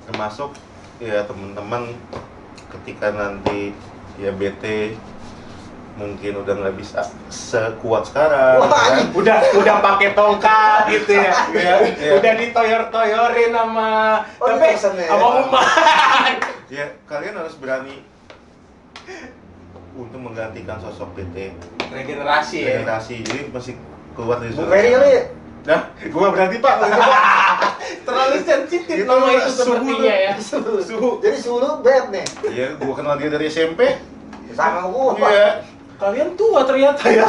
termasuk ya teman-teman ketika nanti ya BT mungkin udah nggak bisa sekuat sekarang. Wah, Ya. Udah pakai tongkat gitu ya. Iya. Udah ditoyor-toyorin sama Oh, tapi pesannya. sama Umar. Ya, kalian harus berani untuk menggantikan sosok BT Regenerasi ya. generasi. Jadi masih keluar dari Bu zona Ferry kali ya? Nah, gua berarti Pak. Terlalu sensitif Itu nama itu suhu sepertinya ya. Suhu. Jadi suhu beb nih. Iya, gua kenal dia dari SMP. Sama gua. Iya. Kalian tua ternyata ya.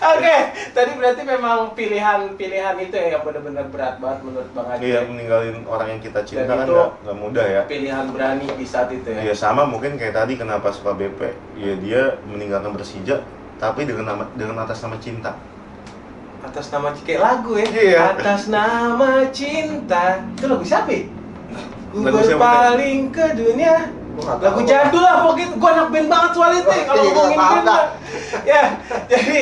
Oke, tadi berarti memang pilihan itu ya yang benar-benar berat banget menurut Bang Haji. Iya, meninggalin orang yang kita cinta Dan kan itu nggak mudah ya. Pilihan berani di saat itu ya. Iya, sama mungkin kayak tadi kenapa suka BP. Ya dia meninggalkan Persija tapi dengan atas nama cinta. Atas nama kayak lagu ya. Iya. Atas nama cinta. Itu lagu siapa ya? Ku Lagu siapa? berpaling ke dunia. Gua nggak Lagu tahu. jadul lah pokoknya. Gua anak band banget soal itu ya, kalau Iya, ngomongin paham band dah. mah. Ya, jadi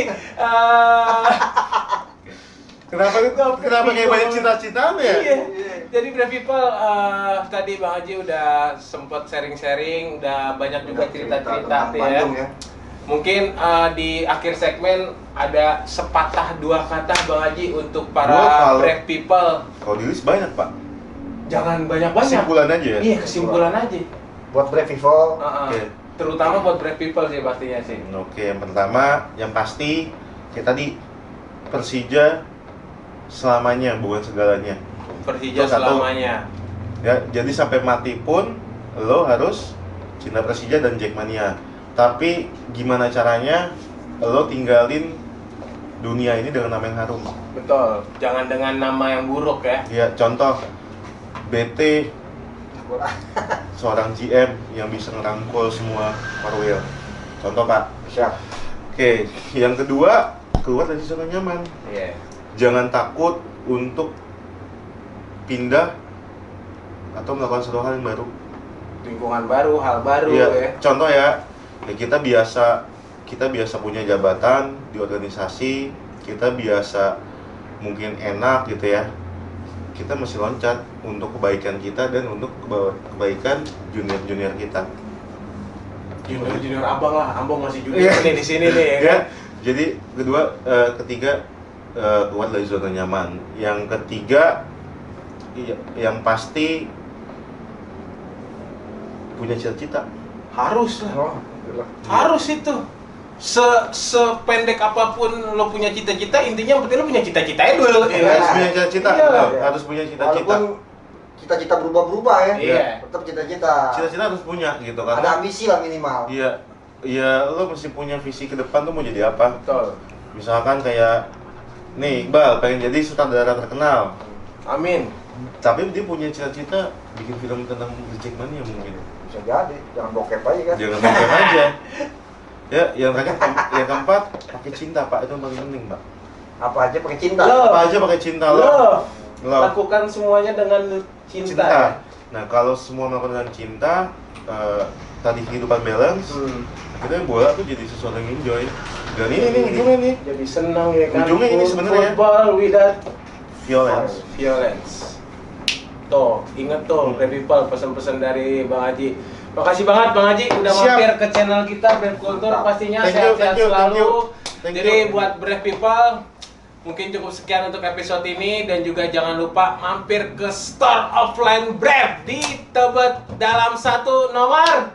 Kenapa kayak banyak cita-citaan ya? iya. Jadi Brave People tadi Bang Haji udah sempet sharing-sharing, udah banyak juga cerita-cerita tentang tuh ya. Bandung ya. Mungkin di akhir segmen ada sepatah dua kata Bang Haji untuk Gua para kalau- Brave People. Kalau di list banyak, Pak. Jangan banyak-banyak. Kesimpulan aja ya? Iya, kesimpulan aja. Buat Brave People. Heeh. Oke. Terutama buat Brave People sih pastinya sih. Oke, yang pertama, yang pasti kayak tadi Persija selamanya bukan segalanya. Persija Itu satu. selamanya. Ya, jadi sampai mati pun lo harus cinta Persija dan Jackmania. Tapi gimana caranya lo tinggalin dunia ini dengan nama yang harum? Betul. Jangan dengan nama yang buruk ya. Ya, contoh BT seorang GM yang bisa ngerangkul semua Marwil. Contoh, Pak. Siap. Oke, yang kedua, keluar dari zona nyaman. Iya. Jangan takut untuk pindah atau melakukan sesuatu hal yang baru. Lingkungan baru, hal baru Iya, ya. contoh ya kita biasa punya jabatan di organisasi, kita biasa mungkin enak gitu ya. Kita mesti loncat untuk kebaikan kita dan untuk kebaikan junior-junior kita. Junior abang lah, Ambong masih junior Iya. nih di sini nih ya. Ya, Kan? jadi ketiga keluar dari zona nyaman. Yang ketiga, yang pasti punya cita-cita. Harus lah. Oh, alhamdulillah. Harus itu. Sependek apapun lo punya cita-cita, intinya yang penting lo punya cita-citanya dulu. Iya. Harus punya cita-cita, Iya. harus punya cita-cita. Walaupun cita-cita berubah-berubah ya. Iya. Tetap cita-cita. Cita-cita harus punya gitu Ada karena ambisi lah minimal. iya, iya lo mesti punya visi ke depan tuh mau jadi apa. Betul. Misalkan kayak nih Iqbal pengen jadi sutradara terkenal, Amin. tapi dia punya cita-cita bikin film tentang The Jackmania mungkin. Bisa jadi, jangan bokep aja kan. Jangan pakai aja. Ya, yang terakhir yang keempat pakai cinta, Pak, itu yang paling penting, Pak. Apa aja pakai cinta. Love. Apa aja pakai cinta lo. Love. Love. Lakukan semuanya dengan cinta. Nah, kalau semua melakukan dengan cinta, tadi kehidupan balance, akhirnya bola tuh jadi sesuatu yang enjoy. Dan ini nih ujungnya nih, Jadi senang ya kan. Ujungnya ini sebenarnya. Football without violence. Tuh, inget tuh, Brave People, pesan-pesan dari Bang Haji. Makasih banget Bang Haji udah Siap. mampir ke channel kita Brave Culture, pastinya Thank you, sehat-sehat thank you, selalu. thank you. Thank Jadi you. buat Brave People, mungkin cukup sekian untuk episode ini dan juga jangan lupa mampir ke store offline Brave di Tebet dalam satu nomor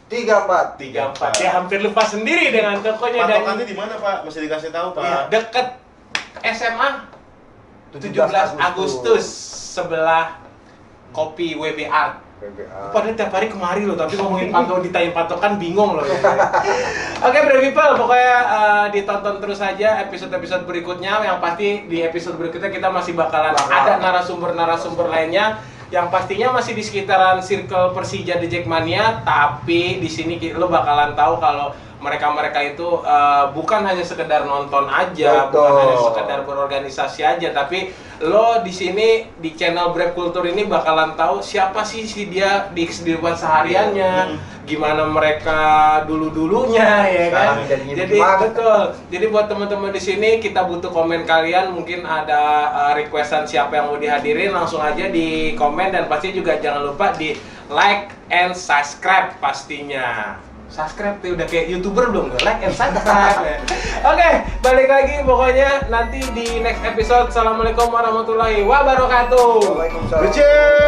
34. 34. Ya hampir lupa sendiri dengan tokonya dan Patokannya di mana Pak? Mesti dikasih tahu Pak. iya, deket SMA 17 Agustus sebelah kopi WB Art. Padahal tiap hari kemari loh, tapi ngomongin patok, ditanya patokan bingung loh. Oke, Brave People, pokoknya ditonton terus saja episode-episode berikutnya. Yang pasti di episode berikutnya kita masih bakalan ada narasumber-narasumber lainnya yang pastinya masih di sekitaran circle Persija The Jackmania, tapi di sini lo bakalan tahu kalau mereka itu bukan hanya sekedar nonton aja, Betul. bukan hanya sekedar berorganisasi aja, tapi lo di sini di channel Brave Culture ini bakalan tahu siapa sih si dia di kehidupan sehariannya, gimana mereka dulu-dulunya ya kan. Sekarang jadinya Jadi gimana? betul. Jadi buat teman-teman di sini kita butuh komen kalian, mungkin ada requestan siapa yang mau dihadirin, langsung aja di komen dan pasti juga jangan lupa di like and subscribe pastinya. Subscribe tuh udah kayak YouTuber belum? Like and subscribe. Oke, balik lagi pokoknya nanti di next episode. Assalamualaikum warahmatullahi wabarakatuh. Waalaikumsalam. Becek.